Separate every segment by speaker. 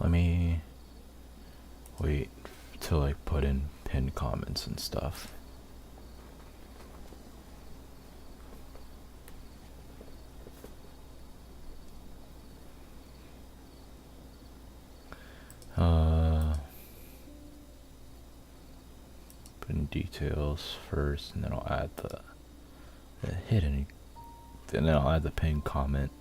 Speaker 1: Let me wait till I put in pinned comments and stuff. Put in details first, and then I'll add the hidden, and then I'll add the pinned comment.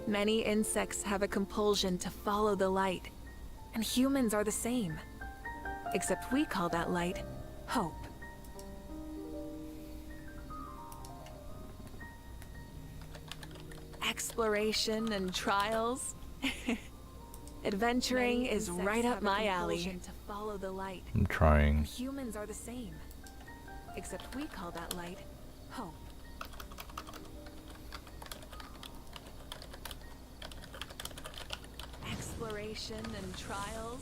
Speaker 2: Many insects have a compulsion to follow the light, and humans are the same. Except we call that light hope. Exploration and trials. Adventuring is right up my alley. To follow the light.
Speaker 1: I'm trying.
Speaker 2: Humans are the same. Except we call that light hope. Exploration and trials.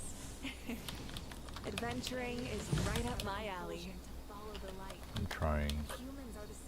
Speaker 2: Adventuring is right up my alley. To follow the light.
Speaker 1: I'm trying.
Speaker 2: Humans are the same.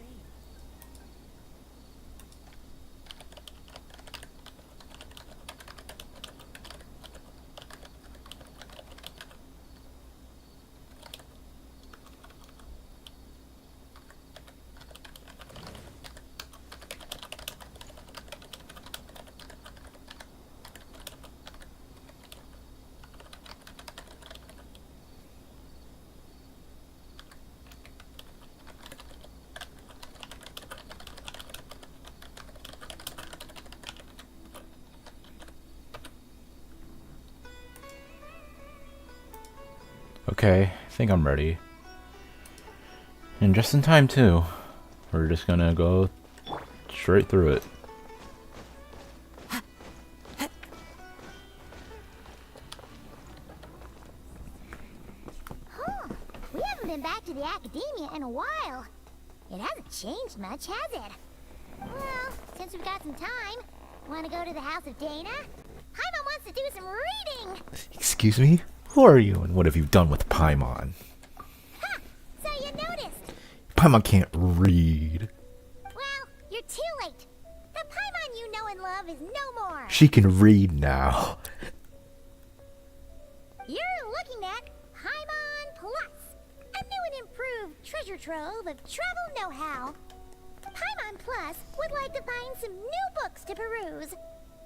Speaker 1: Okay, I think I'm ready. And just in time too. We're just gonna go straight through it.
Speaker 3: Huh. We haven't been back to the academia in a while. It hasn't changed much, has it? Well, since we've got some time, want to go to the house of Dana? Paimon wants to do some reading!
Speaker 1: Excuse me? Who are you and what have you done with Paimon?
Speaker 3: Ha! So you noticed?
Speaker 1: Paimon can't read.
Speaker 3: Well, you're too late. The Paimon you know and love is no more.
Speaker 1: She can read now.
Speaker 3: You're looking at Paimon Plus, a new and improved treasure trove of travel know-how. Paimon Plus would like to find some new books to peruse.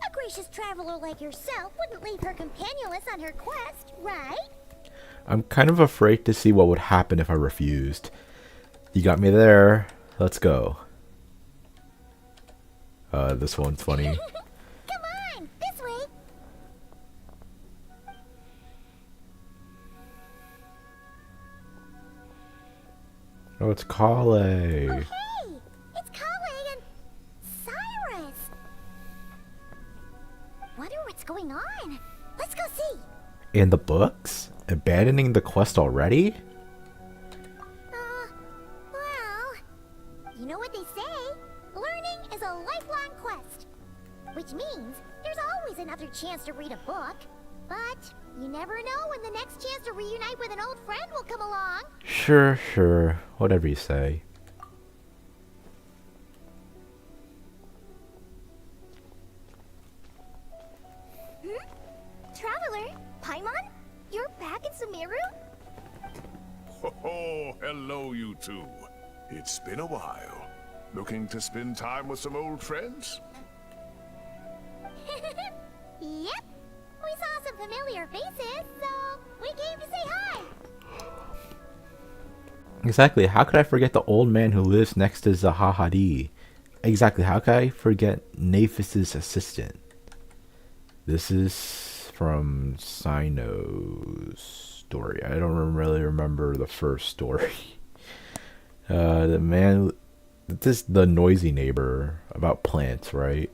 Speaker 3: A gracious traveler like yourself wouldn't leave her companionless on her quest, right?
Speaker 1: I'm kind of afraid to see what would happen if I refused. You got me there. Let's go. This one's funny.
Speaker 3: Come on, this way.
Speaker 1: Oh, it's Kale.
Speaker 3: Oh, hey, it's Kale and Cyrus. Wonder what's going on. Let's go see.
Speaker 1: In the books? Abandoning the quest already?
Speaker 3: Well, you know what they say. Learning is a lifelong quest. Which means there's always another chance to read a book. But you never know when the next chance to reunite with an old friend will come along.
Speaker 1: Sure. Whatever you say.
Speaker 3: Traveler, Paimon? You're back in Sumeru?
Speaker 4: Oh, hello, you two. It's been a while. Looking to spend time with some old friends?
Speaker 3: Yep. We saw some familiar faces, so we came to say hi.
Speaker 1: Exactly. How could I forget the old man who lives next to Zahahadi? Exactly. How could I forget Naphis' assistant? This is from Sino's story. I don't really remember the first story. The man, this is the noisy neighbor about plants, right?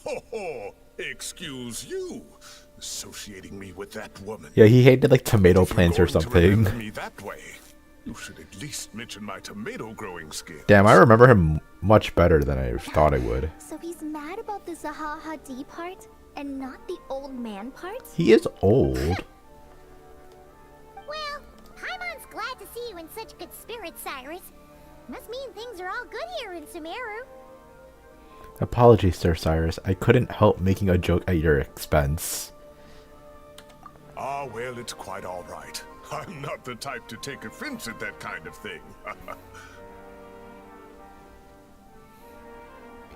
Speaker 4: Ho ho! Excuse you, associating me with that woman.
Speaker 1: Yeah, he hated like tomato
Speaker 4: If you're
Speaker 1: plants or
Speaker 4: going to
Speaker 1: something.
Speaker 4: remember me that way, you should at least mention my tomato growing skills.
Speaker 1: Damn, I remember him much better than I thought I would.
Speaker 3: So he's mad about the Zaha Hadid part and not the old man part?
Speaker 1: He is old.
Speaker 3: Well, Paimon's glad to see you in such good spirits, Cyrus. Must mean things are all good here in Sumeru.
Speaker 1: Apologies, Sir Cyrus. I couldn't help making a joke at your expense.
Speaker 4: Ah, well, it's quite all right. I'm not the type to take offense at that kind of thing.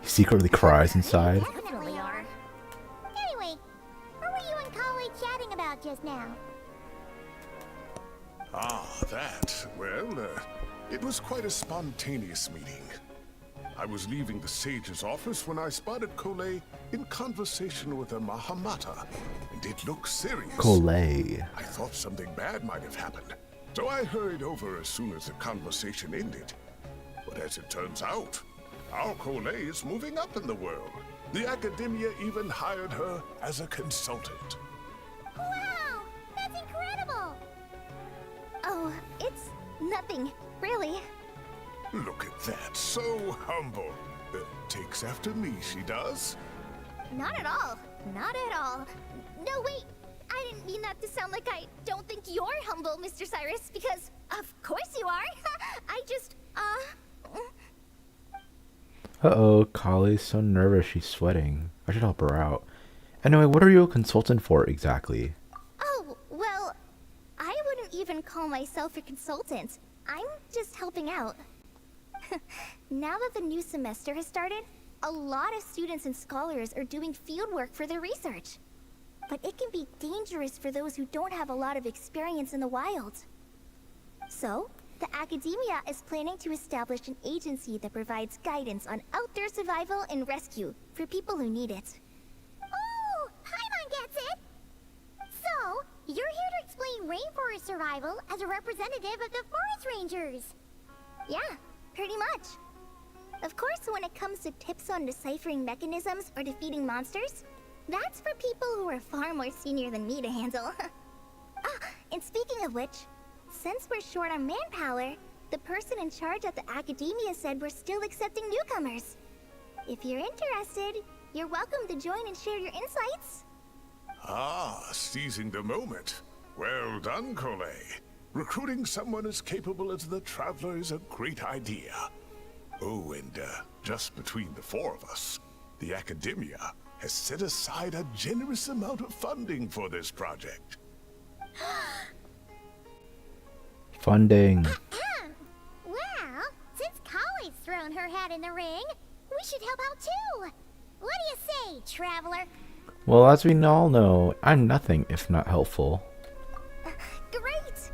Speaker 1: He secretly cries inside.
Speaker 3: Definitely are. Anyway, what were you and Kale chatting about just now?
Speaker 4: Ah, that. Well, it was quite a spontaneous meeting. I was leaving the sage's office when I spotted Kole in conversation with a Mahamata, and it looked serious.
Speaker 1: Collet.
Speaker 4: I thought something bad might have happened, so I hurried over as soon as the conversation ended. But as it turns out, our Kole is moving up in the world. The academia even hired her as a consultant.
Speaker 3: Wow, that's incredible! Oh, it's nothing, really.
Speaker 4: Look at that, so humble. Takes after me, she does.
Speaker 3: Not at all. Not at all. No, wait. I didn't mean that to sound like I don't think you're humble, Mr. Cyrus, because of course you are. I just,
Speaker 1: Uh-oh, Kali's so nervous she's sweating. I should help her out. Anyway, what are you a consultant for exactly?
Speaker 3: Oh, well, I wouldn't even call myself a consultant. I'm just helping out. Now that the new semester has started, a lot of students and scholars are doing fieldwork for their research. But it can be dangerous for those who don't have a lot of experience in the wild. So, the academia is planning to establish an agency that provides guidance on outdoor survival and rescue for people who need it. Oh, Paimon gets it! So, you're here to explain rainforest survival as a representative of the forest rangers. Yeah, pretty much. Of course, when it comes to tips on deciphering mechanisms or defeating monsters, that's for people who are far more senior than me to handle. And speaking of which, since we're short on manpower, the person in charge at the academia said we're still accepting newcomers. If you're interested, you're welcome to join and share your insights.
Speaker 4: Ah, seizing the moment. Well done, Kole. Recruiting someone as capable as the Traveler is a great idea. Oh, and just between the four of us, the academia has set aside a generous amount of funding for this project.
Speaker 1: Funding.
Speaker 3: Well, since Kale's thrown her hat in the ring, we should help out too. What do you say, Traveler?
Speaker 1: Well, as we all know, I'm nothing if not helpful.
Speaker 3: Great!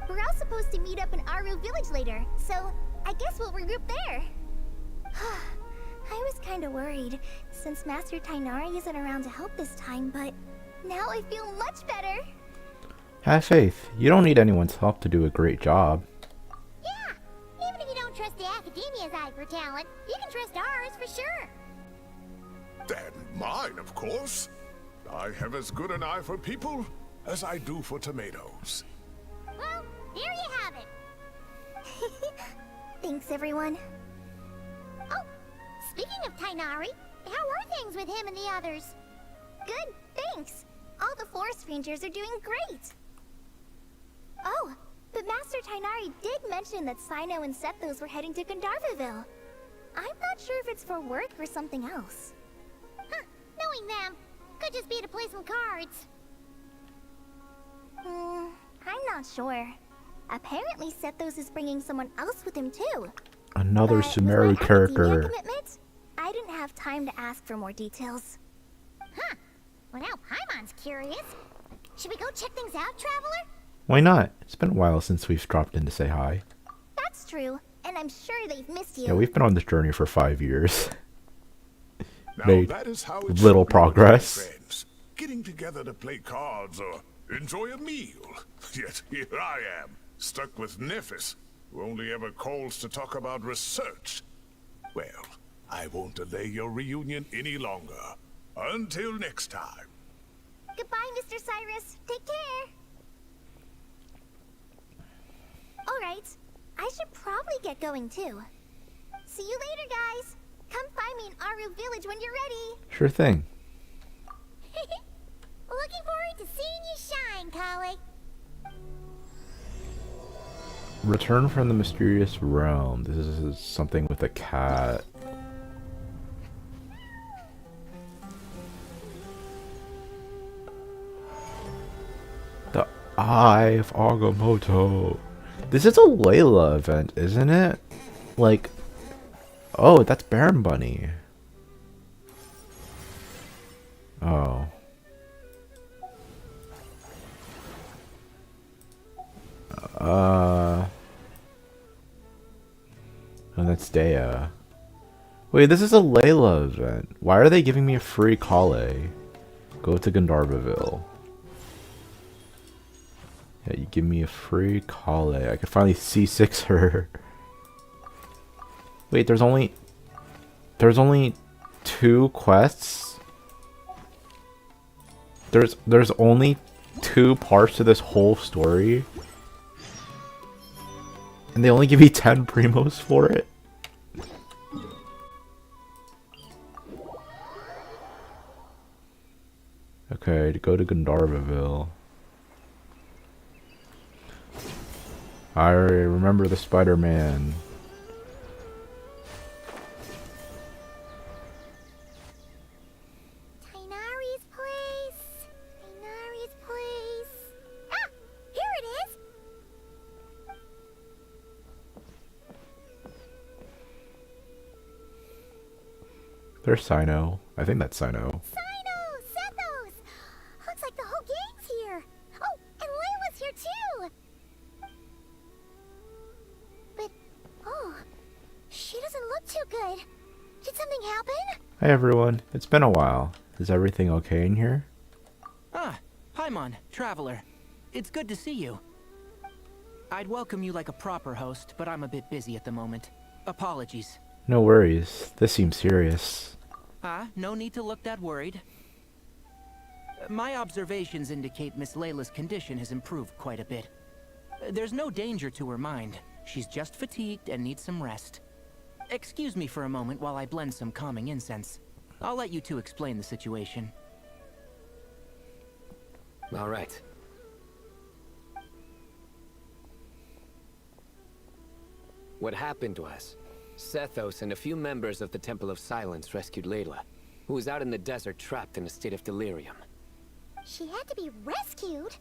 Speaker 3: We're all supposed to meet up in Aru village later, so I guess we'll regroup there. I was kinda worried, since Master Tainari isn't around to help this time, but now I feel much better.
Speaker 1: Have faith. You don't need anyone's help to do a great job.
Speaker 3: Yeah, even if you don't trust the academia's eye for talent, you can trust ours for sure.
Speaker 4: And mine, of course. I have as good an eye for people as I do for tomatoes.
Speaker 3: Well, there you have it. Thanks, everyone. Oh, speaking of Tainari, how are things with him and the others? Good, thanks. All the forest rangers are doing great. Oh, but Master Tainari did mention that Sino and Sethos were heading to Gandharvaville. I'm not sure if it's for work or something else. Huh, knowing them, could just be to play some cards. I'm not sure. Apparently Sethos is bringing someone else with him too.
Speaker 1: Another
Speaker 3: But with my
Speaker 1: Sumeru
Speaker 3: academia
Speaker 1: character.
Speaker 3: commitment, I didn't have time to ask for more details. Huh. Well, now Paimon's curious. Should we go check things out, Traveler?
Speaker 1: Why not? It's been a while since we've dropped in to say hi.
Speaker 3: That's true, and I'm sure they've missed you.
Speaker 1: Yeah, we've been on this journey for 5 years.
Speaker 4: Now
Speaker 1: Made
Speaker 4: that is how it
Speaker 1: little
Speaker 4: should be with
Speaker 1: progress.
Speaker 4: friends, getting together to play cards or enjoy a meal. Yet here I am, stuck with Nephis, who only ever calls to talk about research. Well, I won't delay your reunion any longer. Until next time.
Speaker 3: Goodbye, Mr. Cyrus. Take care. Alright, I should probably get going too. See you later, guys. Come find me in Aru Village when you're ready.
Speaker 1: Sure thing.
Speaker 3: Looking forward to seeing you shine, Kali.
Speaker 1: Return from the mysterious realm. This is something with a cat. The Eye of Agamotto. This is a Layla event, isn't it? Like, oh, that's Baron Bunny. Oh. And that's Dea. Wait, this is a Layla event. Why are they giving me a free Kale? Go to Gandharvaville. Yeah, you give me a free Kale. I can finally C6 her. Wait, there's only 2 quests? There's only 2 parts to this whole story? And they only give you 10 primos for it? Okay, to go to Gandharvaville. I remember the Spider-Man.
Speaker 3: Tainari's place. Tainari's place. Ah! Here it is!
Speaker 1: There's Sino. I think that's Sino.
Speaker 3: Sino! Sethos! Looks like the whole gang's here. Oh, and Layla's here too! But, oh, she doesn't look too good. Did something happen?
Speaker 1: Hi everyone. It's been a while. Is everything okay in here?
Speaker 5: Ah, Paimon, Traveler. It's good to see you. I'd welcome you like a proper host, but I'm a bit busy at the moment. Apologies.
Speaker 1: No worries. This seems serious.
Speaker 5: Ah, no need to look that worried. My observations indicate Miss Layla's condition has improved quite a bit. There's no danger to her mind. She's just fatigued and needs some rest. Excuse me for a moment while I blend some calming incense. I'll let you two explain the situation.
Speaker 6: All right. What happened was, Sethos and a few members of the Temple of Silence rescued Layla, who was out in the desert trapped in a state of delirium.
Speaker 3: She had to be rescued?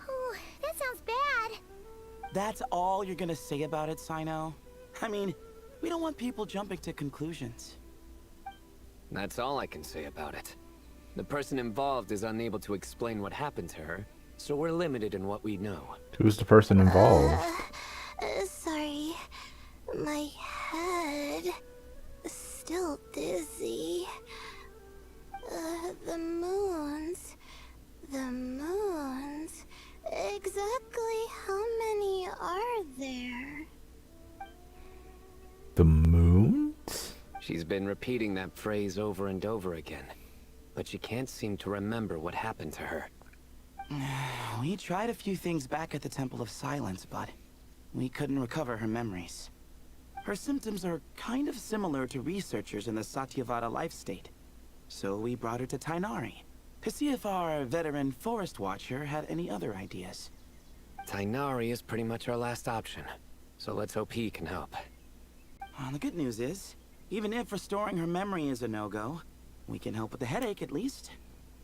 Speaker 3: Oh, that sounds bad.
Speaker 7: That's all you're gonna say about it, Sino? I mean, we don't want people jumping to conclusions.
Speaker 6: That's all I can say about it. The person involved is unable to explain what happened to her, so we're limited in what we know.
Speaker 1: Who's the person involved?
Speaker 3: Sorry. My head. Still dizzy. The moons. The moons. Exactly how many are there?
Speaker 1: The moons?
Speaker 6: She's been repeating that phrase over and over again, but she can't seem to remember what happened to her.
Speaker 7: We tried a few things back at the Temple of Silence, but we couldn't recover her memories. Her symptoms are kind of similar to researchers in the Satyavada life state. So we brought her to Tainari to see if our veteran forest watcher had any other ideas.
Speaker 6: Tainari is pretty much our last option, so let's hope he can help.
Speaker 7: The good news is, even if restoring her memory is a no-go, we can help with the headache at least.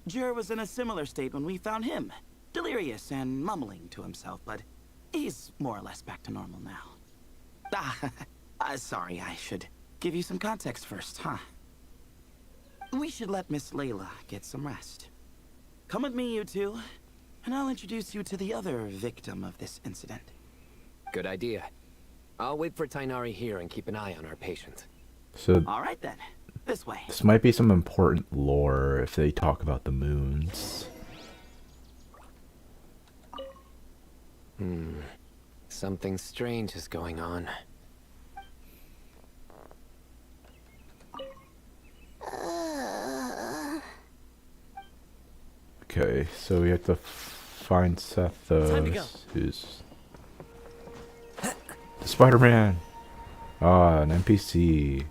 Speaker 7: Jer was in a similar state when we found him, delirious and mumbling to himself, but he's more or less back to normal now. Sorry, I should give you some context first, huh? We should let Miss Layla get some rest. Come with me, you two, and I'll introduce you to the other victim of this incident.
Speaker 6: Good idea. I'll wait for Tainari here and keep an eye on our patient.
Speaker 1: So
Speaker 7: All right, then. This way.
Speaker 1: This might be some important lore if they talk about the moons.
Speaker 6: Something strange is going on.
Speaker 1: Okay, so we have to find
Speaker 7: Time to go.
Speaker 1: Sethos, who's the Spider-Man. Ah, an NPC.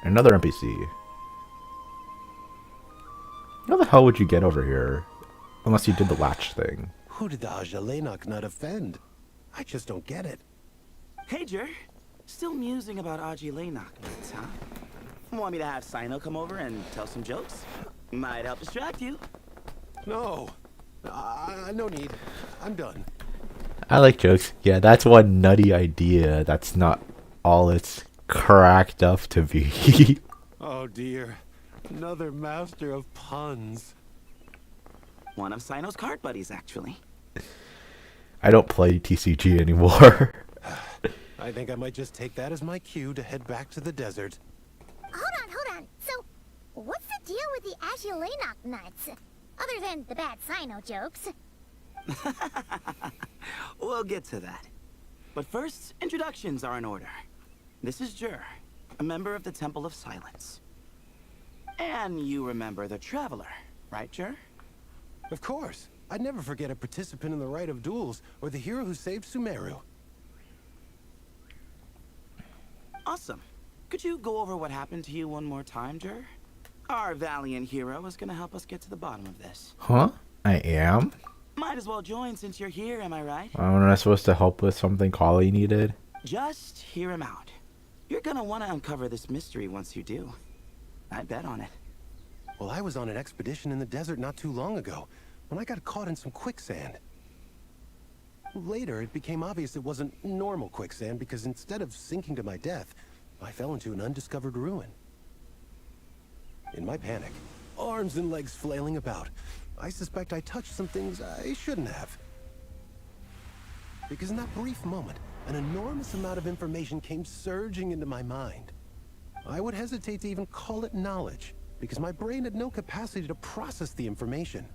Speaker 1: Another NPC. How the hell would you get over here? Unless you did the latch thing.
Speaker 8: Who did the Ajalenok not offend? I just don't get it.
Speaker 7: Hey, Jer. Still musing about Aji Lenok, huh? Want me to have Sino come over and tell some jokes? Might help distract you.
Speaker 8: No. No need. I'm done.
Speaker 1: I like jokes. Yeah, that's one nutty idea. That's not all it's cracked up to be.
Speaker 8: Oh dear. Another master of puns.
Speaker 7: One of Sino's card buddies, actually.
Speaker 1: I don't play TCG anymore.
Speaker 8: I think I might just take that as my cue to head back to the desert.
Speaker 3: Hold on. So, what's the deal with the Agilenok nuts? Other than the bad Sino jokes.
Speaker 7: We'll get to that. But first, introductions are in order. This is Jer, a member of the Temple of Silence. And you remember the Traveler, right, Jer?
Speaker 8: Of course. I'd never forget a participant in the Rite of Duels or the hero who saved Sumeru.
Speaker 7: Awesome. Could you go over what happened to you one more time, Jer? Our valiant hero is gonna help us get to the bottom of this.
Speaker 1: Huh? I am?
Speaker 7: Might as well join since you're here, am I right?
Speaker 1: Am I supposed to help with something Collie needed?
Speaker 7: Just hear him out. You're gonna want to uncover this mystery once you do. I bet on it.
Speaker 8: Well, I was on an expedition in the desert not too long ago when I got caught in some quicksand. Later, it became obvious it wasn't normal quicksand because instead of sinking to my death, I fell into an undiscovered ruin. In my panic, arms and legs flailing about, I suspect I touched some things I shouldn't have. Because in that brief moment, an enormous amount of information came surging into my mind. I would hesitate to even call it knowledge, because my brain had no capacity to process the information.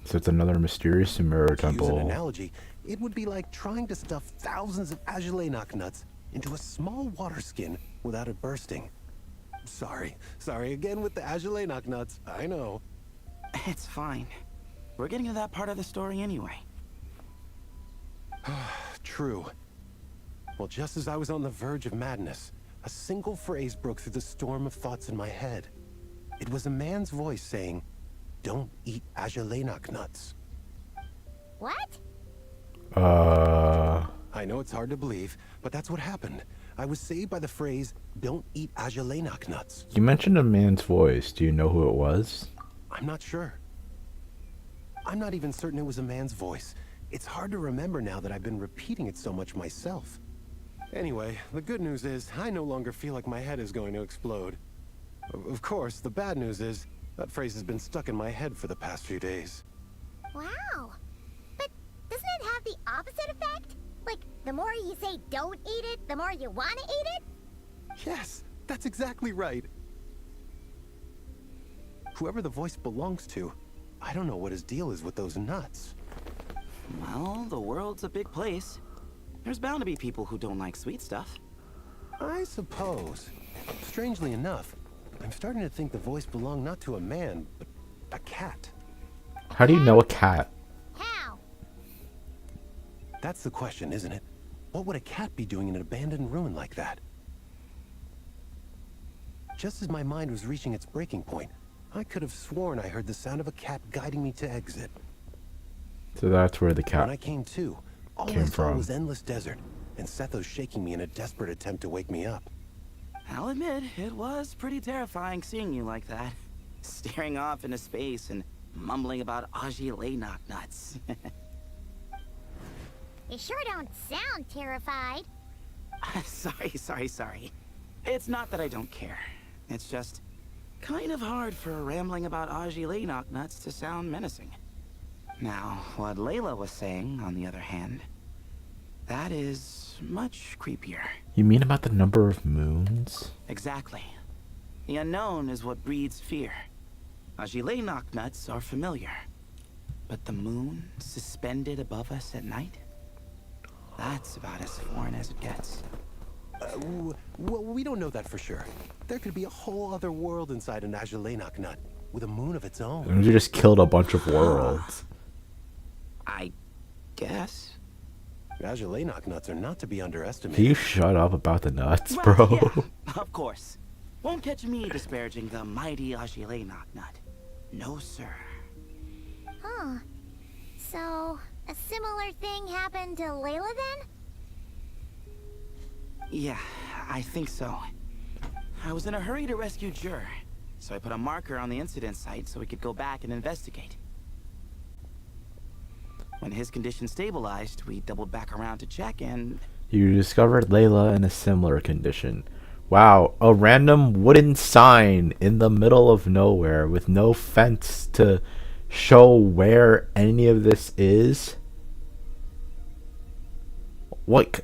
Speaker 1: So it's another mysterious Sumeru
Speaker 8: To use an
Speaker 1: temple.
Speaker 8: analogy, it would be like trying to stuff thousands of Agilenok nuts into a small water skin without it bursting. Sorry again with the Agilenok nuts, I know.
Speaker 7: It's fine. We're getting to that part of the story anyway.
Speaker 8: True. Well, just as I was on the verge of madness, a single phrase broke through the storm of thoughts in my head. It was a man's voice saying, "Don't eat Agilenok nuts."
Speaker 3: What?
Speaker 8: I know it's hard to believe, but that's what happened. I was saved by the phrase, "Don't eat Agilenok nuts."
Speaker 1: You mentioned a man's voice. Do you know who it was?
Speaker 8: I'm not sure. I'm not even certain it was a man's voice. It's hard to remember now that I've been repeating it so much myself. Anyway, the good news is I no longer feel like my head is going to explode. Of course, the bad news is that phrase has been stuck in my head for the past few days.
Speaker 3: Wow. But doesn't it have the opposite effect? Like, the more you say don't eat it, the more you want to eat it?
Speaker 8: Yes, that's exactly right. Whoever the voice belongs to, I don't know what his deal is with those nuts.
Speaker 7: Well, the world's a big place. There's bound to be people who don't like sweet stuff.
Speaker 8: I suppose. Strangely enough, I'm starting to think the voice belonged not to a man, but a cat.
Speaker 1: How do you know a cat?
Speaker 3: How?
Speaker 8: That's the question, isn't it? What would a cat be doing in an abandoned ruin like that? Just as my mind was reaching its breaking point, I could have sworn I heard the sound of a cat guiding me to exit.
Speaker 1: So that's where the
Speaker 8: When I
Speaker 1: cat
Speaker 8: came to, all
Speaker 1: came
Speaker 8: I saw
Speaker 1: from.
Speaker 8: was endless desert, and Sethos shaking me in a desperate attempt to wake me up.
Speaker 7: I'll admit, it was pretty terrifying seeing you like that. Staring off into space and mumbling about Aji Lenok nuts.
Speaker 3: You sure don't sound terrified.
Speaker 7: Sorry. It's not that I don't care. It's just kind of hard for rambling about Aji Lenok nuts to sound menacing. Now, what Layla was saying, on the other hand, That is much creepier.
Speaker 1: You mean about the number of moons?
Speaker 7: Exactly. The unknown is what breeds fear. Agile knocknuts are familiar. But the moon suspended above us at night? That's about as foreign as it gets.
Speaker 8: Well, we don't know that for sure. There could be a whole other world inside an Agile knocknut with a moon of its own.
Speaker 1: You just killed a bunch of worlds.
Speaker 7: I guess.
Speaker 8: Agile knocknuts are not to be underestimated.
Speaker 1: Can you shut up about the nuts,
Speaker 7: Well,
Speaker 1: bro?
Speaker 7: yeah, of course. Won't catch me disparaging the mighty Agile knocknut. No, sir.
Speaker 3: Huh. So, a similar thing happened to Layla then?
Speaker 7: Yeah, I think so. I was in a hurry to rescue Jur, so I put a marker on the incident site so we could go back and investigate. When his condition stabilized, we doubled back around to check and...
Speaker 1: You discovered Layla in a similar condition. Wow, a random wooden sign in the middle of nowhere with no fence to show where any of this is? What?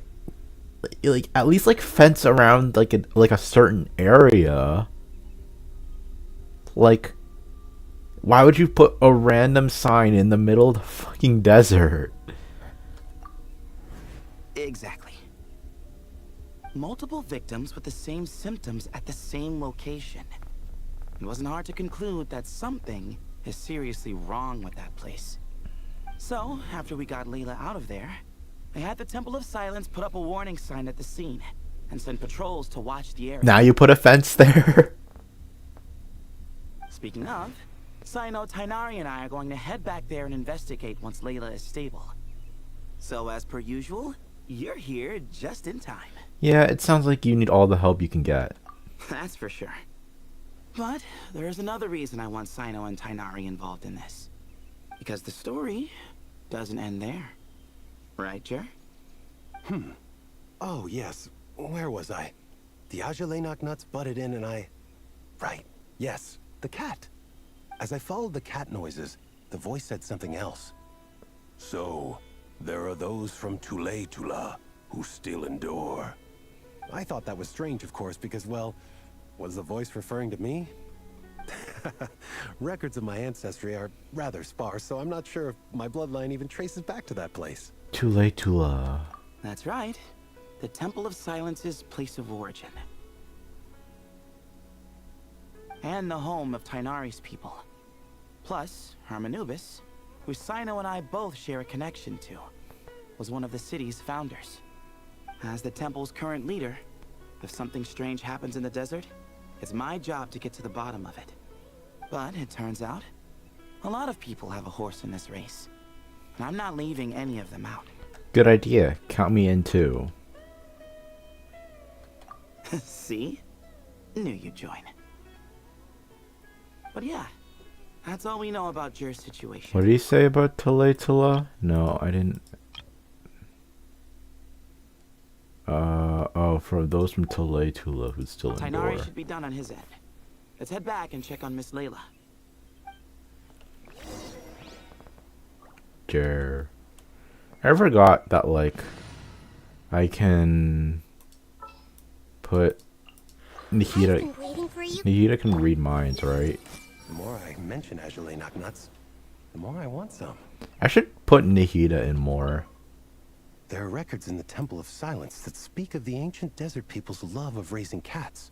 Speaker 1: Like at least like fence around like a certain area. Like, why would you put a random sign in the middle of the fucking desert?
Speaker 7: Exactly. Multiple victims with the same symptoms at the same location. It wasn't hard to conclude that something is seriously wrong with that place. So, after we got Layla out of there, I had the Temple of Silence put up a warning sign at the scene and send patrols to watch the area.
Speaker 1: Now you put a fence there.
Speaker 7: Speaking of, Sino, Tainari, and I are going to head back there and investigate once Layla is stable. So, as per usual, you're here just in time.
Speaker 1: Yeah, it sounds like you need all the help you can get.
Speaker 7: That's for sure. But there's another reason I want Sino and Tainari involved in this. Because the story doesn't end there. Right, Jer?
Speaker 8: Oh, yes. Where was I? The Agile knocknuts butted in and I... Right. Yes. The cat. As I followed the cat noises, the voice said something else. So, there are those from Tula who still endure. I thought that was strange, of course, because, well, was the voice referring to me? Records of my ancestry are rather sparse, so I'm not sure if my bloodline even traces back to that place.
Speaker 1: Tula.
Speaker 7: That's right. The Temple of Silence's place of origin. And the home of Tainari's people. Plus, Hermanubis, who Sino and I both share a connection to, was one of the city's founders. As the temple's current leader, if something strange happens in the desert, it's my job to get to the bottom of it. But it turns out, a lot of people have a horse in this race. And I'm not leaving any of them out.
Speaker 1: Good idea. Count me in too.
Speaker 7: See? Knew you'd join. But yeah, that's all we know about Jer's situation.
Speaker 1: What did he say about Tula? No, I didn't. Oh, for those from Tula who's still in
Speaker 7: Tainari
Speaker 1: door.
Speaker 7: should be done on his end. Let's head back and check on Miss Layla.
Speaker 1: Jer. I forgot that, like, I can put Nihida.
Speaker 3: I've been waiting for you.
Speaker 1: Nihida can read minds, right?
Speaker 8: The more I mention Agile knocknuts, the more I want some.
Speaker 1: I should put Nihida in more.
Speaker 8: There are records in the Temple of Silence that speak of the ancient desert people's love of raising cats.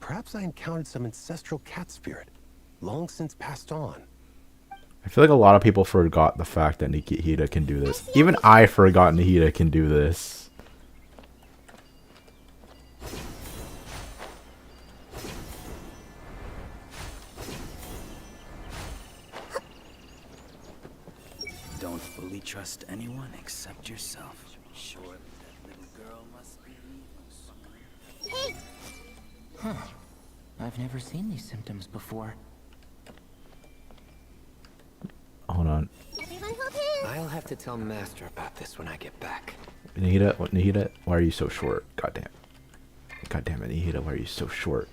Speaker 8: Perhaps I encountered some ancestral cat spirit, long since passed on.
Speaker 1: I feel like a lot of people forgot the fact that Nihida can do this. Even I forgot Nihida can do this.
Speaker 9: Don't fully trust anyone except yourself. Sure, that little girl must be evil.
Speaker 3: Hey,
Speaker 5: Huh. I've never seen these symptoms before.
Speaker 1: Hold on.
Speaker 3: everyone hold hands.
Speaker 6: I'll have to tell Master about this when I get back.
Speaker 1: Nihida, why are you so short? God damn it, Nihida, why are you so short?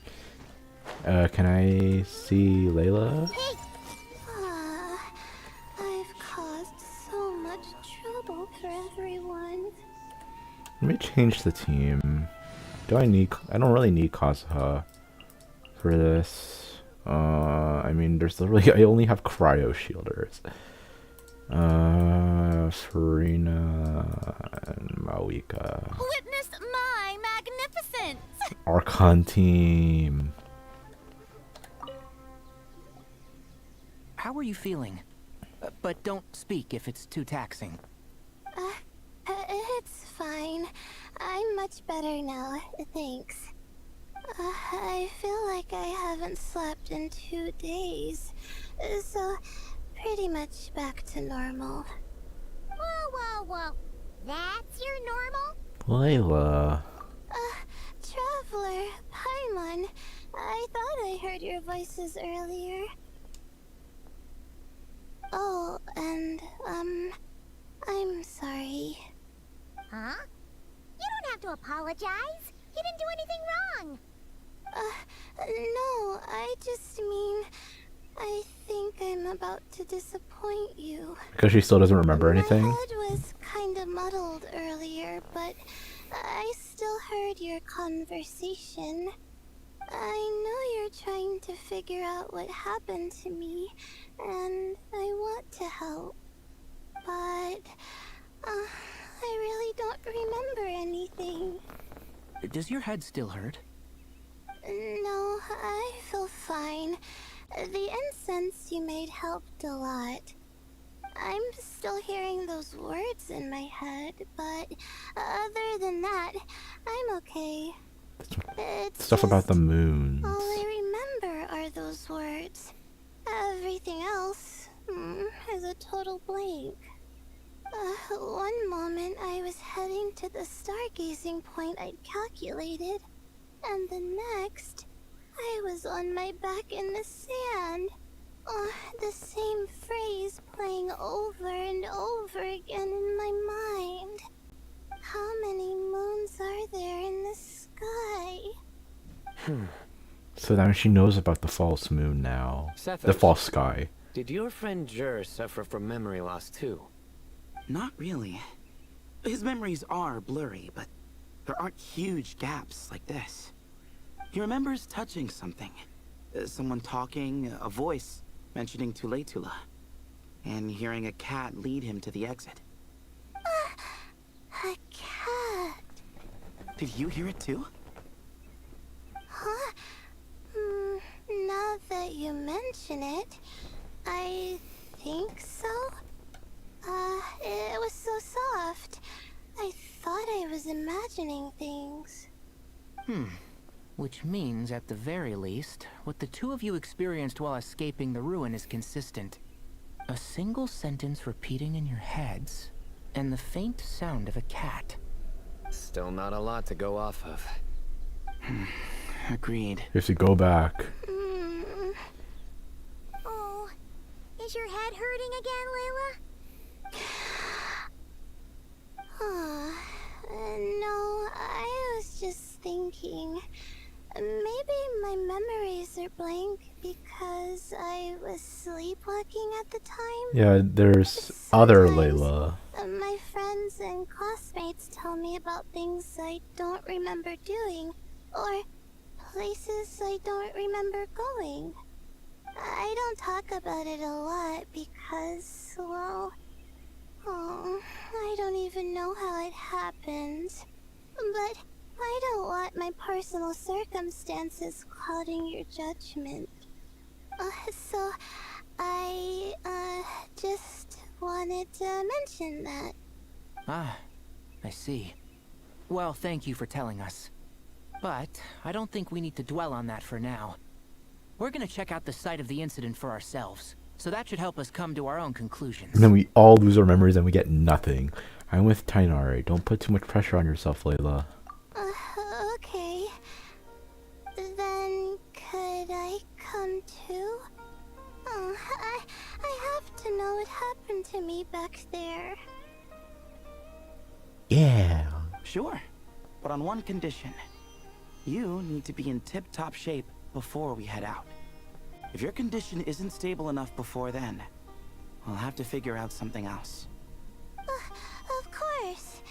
Speaker 1: Can I see Layla?
Speaker 3: Hey. I've caused so much trouble for everyone.
Speaker 1: change the team. Do I need... I don't really need Kazuha for this. I mean, there's literally... I only have cryo shielders. Farina and Mawika.
Speaker 3: Witness my magnificence!
Speaker 1: Archon team.
Speaker 5: How are you feeling? But don't speak if it's too taxing.
Speaker 3: It's fine. I'm much better now, thanks. I feel like I haven't slept in 2 days, so pretty much back to normal. Whoa, whoa, whoa. That's your normal?
Speaker 1: Layla.
Speaker 3: Traveler, Paimon, I thought I heard your voices earlier. Oh, and, I'm sorry. Huh? You don't have to apologize. You didn't do anything wrong. No, I just mean... I think I'm about to disappoint you.
Speaker 1: Because she still doesn't remember anything?
Speaker 3: My head was kind of muddled earlier, but I still heard your conversation. I know you're trying to figure out what happened to me, and I want to help. But, I really don't remember anything.
Speaker 5: Does your head still hurt?
Speaker 3: No, I feel fine. The incense you made helped a lot. I'm still hearing those words in my head, but other than that, I'm okay. It's
Speaker 1: Stuff about the moons.
Speaker 3: all I remember are those words. Everything else is a total blank. One moment I was heading to the stargazing point I'd calculated, and the next, I was on my back in the sand. The same phrase playing over and over again in my mind. How many moons are there in the sky?
Speaker 1: So now she knows about the false moon now.
Speaker 6: Sethos,
Speaker 1: The false sky.
Speaker 6: did your friend Jur suffer from memory loss too?
Speaker 7: Not really. His memories are blurry, but there aren't huge gaps like this. He remembers touching something. Someone talking, a voice mentioning Tuletula, and hearing a cat lead him to the exit.
Speaker 3: A cat.
Speaker 7: Did you hear it too?
Speaker 3: Huh? Now that you mention it, I think so. It was so soft. I thought I was imagining things.
Speaker 5: Which means, at the very least, what the two of you experienced while escaping the ruin is consistent. A single sentence repeating in your heads, and the faint sound of a cat.
Speaker 6: Still not a lot to go off of.
Speaker 7: Agreed.
Speaker 1: You have to go back.
Speaker 3: Oh, is your head hurting again, Layla? No, I was just thinking. Maybe my memories are blank because I was sleepwalking at the time.
Speaker 1: Yeah, there's other Layla.
Speaker 3: My friends and classmates tell me about things I don't remember doing, or places I don't remember going. I don't talk about it a lot because, well, I don't even know how it happened. But I don't want my personal circumstances clouding your judgment. So I, just wanted to mention that.
Speaker 5: Ah, I see. Well, thank you for telling us. But I don't think we need to dwell on that for now. We're gonna check out the site of the incident for ourselves, so that should help us come to our own conclusions.
Speaker 1: And then we all lose our memories and we get nothing. I'm with Tainari. Don't put too much pressure on yourself, Layla.
Speaker 3: Okay. Then could I come too? I have to know what happened to me back there.
Speaker 1: Yeah.
Speaker 7: Sure, but on one condition. You need to be in tip-top shape before we head out. If your condition isn't stable enough before then, we'll have to figure out something else.
Speaker 3: Of course.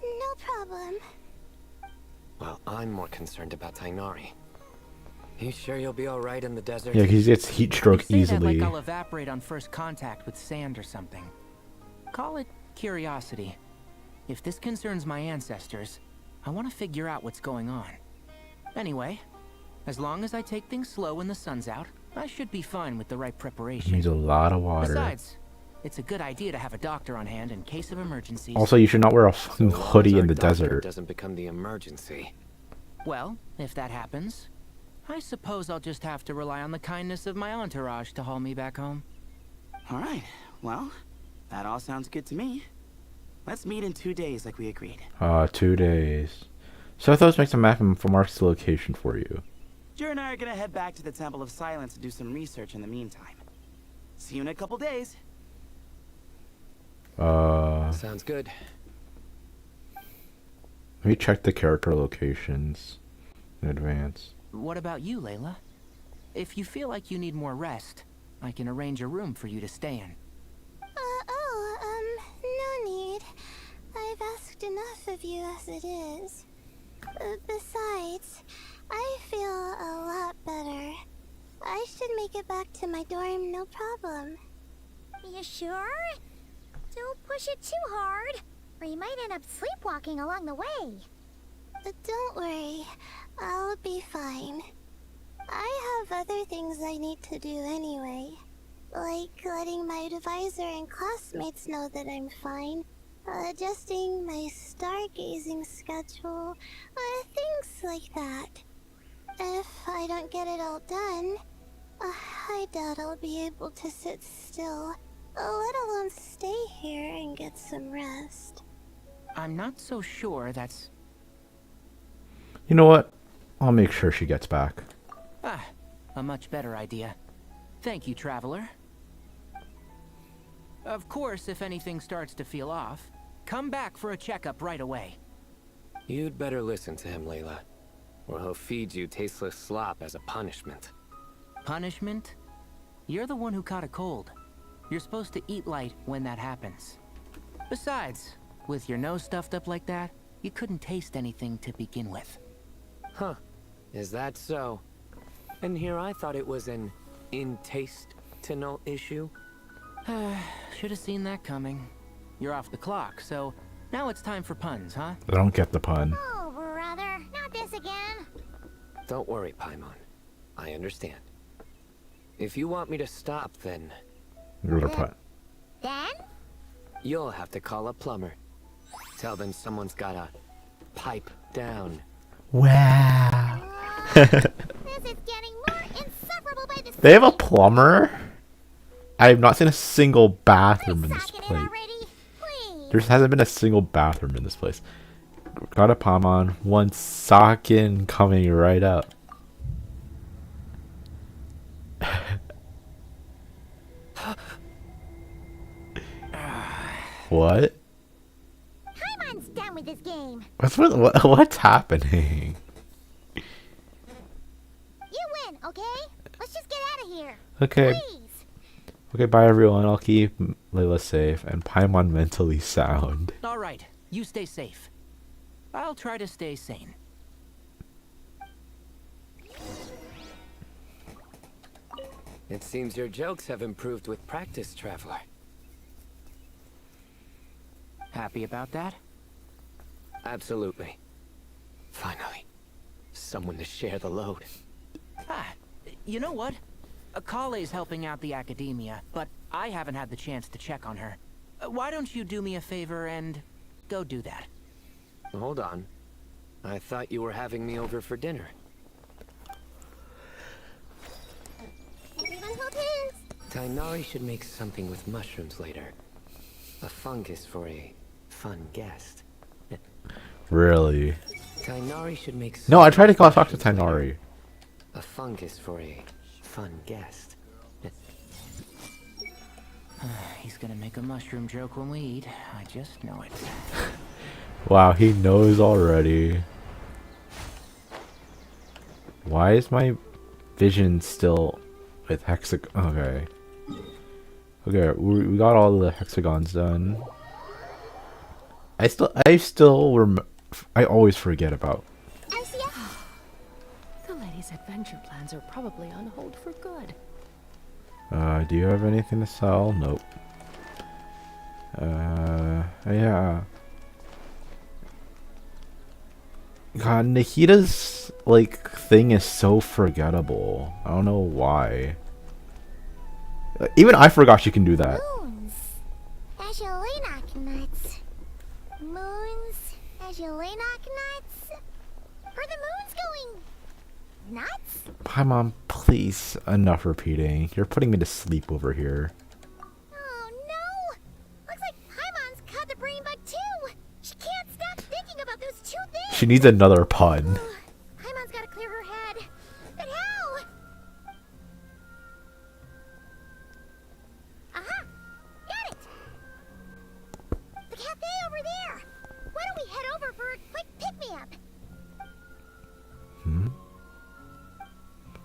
Speaker 3: No problem.
Speaker 6: Well, I'm more concerned about Tainari. You sure you'll be alright in the desert?
Speaker 1: Yeah, he gets heat stroke
Speaker 5: You say that
Speaker 1: easily.
Speaker 5: like I'll evaporate on first contact with sand or something. Call it curiosity. If this concerns my ancestors, I want to figure out what's going on. Anyway, as long as I take things slow when the sun's out, I should be fine with the right preparation.
Speaker 1: Needs a lot of water.
Speaker 5: Besides, it's a good idea to have a doctor on hand in case of emergencies.
Speaker 1: Also, you should not wear a fucking
Speaker 6: So long as
Speaker 1: hoodie
Speaker 6: our
Speaker 1: in the
Speaker 6: doctor
Speaker 1: desert.
Speaker 6: doesn't become the emergency.
Speaker 5: Well, if that happens, I suppose I'll just have to rely on the kindness of my entourage to haul me back home.
Speaker 7: Alright, well, that all sounds good to me. Let's meet in 2 days like we agreed.
Speaker 1: 2 days. So I thought let's make some map and mark the location for you.
Speaker 7: Jer and I are gonna head back to the Temple of Silence to do some research in the meantime. See you in a couple days.
Speaker 6: Sounds good.
Speaker 1: Let me check the character locations in advance.
Speaker 5: What about you, Layla? If you feel like you need more rest, I can arrange a room for you to stay in.
Speaker 3: No need. I've asked enough of you as it is. Besides, I feel a lot better. I should make it back to my dorm, no problem.
Speaker 10: You sure? Don't push it too hard, or you might end up sleepwalking along the way.
Speaker 3: Don't worry, I'll be fine. I have other things I need to do anyway. Like letting my advisor and classmates know that I'm fine. Adjusting my stargazing schedule. Things like that. If I don't get it all done, I doubt I'll be able to sit still, let alone stay here and get some rest.
Speaker 5: I'm not so sure that's...
Speaker 1: You know what? I'll make sure she gets back.
Speaker 5: Ah, a much better idea. Thank you, Traveler. Of course, if anything starts to feel off, come back for a checkup right away.
Speaker 6: You'd better listen to him, Layla, or he'll feed you tasteless slop as a punishment.
Speaker 5: Punishment? You're the one who caught a cold. You're supposed to eat light when that happens. Besides, with your nose stuffed up like that, you couldn't taste anything to begin with.
Speaker 6: Huh. Is that so? And here I thought it was an intestinal issue.
Speaker 5: Should have seen that coming. You're off the clock, so now it's time for puns, huh?
Speaker 1: I don't get the pun.
Speaker 10: Oh, brother, not this again.
Speaker 6: Don't worry, Paimon. I understand. If you want me to stop, then
Speaker 1: You're the pun.
Speaker 10: Then?
Speaker 6: you'll have to call a plumber. Tell them someone's gotta pipe down.
Speaker 1: Wow.
Speaker 10: This is getting more insufferable by the
Speaker 1: They have a plumber? I have not seen a single bathroom in this
Speaker 10: Suck it in
Speaker 1: place.
Speaker 10: already, please.
Speaker 1: There hasn't been a single bathroom in this place. Got a Paimon, one Sakin coming right up. What?
Speaker 10: Paimon's done with this game.
Speaker 1: What's happening?
Speaker 10: You win, okay? Let's just get out of here.
Speaker 1: Okay.
Speaker 10: Please.
Speaker 1: Okay, bye everyone. I'll keep Layla safe and Paimon mentally sound.
Speaker 5: All right, you stay safe. I'll try to stay sane.
Speaker 6: It seems your jokes have improved with practice, Traveler.
Speaker 5: Happy about that?
Speaker 6: Absolutely. Finally, someone to share the load.
Speaker 5: Ah, you know what? Kale's helping out the academia, but I haven't had the chance to check on her. Why don't you do me a favor and go do that?
Speaker 6: Hold on. I thought you were having me over for dinner.
Speaker 3: Everyone hold hands.
Speaker 6: Tainari should make something with mushrooms later. A fungus for a fun guest.
Speaker 1: Really?
Speaker 6: Tainari should make
Speaker 1: No, I tried to
Speaker 6: something
Speaker 1: talk to
Speaker 6: with mushrooms
Speaker 1: Tainari.
Speaker 6: later. A fungus for a fun guest.
Speaker 5: He's gonna make a mushroom joke when we eat. I just know it.
Speaker 1: Wow, he knows already. Why is my vision still with hexagon? Okay. Okay, we got all the hexagons done. I always forget about
Speaker 11: Krei's adventure plans are probably on hold for good.
Speaker 1: Do you have anything to sell? Nope. Yeah. God, Nikita's, like, thing is so forgettable. I don't know why. Even I forgot she can do that.
Speaker 3: Moons, as you lay knock nuts. Moons, as you lay knock nuts. Are the moons going nuts?
Speaker 1: Hi, Mom. Please, enough repeating. You're putting me to sleep over here.
Speaker 3: Oh no! Looks like Paimon's caught the brain bug too. She can't stop thinking about those two things.
Speaker 1: She needs another pun.
Speaker 3: Paimon's gotta clear her head. But how? Aha! Got it! The cafe over there. Why don't we head over for a quick pick-me-up?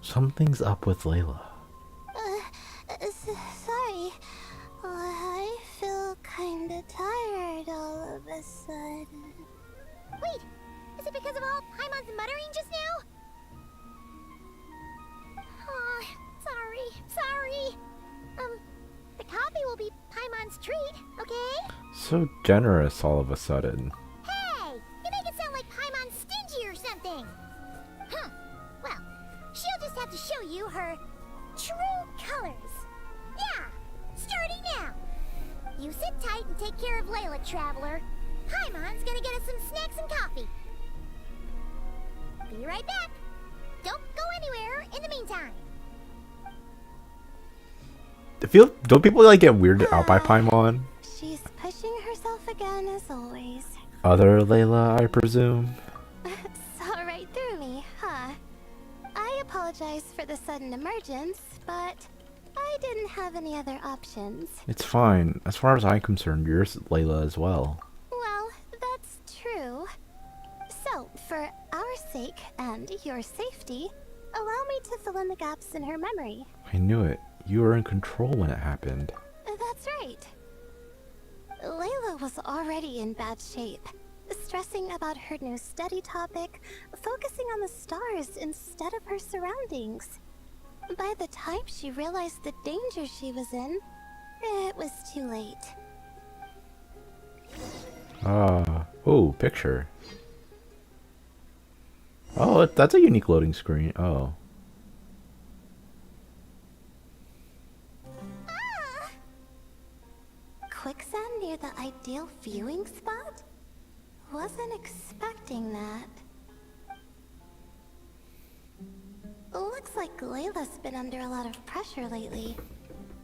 Speaker 1: Something's up with Layla.
Speaker 10: Sorry. I feel kinda tired all of a sudden.
Speaker 3: Wait, is it because of all Paimon's muttering just now? Oh, sorry. The coffee will be Paimon's treat, okay?
Speaker 1: So generous all of a sudden.
Speaker 3: Hey, you make it sound like Paimon's stingy or something. Huh, well, she'll just have to show you her true colors. Yeah, starting now. You sit tight and take care of Layla, Traveler. Paimon's gonna get us some snacks and coffee. Be right back. Don't go anywhere in the meantime.
Speaker 1: Don't people like get weirded out by Paimon?
Speaker 10: She's pushing herself again as always.
Speaker 1: Other Layla, I presume.
Speaker 10: Saw right through me, huh? I apologize for the sudden emergence, but I didn't have any other options.
Speaker 1: It's fine. As far as I'm concerned, you're Layla as well.
Speaker 10: Well, that's true. So, for our sake and your safety, allow me to fill in the gaps in her memory.
Speaker 1: I knew it. You were in control when it happened.
Speaker 10: That's right. Layla was already in bad shape, stressing about her new study topic, focusing on the stars instead of her surroundings. By the time she realized the danger she was in, it was too late.
Speaker 1: Oh, picture. Oh, that's a unique loading screen. Oh.
Speaker 10: Quicksand near the ideal viewing spot? Wasn't expecting that. Looks like Layla's been under a lot of pressure lately.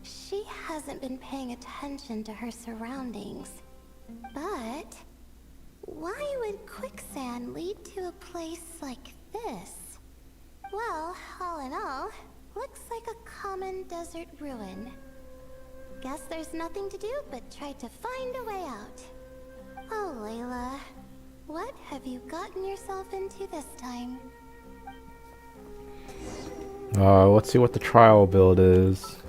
Speaker 10: She hasn't been paying attention to her surroundings. But why would quicksand lead to a place like this? Well, all in all, looks like a common desert ruin. Guess there's nothing to do but try to find a way out. Oh, Layla, what have you gotten yourself into this time?
Speaker 1: Let's see what the trial build is.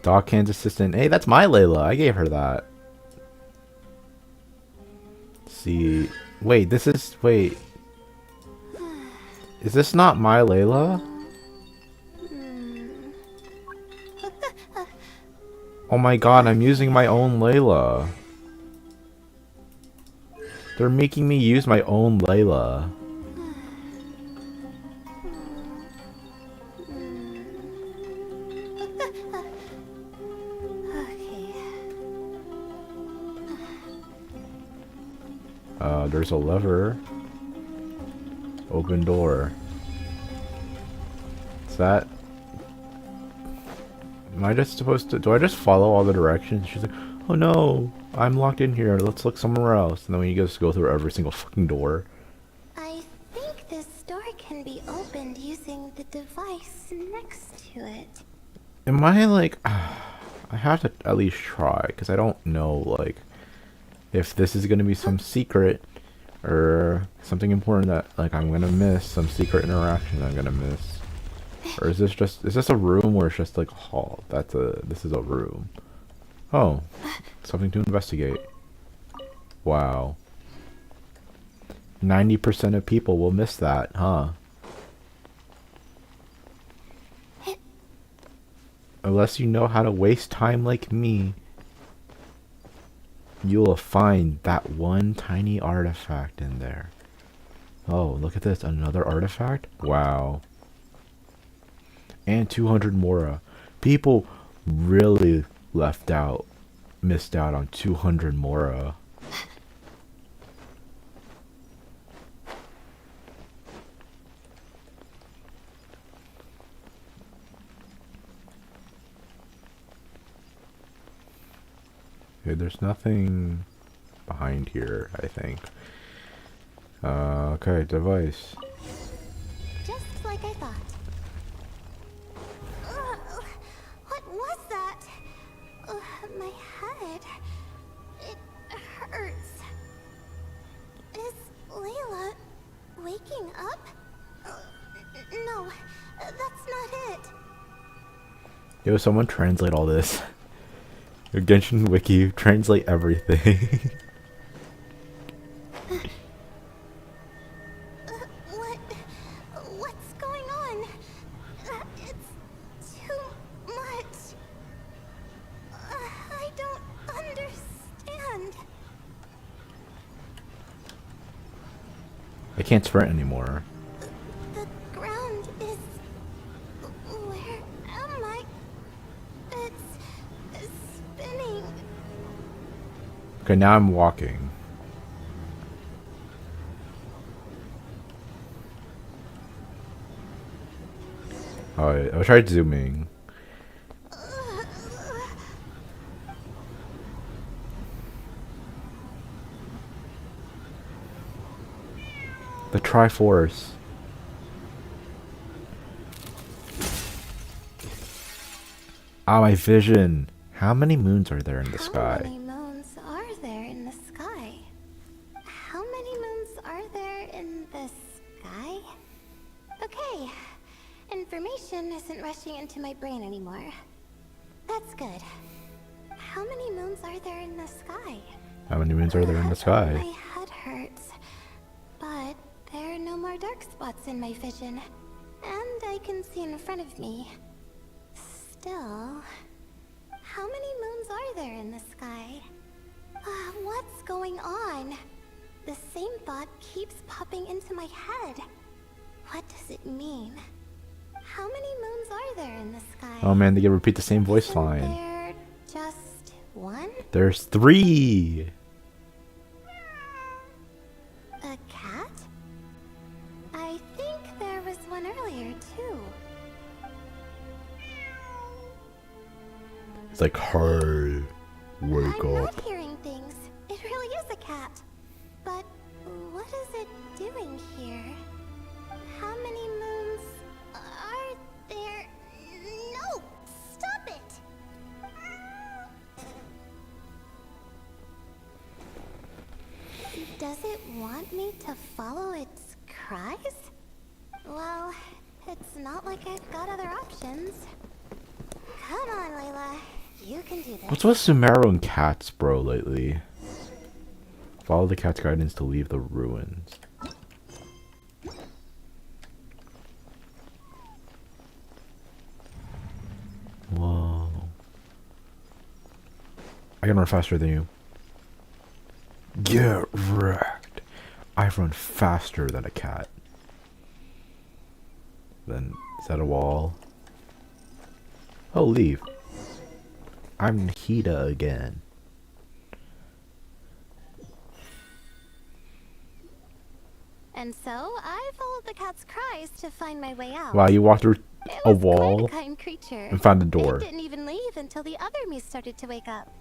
Speaker 1: Dockhand's assistant. Hey, that's my Layla. I gave her that. Let's see. Wait, this is... Wait. Is this not my Layla? Oh my god, I'm using my own Layla. They're making me use my own Layla. There's a lever. Open door. Is that... Am I just supposed to... Do I just follow all the directions? She's like, oh no, I'm locked in here. Let's look somewhere else. And then we just go through every single fucking door.
Speaker 10: I think this door can be opened using the device next to it.
Speaker 1: Am I like... I have to at least try, because I don't know, like, if this is going to be some secret or something important that, like, I'm going to miss, some secret interaction I'm going to miss. Or is this a room where it's just like a hall? This is a room. Oh, something to investigate. Wow. 90% of people will miss that, huh? Unless you know how to waste time like me, you will find that one tiny artifact in there. Oh, look at this. Another artifact? Wow. And 200 Mora. People really missed out on 200 Mora. Okay, there's nothing behind here, I think. Okay, device.
Speaker 3: Just like I thought. What was that? My head. It hurts. Is Layla waking up? No, that's not it.
Speaker 1: Yo, someone translate all this. Your Genshin wiki, translate everything.
Speaker 3: What's going on? It's too much. I don't understand.
Speaker 1: I can't sprint anymore.
Speaker 3: The ground is... Where am I? It's spinning.
Speaker 1: Okay, now I'm walking. Alright, I'll try zooming. The Triforce. Ah, my vision. How many moons are there in the sky?
Speaker 3: How many moons are there in the sky? How many moons are there in the sky? Okay. Information isn't rushing into my brain anymore. That's good. How many moons are there in the sky?
Speaker 1: How many moons are there in the sky?
Speaker 3: My head hurts. But there are no more dark spots in my vision. And I can see in front of me. Still... How many moons are there in the sky? What's going on? The same thought keeps popping into my head. What does it mean? How many moons are there in the sky?
Speaker 1: Oh man, they can repeat the same voice
Speaker 3: Isn't
Speaker 1: line.
Speaker 3: there just one?
Speaker 1: There's 3!
Speaker 3: A cat? I think there was one earlier too.
Speaker 1: It's like, hey, wake
Speaker 3: I'm
Speaker 1: up.
Speaker 3: not hearing things. It really is a cat. But what is it doing here? How many moons are there? No! Stop it! Does it want me to follow its cries? Well, it's not like I've got other options. Come on, Layla. You can do this.
Speaker 1: What's with Sumeru and cats, bro, lately? Follow the cat's guidance to leave the ruins. Whoa. I can run faster than you. Get wrecked. I run faster than a cat. Then, is that a wall? Oh, leave. I'm Hida again.
Speaker 3: And so, I followed the cat's cries to find my way out.
Speaker 1: Wow, you walked through
Speaker 3: It
Speaker 1: a
Speaker 3: was
Speaker 1: wall
Speaker 3: quite a kind creature.
Speaker 1: and found a door.
Speaker 3: It didn't even leave until the other me started to wake up.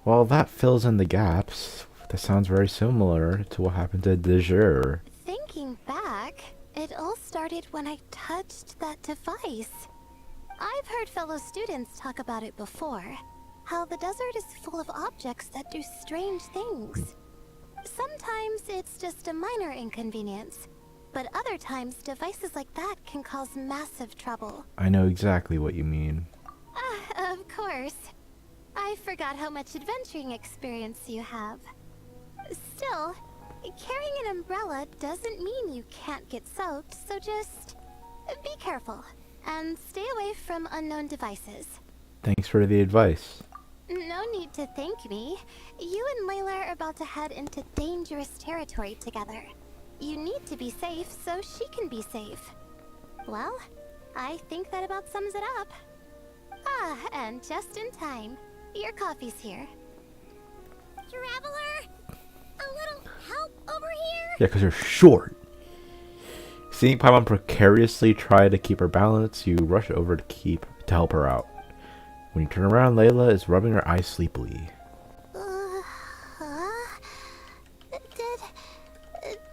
Speaker 1: Well, that fills in the gaps. That sounds very similar to what happened to Dejeur.
Speaker 3: Thinking back, it all started when I touched that device. I've heard fellow students talk about it before. How the desert is full of objects that do strange things. Sometimes it's just a minor inconvenience, but other times devices like that can cause massive trouble.
Speaker 1: I know exactly what you mean.
Speaker 3: Of course. I forgot how much adventuring experience you have. Still,
Speaker 10: Carrying an umbrella doesn't mean you can't get soaked, so just be careful and stay away from unknown devices.
Speaker 1: Thanks for the advice.
Speaker 10: No need to thank me. You and Layla are about to head into dangerous territory together. You need to be safe so she can be safe. Well, I think that about sums it up. Ah, and just in time. Your coffee's here.
Speaker 3: Traveler, a little help over here?
Speaker 1: Yeah, because you're short. Seeing Paimon precariously try to keep her balance, you rush over to help her out. When you turn around, Layla is rubbing her eyes sleepily.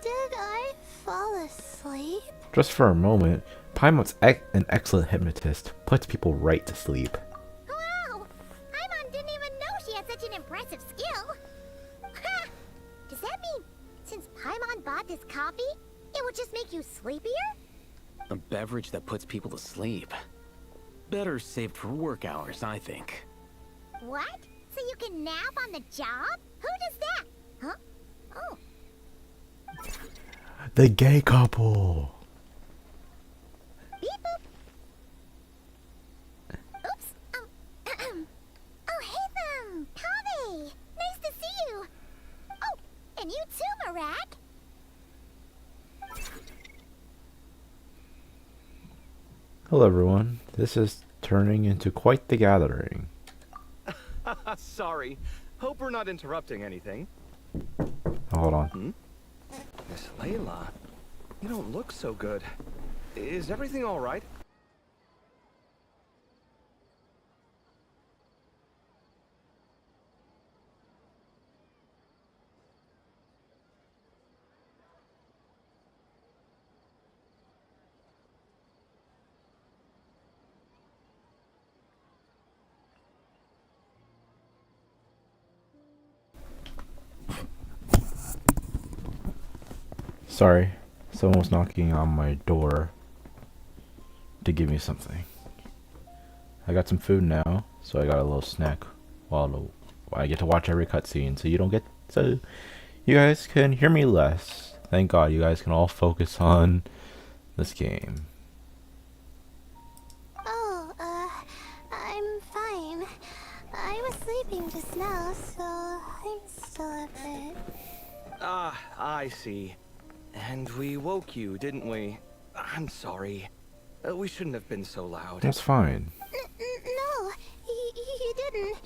Speaker 10: Did I fall asleep?
Speaker 1: Just for a moment, Paimon's an excellent hypnotist, puts people right to sleep.
Speaker 3: Wow! Paimon didn't even know she had such an impressive skill. Ha! Does that mean since Paimon bought this coffee, it would just make you sleepier?
Speaker 9: A beverage that puts people to sleep. Better saved for work hours, I think.
Speaker 3: What? So you can nap on the job? Who does that? Huh? Oh.
Speaker 1: The gay couple!
Speaker 3: Beep boop. Oops. Oh, hey them! Kave! Nice to see you! Oh, and you too, Marak!
Speaker 1: Hello everyone, this is turning into quite the gathering.
Speaker 12: Sorry. Hope we're not interrupting anything.
Speaker 1: Hold on.
Speaker 12: Miss Layla, you don't look so good. Is everything all right?
Speaker 1: Sorry, someone was knocking on my door to give me something. I got some food now, so I got a little snack while I get to watch every cutscene, so you guys can hear me less. Thank God you guys can all focus on this game.
Speaker 10: Oh, I'm fine. I was sleeping just now, so I'm still a bit.
Speaker 12: Ah, I see. And we woke you, didn't we? I'm sorry. We shouldn't have been so loud.
Speaker 1: That's fine.
Speaker 10: No, you didn't.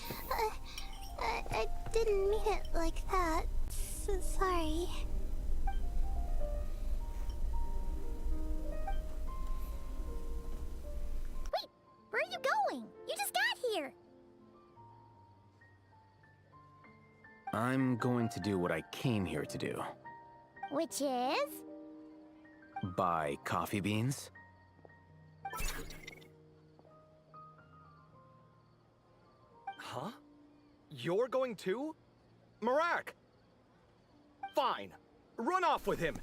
Speaker 10: I didn't mean it like that. So sorry.
Speaker 3: Wait, where are you going? You just got here.
Speaker 9: I'm going to do what I came here to do.
Speaker 3: Which is?
Speaker 9: Buy coffee beans.
Speaker 12: Huh? You're going too? Marak! Fine. Run off with him.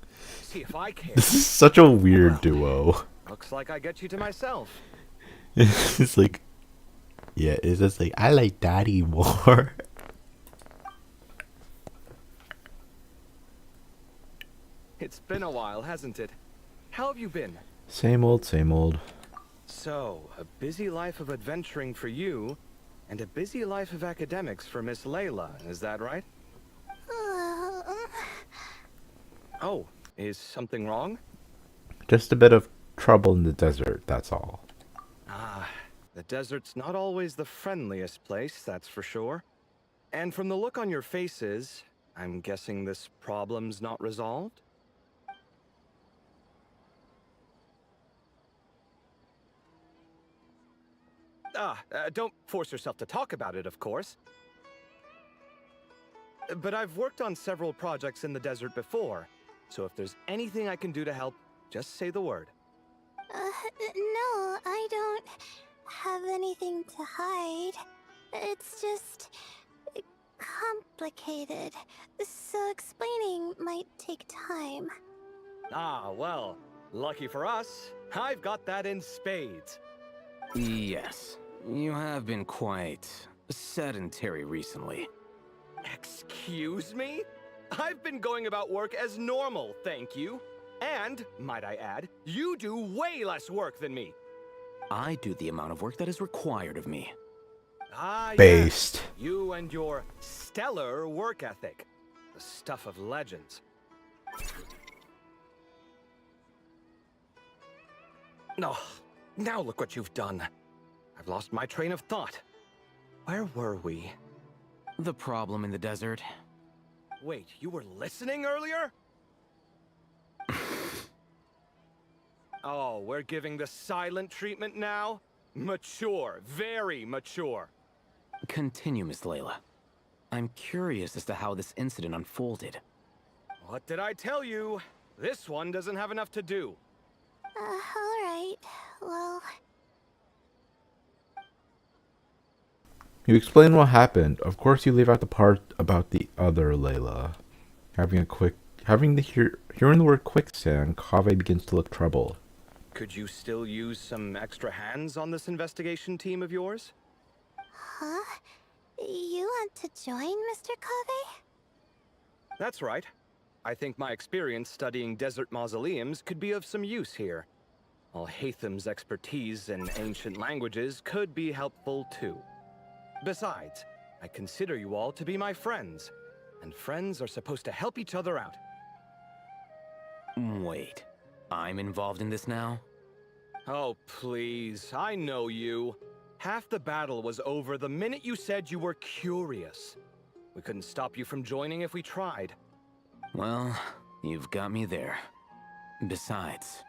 Speaker 12: See if I care.
Speaker 1: This is such a weird duo.
Speaker 12: Looks like I get you to myself.
Speaker 1: It's like, yeah, it's just like, I like Daddy more.
Speaker 12: It's been a while, hasn't it? How have you been?
Speaker 1: Same old, same old.
Speaker 12: So, a busy life of adventuring for you, and a busy life of academics for Miss Layla, is that right? Oh, is something wrong?
Speaker 1: Just a bit of trouble in the desert, that's all.
Speaker 12: Ah, the desert's not always the friendliest place, that's for sure. And from the look on your faces, I'm guessing this problem's not resolved? Don't force yourself to talk about it, of course. But I've worked on several projects in the desert before, so if there's anything I can do to help, just say the word.
Speaker 10: No, I don't have anything to hide. It's just complicated, so explaining might take time.
Speaker 12: Ah, well, lucky for us, I've got that in spades.
Speaker 9: Yes, you have been quite sedentary recently.
Speaker 12: Excuse me? I've been going about work as normal, thank you. And, might I add, you do way less work than me.
Speaker 5: I do the amount of work that is required of me.
Speaker 12: Ah,
Speaker 1: Based.
Speaker 12: yes. You and your stellar work ethic. The stuff of legends. Oh, now look what you've done. I've lost my train of thought. Where were we?
Speaker 5: The problem in the desert.
Speaker 12: Wait, you were listening earlier? Oh, we're giving the silent treatment now? Mature, very mature.
Speaker 5: Continue, Miss Layla. I'm curious as to how this incident unfolded.
Speaker 12: What did I tell you? This one doesn't have enough to do.
Speaker 10: Alright. Well,
Speaker 1: You explain what happened. Of course, you leave out the part about the other Layla. Hearing the word quicksand, Kaveh begins to look troubled.
Speaker 12: Could you still use some extra hands on this investigation team of yours?
Speaker 10: huh? You want to join, Mr. Kaveh?
Speaker 12: That's right. I think my experience studying desert mausoleums could be of some use here. Al-Haytham's expertise in ancient languages could be helpful too. Besides, I consider you all to be my friends, and friends are supposed to help each other out.
Speaker 5: Wait, I'm involved in this now?
Speaker 12: Oh, please, I know you. Half the battle was over the minute you said you were curious. We couldn't stop you from joining if we tried.
Speaker 5: Well, you've got me there. Besides...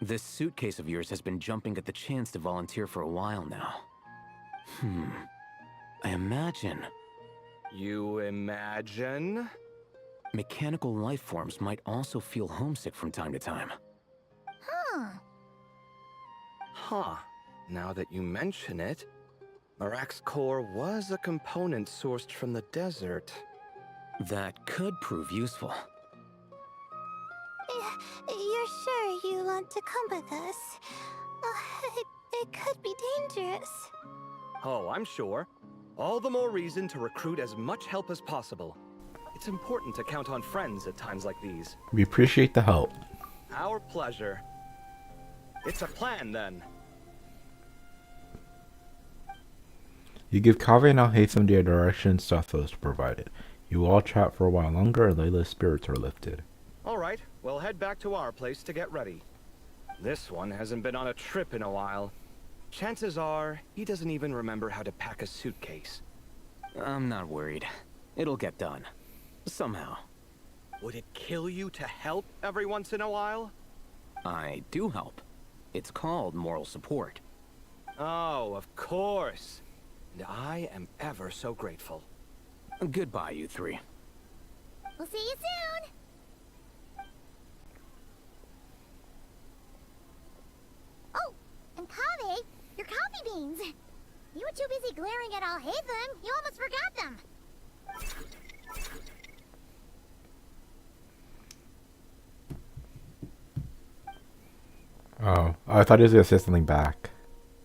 Speaker 5: this suitcase of yours has been jumping at the chance to volunteer for a while now. I imagine...
Speaker 12: You imagine?
Speaker 5: mechanical life forms might also feel homesick from time to time.
Speaker 12: Huh. Now that you mention it, Marak's core was a component sourced from the desert.
Speaker 5: That could prove useful.
Speaker 10: You're sure you want to come with us? It could be dangerous.
Speaker 12: Oh, I'm sure. All the more reason to recruit as much help as possible. It's important to count on friends at times like these.
Speaker 1: We appreciate the help.
Speaker 12: Our pleasure. It's a plan, then.
Speaker 1: You give Kaveh and Al-Haytham the direction Sethos provided. You all chat for a while longer and Layla's spirits are lifted.
Speaker 12: Alright, we'll head back to our place to get ready. This one hasn't been on a trip in a while. Chances are, he doesn't even remember how to pack a suitcase.
Speaker 5: I'm not worried. It'll get done. Somehow.
Speaker 12: Would it kill you to help every once in a while?
Speaker 5: I do help. It's called moral support.
Speaker 12: Oh, of course. And I am ever so grateful.
Speaker 5: Goodbye, you three.
Speaker 3: We'll see you soon! Oh, and Kaveh, your coffee beans! You were too busy glaring at Al-Haytham, you almost forgot them!
Speaker 1: Oh, I thought he was going to say something back.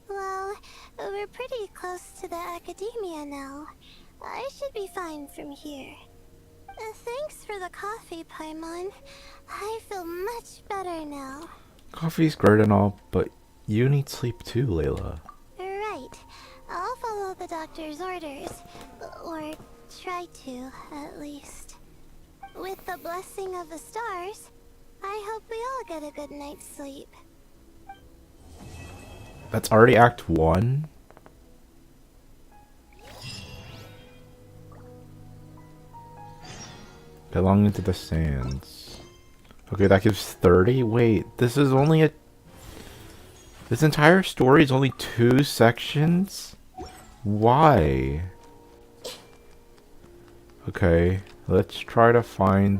Speaker 10: Well, we're pretty close to the academia now. I should be fine from here. Thanks for the coffee, Paimon. I feel much better now.
Speaker 1: Coffee's great and all, but you need sleep too, Layla.
Speaker 10: Right. I'll follow the doctor's orders. Or try to, at least. With the blessing of the stars, I hope we all get a good night's sleep.
Speaker 1: That's already Act 1? Belonging to the sands. Okay, that gives 30? Wait, this is only a... This entire story is only 2 sections? Why? Okay, let's try to find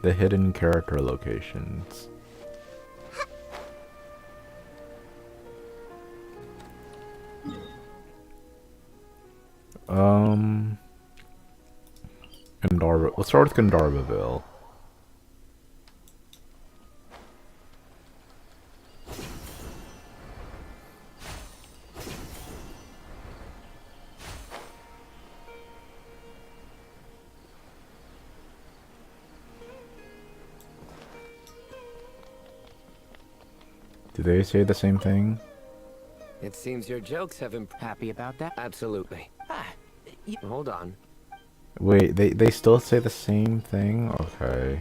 Speaker 1: the hidden character locations. Gandharva. Let's start with Gandharvaville. Do they say the same thing?
Speaker 6: It seems your jokes have
Speaker 5: Happy about that?
Speaker 6: Absolutely. Hold on.
Speaker 1: Wait, they still say the same thing? Okay.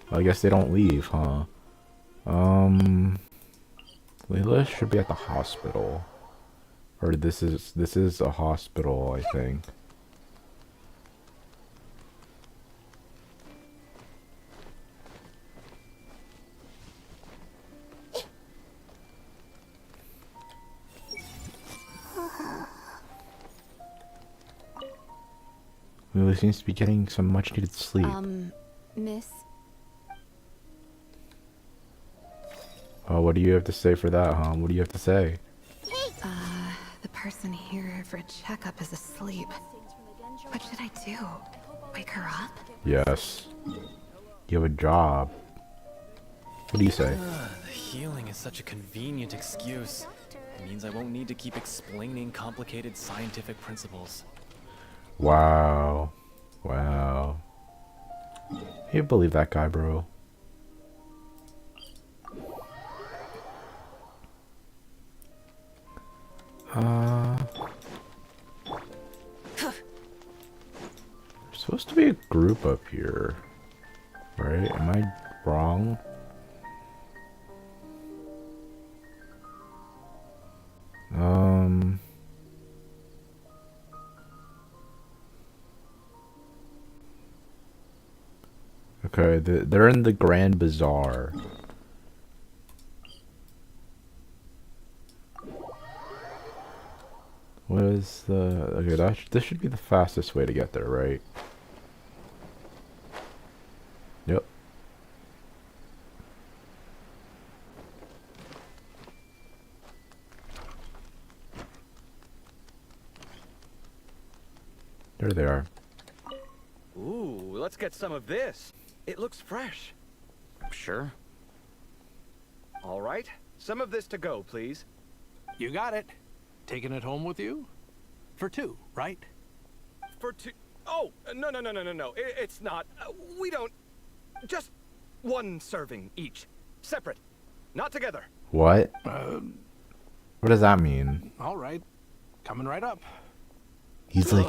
Speaker 1: Well, I guess they don't leave, huh? Layla should be at the hospital. Or this is a hospital, I think. Layla seems to be getting some much needed sleep.
Speaker 11: Miss?
Speaker 1: Oh, what do you have to say for that, huh? What do you have to say?
Speaker 11: The person here for a checkup is asleep. What should I do? Wake her up?
Speaker 1: Yes. You have a job. What do you say?
Speaker 13: The healing is such a convenient excuse. It means I won't need to keep explaining complicated scientific principles.
Speaker 1: Wow. Wow. You believe that guy, bro. There's supposed to be a group up here, right? Am I wrong? Okay, they're in the Grand Bazaar. What is the... Okay, this should be the fastest way to get there, right? Yep. There they are.
Speaker 12: Ooh, let's get some of this. It looks fresh.
Speaker 9: Sure.
Speaker 12: All right, some of this to go, please.
Speaker 14: You got it. Taking it home with you? For two, right?
Speaker 12: For two... Oh, no. It's not. We don't... Just one serving each. Separate. Not together.
Speaker 1: What? What does that mean?
Speaker 14: All right. Coming right up.
Speaker 1: He's like...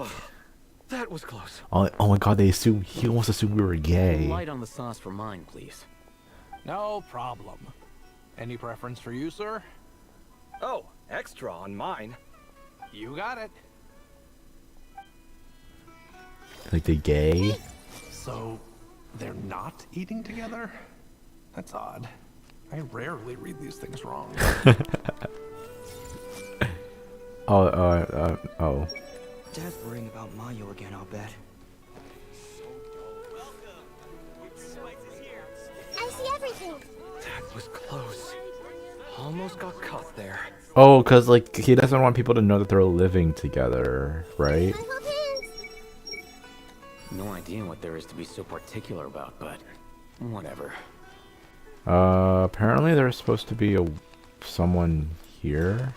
Speaker 12: That was close.
Speaker 1: Oh my god, he almost assumed we were gay.
Speaker 9: Light on the sauce for mine, please.
Speaker 14: No problem. Any preference for you, sir?
Speaker 12: Oh, extra on mine.
Speaker 14: You got it.
Speaker 1: Like the gay?
Speaker 14: So, they're not eating together? That's odd. I rarely read these things wrong.
Speaker 1: Oh.
Speaker 9: Dad's worrying about Mayo again, I'll bet.
Speaker 3: I see everything.
Speaker 12: That was close. Almost got caught there.
Speaker 1: Oh, because, like, he doesn't want people to know that they're living together, right?
Speaker 9: No idea what there is to be so particular about, but whatever.
Speaker 1: Apparently there's supposed to be someone here.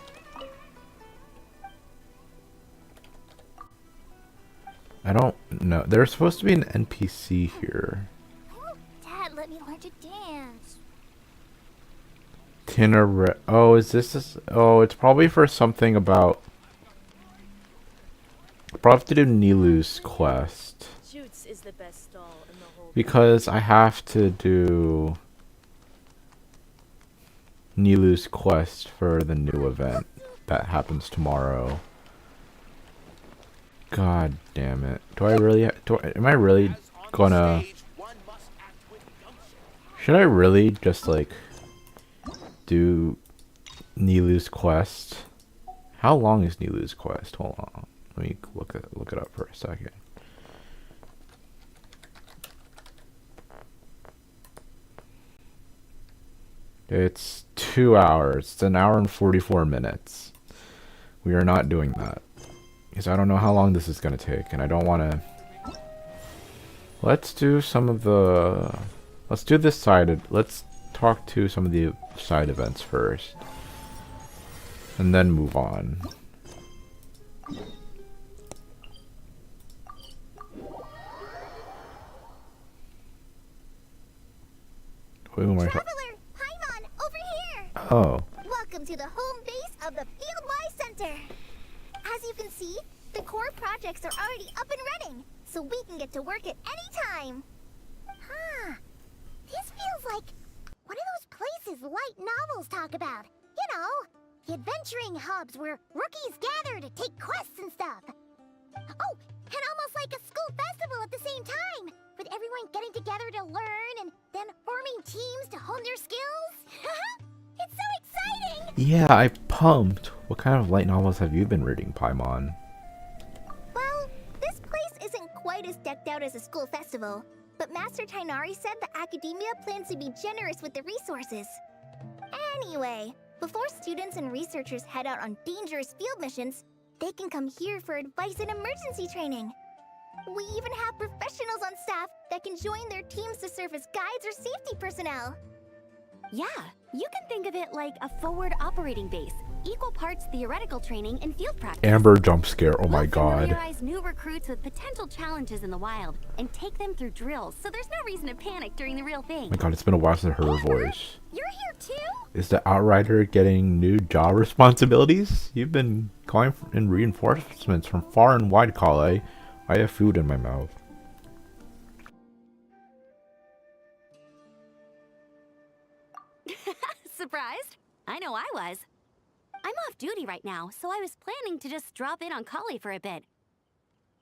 Speaker 1: I don't know. There's supposed to be an NPC here.
Speaker 3: Dad, let me learn to dance.
Speaker 1: Oh, is this? Oh, it's probably for something about... Probably have to do Nilu's quest.
Speaker 15: Is the best stall in the whole
Speaker 1: Because I have to do Nilu's quest for the new event that happens tomorrow. God damn it. Am I really gonna... Should I really just, like, do Nilu's quest? How long is Nilu's quest? Hold on. Let me look it up for a second. It's 2 hours. It's 1 hour and 44 minutes. We are not doing that. Because I don't know how long this is going to take, and I don't want to... Let's do some of the... Let's do this side... Let's talk to some of the side events first. And then move on. Who am I talking?
Speaker 3: Paimon, over here.
Speaker 1: Oh.
Speaker 3: Welcome to the home base of the Fieldwise Center. As you can see, the core projects are already up and running, so we can get to work at any time. Huh. This feels like one of those places light novels talk about. You know, the adventuring hubs where rookies gather to take quests and stuff. Oh, and almost like a school festival at the same time, with everyone getting together to learn and then forming teams to hone their skills. It's so exciting!
Speaker 1: Yeah, I'm pumped. What kind of light novels have you been reading, Paimon?
Speaker 3: Well, this place isn't quite as decked out as a school festival, but Master Tainari said the academia plans to be generous with the resources. Anyway, before students and researchers head out on dangerous field missions, they can come here for advice and emergency training. We even have professionals on staff that can join their teams to serve as guides or safety personnel.
Speaker 16: Yeah, you can think of it like a forward operating base, equal parts theoretical training and field practice.
Speaker 1: Amber jump scare, oh my god.
Speaker 16: Familiarize new recruits with potential challenges in the wild and take them through drills, so there's no reason to panic during the real thing.
Speaker 1: Oh my god, it's been a while since I heard her voice.
Speaker 16: You're here too?
Speaker 1: Is the Outrider getting new job responsibilities? You've been calling in reinforcements from far and wide, Kale. I have food in my mouth.
Speaker 16: Surprised? I know I was. I'm off duty right now, so I was planning to just drop in on Kali for a bit.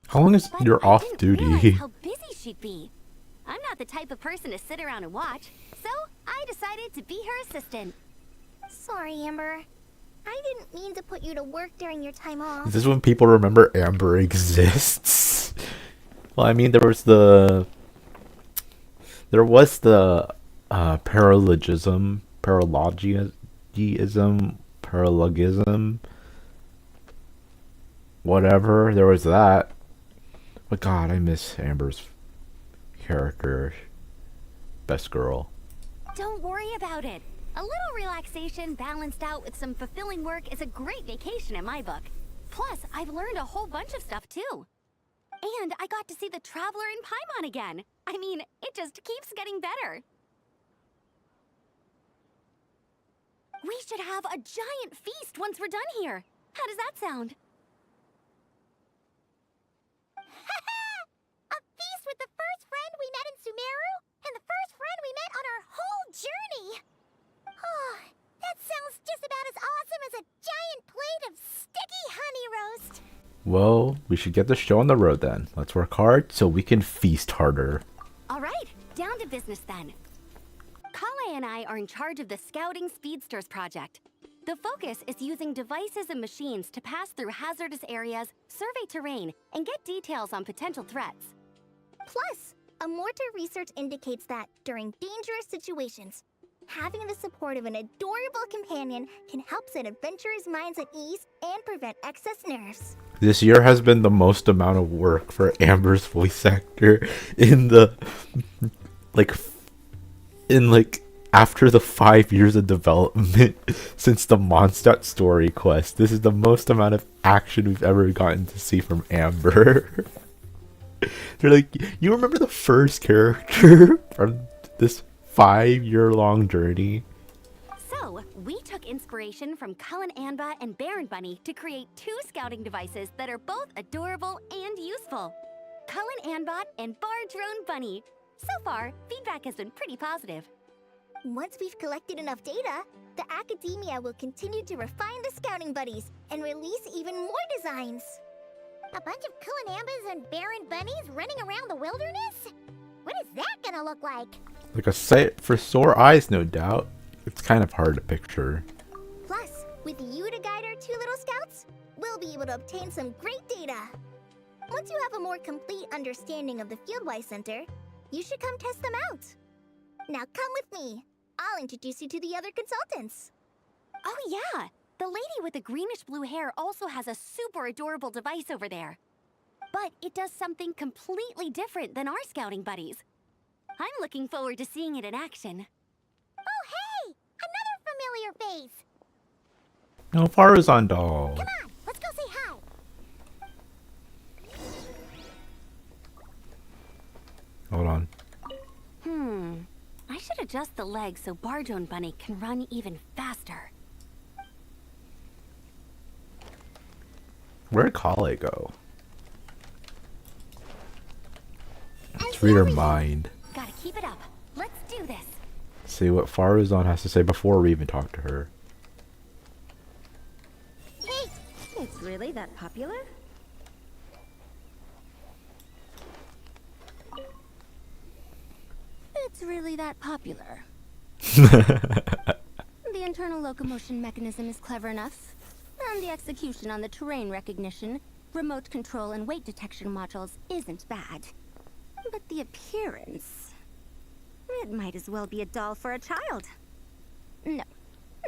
Speaker 1: How long is your off
Speaker 16: Realize
Speaker 1: duty?
Speaker 16: how busy she'd be. I'm not the type of person to sit around and watch, so I decided to be her assistant.
Speaker 3: Sorry, Amber. I didn't mean to put you to work during your time off.
Speaker 1: Is this when people remember Amber exists? Well, I mean, there was the paralogism, whatever. There was that. But God, I miss Amber's character. Best girl.
Speaker 16: Don't worry about it. A little relaxation balanced out with some fulfilling work is a great vacation in my book. Plus, I've learned a whole bunch of stuff too. And I got to see the Traveler in Paimon again. I mean, it just keeps getting better. We should have a giant feast once we're done here. How does that sound?
Speaker 3: A feast with the first friend we met in Sumeru, and the first friend we met on our whole journey! Oh, that sounds just about as awesome as a giant plate of sticky honey roast!
Speaker 1: Well, we should get the show on the road then. Let's work hard so we can feast harder.
Speaker 16: Alright, down to business then. Kale and I are in charge of the Scouting Speedsters project. The focus is using devices and machines to pass through hazardous areas, survey terrain, and get details on potential threats.
Speaker 3: Plus, Amorta research indicates that during dangerous situations, having the support of an adorable companion can help set adventurers' minds at ease and prevent excess nerves.
Speaker 1: This year has been the most amount of work for Amber's voice actor in the after the 5 years of development since the Mondstadt story quest. This is the most amount of action we've ever gotten to see from Amber. They're like, you remember the first character from this 5-year-long journey?
Speaker 16: So, we took inspiration from Cullen Anba and Baron Bunny to create 2 scouting devices that are both adorable and useful. Cullen Anbot and Bar Drone Bunny. So far, feedback has been pretty positive.
Speaker 3: Once we've collected enough data, the academia will continue to refine the scouting buddies and release even more designs. A bunch of Cullen Ambas and Baron Bunnies running around the wilderness? What is that gonna look like?
Speaker 1: Like a sight for sore eyes, no doubt. It's kind of hard to picture.
Speaker 3: Plus, with you to guide our 2 little scouts, we'll be able to obtain some great data. Once you have a more complete understanding of the Fieldwise Center, you should come test them out. Now come with me. I'll introduce you to the other consultants.
Speaker 16: Oh yeah, the lady with the greenish blue hair also has a super adorable device over there. But it does something completely different than our scouting buddies. I'm looking forward to seeing it in action.
Speaker 3: Oh hey! Another familiar face!
Speaker 1: No, Farazan doll.
Speaker 3: Come on, let's go say hi!
Speaker 1: Hold on.
Speaker 16: I should have adjust the legs so Barjone Bunny can run even faster.
Speaker 1: Where'd Kale go? Let's read her mind.
Speaker 16: Gotta keep it up. Let's do this.
Speaker 1: See what Faruzan has to say before we even talk to her.
Speaker 3: Hey!
Speaker 16: It's really that popular? It's really that popular. The internal locomotion mechanism is clever enough, and the execution on the terrain recognition, remote control, and weight detection modules isn't bad. But the appearance... it might as well be a doll for a child. No,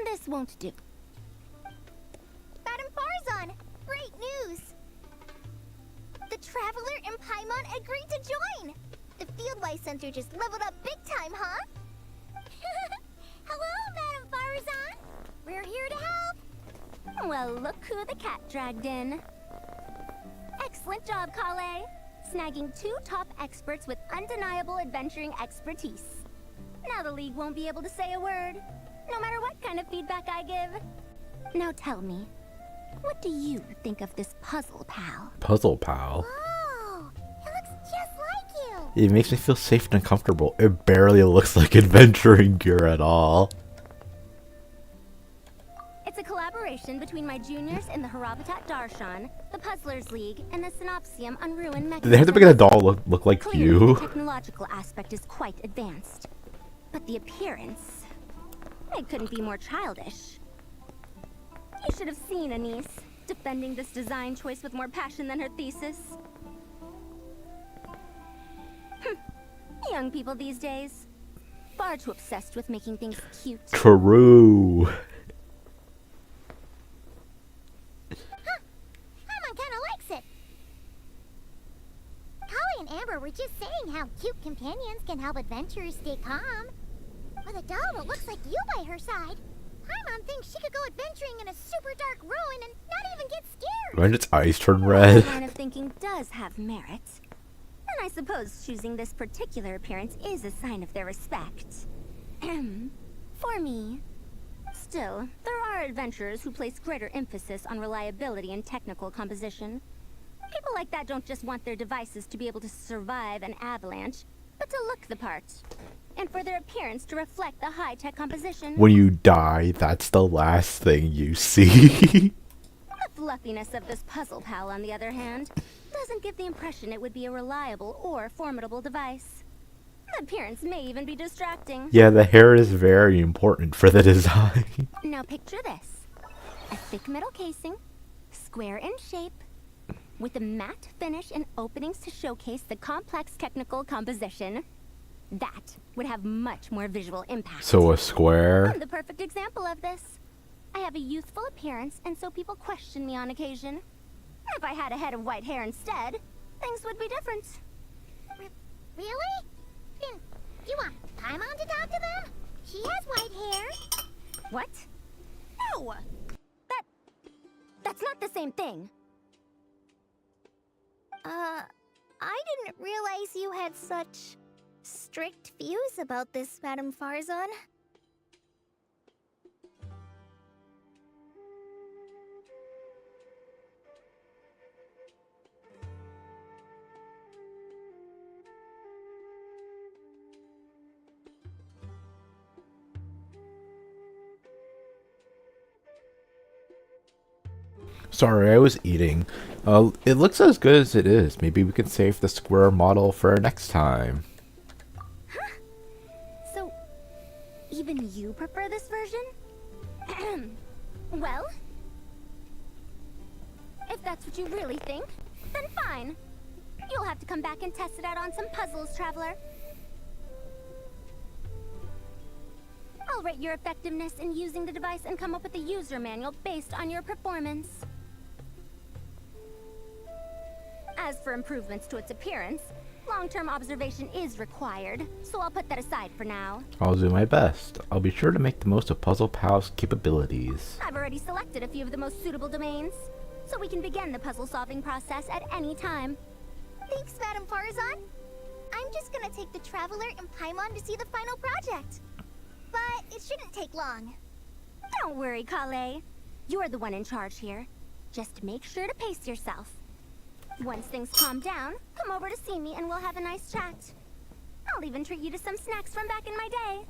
Speaker 16: this won't do.
Speaker 3: Madame Farzan, great news! The Traveler and Paimon agreed to join! The Fieldwise Center just leveled up big time, huh? Hello, Madame Farzan! We're here to help!
Speaker 16: Well, look who the cat dragged in. Excellent job, Kale. Snagging 2 top experts with undeniable adventuring expertise. Now the League won't be able to say a word, no matter what kind of feedback I give. Now tell me, what do you think of this puzzle, pal?
Speaker 1: Puzzle pal.
Speaker 3: Oh, it looks just like you!
Speaker 1: It makes me feel safe and uncomfortable. It barely looks like adventuring gear at all.
Speaker 16: It's a collaboration between my juniors in the Harabatat Darshan, the Puzzlers League, and the Synopsium on Ruin Mechanism.
Speaker 1: Did they have to make a doll look like
Speaker 16: Clearly,
Speaker 1: you?
Speaker 16: the technological aspect is quite advanced. But the appearance... it couldn't be more childish. You should have seen Anise, defending this design choice with more passion than her thesis. Young people these days. Far too obsessed with making things cute.
Speaker 1: True.
Speaker 3: Paimon kinda likes it. Kali and Amber were just saying how cute companions can help adventurers stay calm. With a doll that looks like you by her side, Paimon thinks she could go adventuring in a super dark ruin and not even get scared.
Speaker 1: When its eyes turn red.
Speaker 16: That line of thinking does have merit. And I suppose choosing this particular appearance is a sign of their respect. For me. Still, there are adventurers who place greater emphasis on reliability and technical composition. People like that don't just want their devices to be able to survive an avalanche, but to look the part. And for their appearance to reflect the high-tech composition.
Speaker 1: When you die, that's the last thing you see.
Speaker 16: The fluffiness of this puzzle pal, on the other hand, doesn't give the impression it would be a reliable or formidable device. The appearance may even be distracting.
Speaker 1: Yeah, the hair is very important for the design.
Speaker 16: Now picture this. A thick metal casing, square in shape, with a matte finish and openings to showcase the complex technical composition. That would have much more visual impact.
Speaker 1: So a square?
Speaker 16: I'm the perfect example of this. I have a youthful appearance, and so people question me on occasion. If I had a head of white hair instead, things would be different.
Speaker 3: Really? Then you want Paimon to talk to them? She has white hair.
Speaker 16: What? No! That's not the same thing.
Speaker 3: I didn't realize you had such strict views about this, Madame Farzan.
Speaker 1: Sorry, I was eating. It looks as good as it is. Maybe we can save the square model for next time.
Speaker 16: Huh? So, even you prefer this version? Well, if that's what you really think, then fine. You'll have to come back and test it out on some puzzles, Traveler. I'll rate your effectiveness in using the device and come up with a user manual based on your performance. As for improvements to its appearance, long-term observation is required, so I'll put that aside for now.
Speaker 1: I'll do my best. I'll be sure to make the most of Puzzle Pal's capabilities.
Speaker 16: I've already selected a few of the most suitable domains, so we can begin the puzzle-solving process at any time.
Speaker 3: Thanks, Madame Farzan. I'm just gonna take the Traveler and Paimon to see the final project. but it shouldn't take long.
Speaker 16: Don't worry, Kale. You're the one in charge here. Just make sure to pace yourself. Once things calm down, come over to see me and we'll have a nice chat. I'll even treat you to some snacks from back in my day.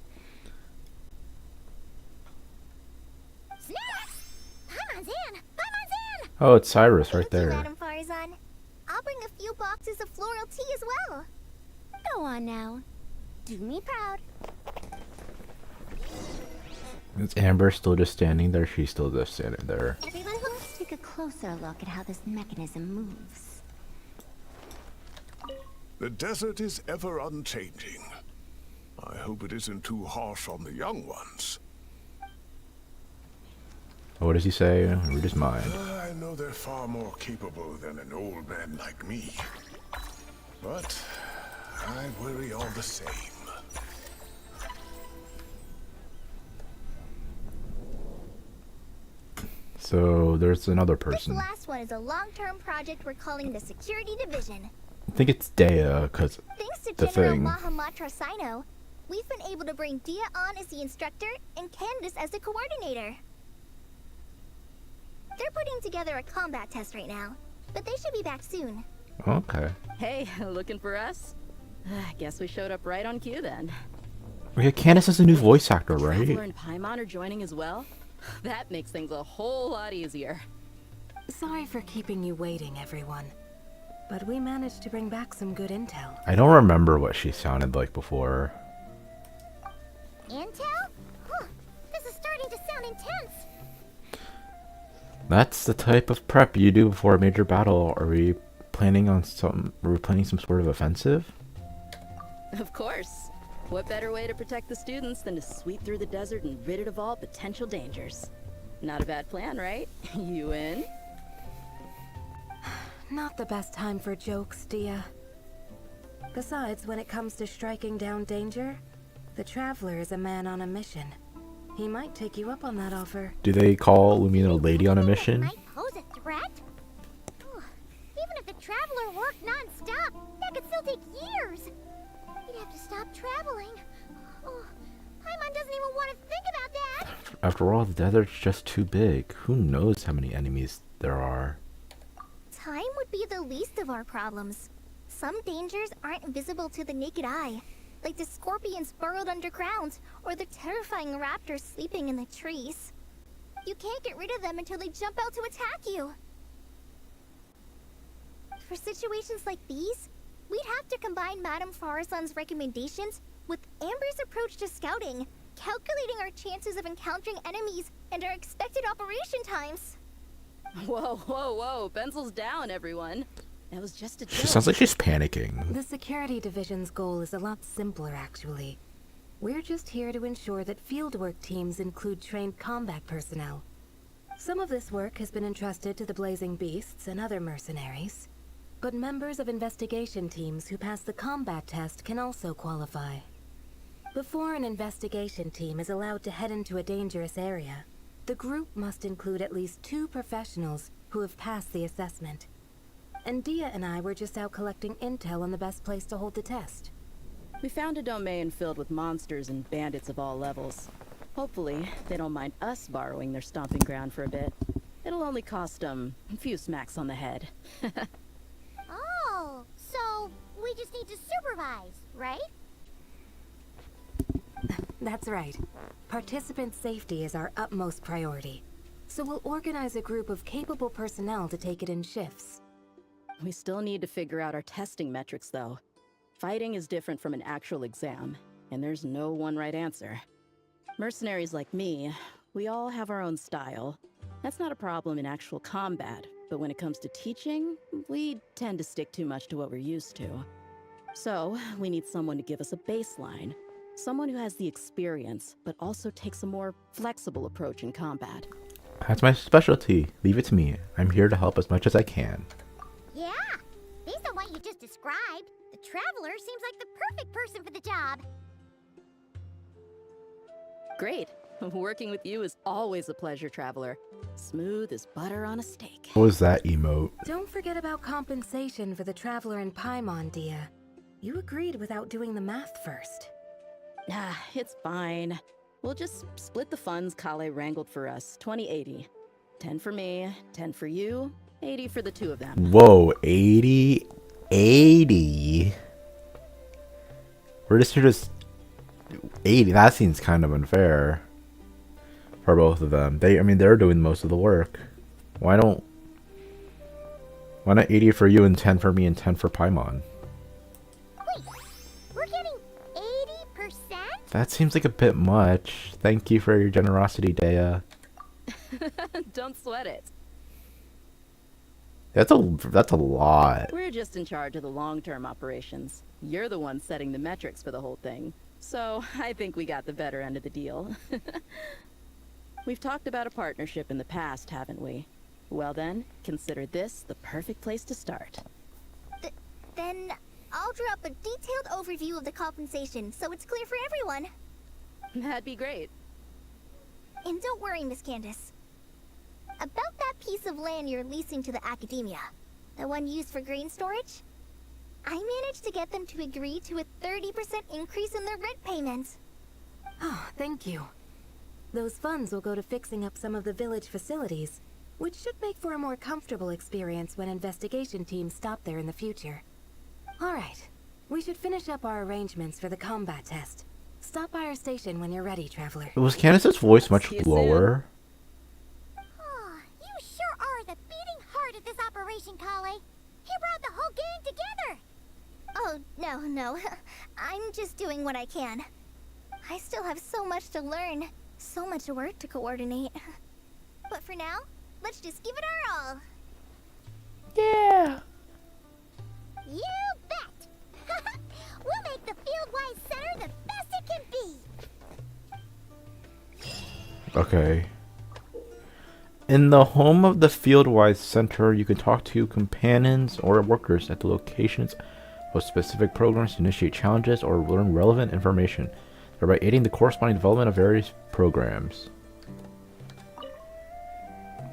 Speaker 3: Snacks! Paimon's in! Paimon's in!
Speaker 1: Oh, it's Cyrus right
Speaker 3: Thank you,
Speaker 1: there.
Speaker 3: Madam Farzan. I'll bring a few boxes of floral tea as well.
Speaker 16: Go on now. Do me proud.
Speaker 1: Is Amber still just standing there? She's still just standing there.
Speaker 16: Everyone, let's take a closer look at how this mechanism moves.
Speaker 4: The desert is ever unchanging. I hope it isn't too harsh on the young ones.
Speaker 1: What does he say? Read his mind.
Speaker 4: I know they're far more capable than an old man like me. But I worry all the same.
Speaker 1: So there's another person.
Speaker 3: This last one is a long-term project we're calling the Security Division.
Speaker 1: I think it's Dea, because
Speaker 3: Thanks to
Speaker 1: the
Speaker 3: General
Speaker 1: thing.
Speaker 3: Mahamatra Sino, we've been able to bring Dia on as the instructor and Candace as the coordinator. They're putting together a combat test right now, but they should be back soon.
Speaker 1: Okay.
Speaker 17: Hey, looking for us? Guess we showed up right on cue then.
Speaker 1: Okay, Candace is a new voice actor, right?
Speaker 17: Traveler and Paimon are joining as well? That makes things a whole lot easier.
Speaker 11: Sorry for keeping you waiting, everyone. But we managed to bring back some good intel.
Speaker 1: I don't remember what she sounded like before.
Speaker 3: Intel? Huh, this is starting to sound intense.
Speaker 1: That's the type of prep you do before a major battle. Are we planning on some? Are we planning some sort of offensive?
Speaker 17: Of course. What better way to protect the students than to sweep through the desert and rid it of all potential dangers? Not a bad plan, right? You in?
Speaker 11: Not the best time for jokes, Dia. Besides, when it comes to striking down danger, the Traveler is a man on a mission. He might take you up on that offer.
Speaker 1: Do they call Lumina a lady on a mission?
Speaker 3: Might pose a threat? Even if the Traveler worked non-stop, that could still take years. You'd have to stop traveling. Oh, Paimon doesn't even want to think about that.
Speaker 1: After all, the desert's just too big. Who knows how many enemies there are?
Speaker 3: Time would be the least of our problems. Some dangers aren't visible to the naked eye, like the scorpions burrowed underground, or the terrifying raptors sleeping in the trees. You can't get rid of them until they jump out to attack you. For situations like these, we'd have to combine Madame Farazan's recommendations with Amber's approach to scouting, calculating our chances of encountering enemies and our expected operation times.
Speaker 17: Whoa, whoa, whoa. Pencils down, everyone. That was just a joke.
Speaker 1: She sounds like she's panicking.
Speaker 11: The Security Division's goal is a lot simpler, actually. We're just here to ensure that fieldwork teams include trained combat personnel. Some of this work has been entrusted to the Blazing Beasts and other mercenaries. But members of investigation teams who pass the combat test can also qualify. Before an investigation team is allowed to head into a dangerous area, the group must include at least 2 professionals who have passed the assessment. And Dia and I were just out collecting intel on the best place to hold the test.
Speaker 17: We found a domain filled with monsters and bandits of all levels. Hopefully, they don't mind us borrowing their stomping ground for a bit. It'll only cost them a few smacks on the head.
Speaker 3: Oh, so we just need to supervise, right?
Speaker 11: That's right. Participant safety is our utmost priority. So we'll organize a group of capable personnel to take it in shifts.
Speaker 17: We still need to figure out our testing metrics, though. Fighting is different from an actual exam, and there's no one right answer. Mercenaries like me, we all have our own style. That's not a problem in actual combat, but when it comes to teaching, we tend to stick too much to what we're used to. So, we need someone to give us a baseline. Someone who has the experience, but also takes a more flexible approach in combat.
Speaker 1: That's my specialty. Leave it to me. I'm here to help as much as I can.
Speaker 3: Yeah, based on what you just described, the Traveler seems like the perfect person for the job.
Speaker 17: Great. Working with you is always a pleasure, Traveler. Smooth as butter on a steak.
Speaker 1: What was that emote?
Speaker 11: Don't forget about compensation for the Traveler and Paimon, Dia. You agreed without doing the math first.
Speaker 17: Ah, it's fine. We'll just split the funds Kale wrangled for us, 20-80. 10 for me, 10 for you, 80 for the two of them.
Speaker 1: Whoa, 80? 80? We're just 80. That seems kind of unfair for both of them. I mean, they're doing most of the work. Why not 80 for you and 10 for me and 10 for Paimon?
Speaker 3: Wait, we're getting 80%?
Speaker 1: That seems like a bit much. Thank you for your generosity, Dea.
Speaker 17: Don't sweat it.
Speaker 1: That's a lot.
Speaker 17: We're just in charge of the long-term operations. You're the one setting the metrics for the whole thing. So I think we got the better end of the deal. We've talked about a partnership in the past, haven't we? Well then, consider this the perfect place to start.
Speaker 3: Then I'll draw up a detailed overview of the compensation so it's clear for everyone.
Speaker 17: That'd be great.
Speaker 3: And don't worry, Miss Candace. About that piece of land you're leasing to the academia, the one used for grain storage, I managed to get them to agree to a 30% increase in their rent payments.
Speaker 11: Oh, thank you. Those funds will go to fixing up some of the village facilities, which should make for a more comfortable experience when investigation teams stop there in the future. Alright, we should finish up our arrangements for the combat test. Stop by our station when you're ready, Traveler.
Speaker 1: Was Candace's voice much lower?
Speaker 3: You sure are the beating heart of this operation, Kale. You brought the whole gang together. Oh, no. I'm just doing what I can. I still have so much to learn, so much work to coordinate. But for now, let's just give it our all.
Speaker 1: Yeah.
Speaker 3: You bet. We'll make the Fieldwise Center the best it can be.
Speaker 1: Okay. In the home of the Fieldwise Center, you can talk to companions or workers at the locations of specific programs to initiate challenges or learn relevant information, thereby aiding the corresponding development of various programs.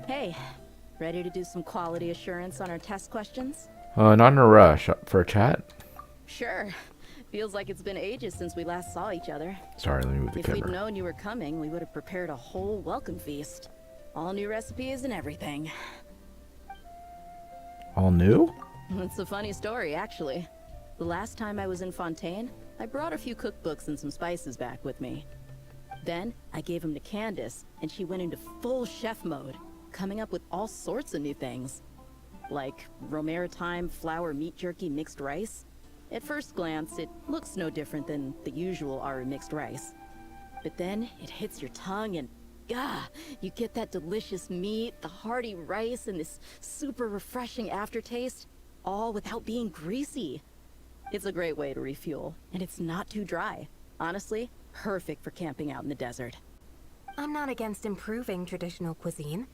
Speaker 17: Hey, ready to do some quality assurance on our test questions?
Speaker 1: Not in a rush. For a chat?
Speaker 17: Sure. Feels like it's been ages since we last saw each other.
Speaker 1: Sorry, let me move the
Speaker 17: If
Speaker 1: camera.
Speaker 17: we'd known you were coming, we would have prepared a whole welcome feast. All new recipes and everything.
Speaker 1: All new?
Speaker 17: It's a funny story, actually. The last time I was in Fontaine, I brought a few cookbooks and some spices back with me. Then, I gave them to Candace, and she went into full chef mode, coming up with all sorts of new things. Like romaritime flour meat jerky mixed rice. At first glance, it looks no different than the usual Aru mixed rice. But then, it hits your tongue and you get that delicious meat, the hearty rice, and this super refreshing aftertaste, all without being greasy. It's a great way to refuel, and it's not too dry. Honestly, perfect for camping out in the desert.
Speaker 11: I'm not against improving traditional cuisine,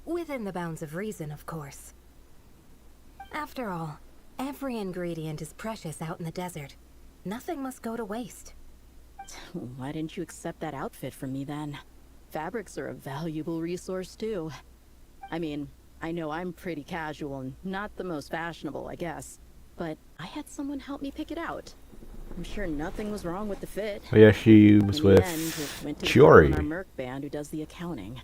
Speaker 11: within the bounds of reason, of course. After all, every ingredient is precious out in the desert. Nothing must go to waste.
Speaker 17: Why didn't you accept that outfit from me then? Fabrics are a valuable resource too. I mean, I know I'm pretty casual and not the most fashionable, I guess. But I had someone help me pick it out. I'm sure nothing was wrong with the fit.
Speaker 1: Oh yeah, she was
Speaker 17: In the
Speaker 1: with
Speaker 17: end, it went to the girl
Speaker 1: Chiori.
Speaker 17: in our Merc band who does the accounting.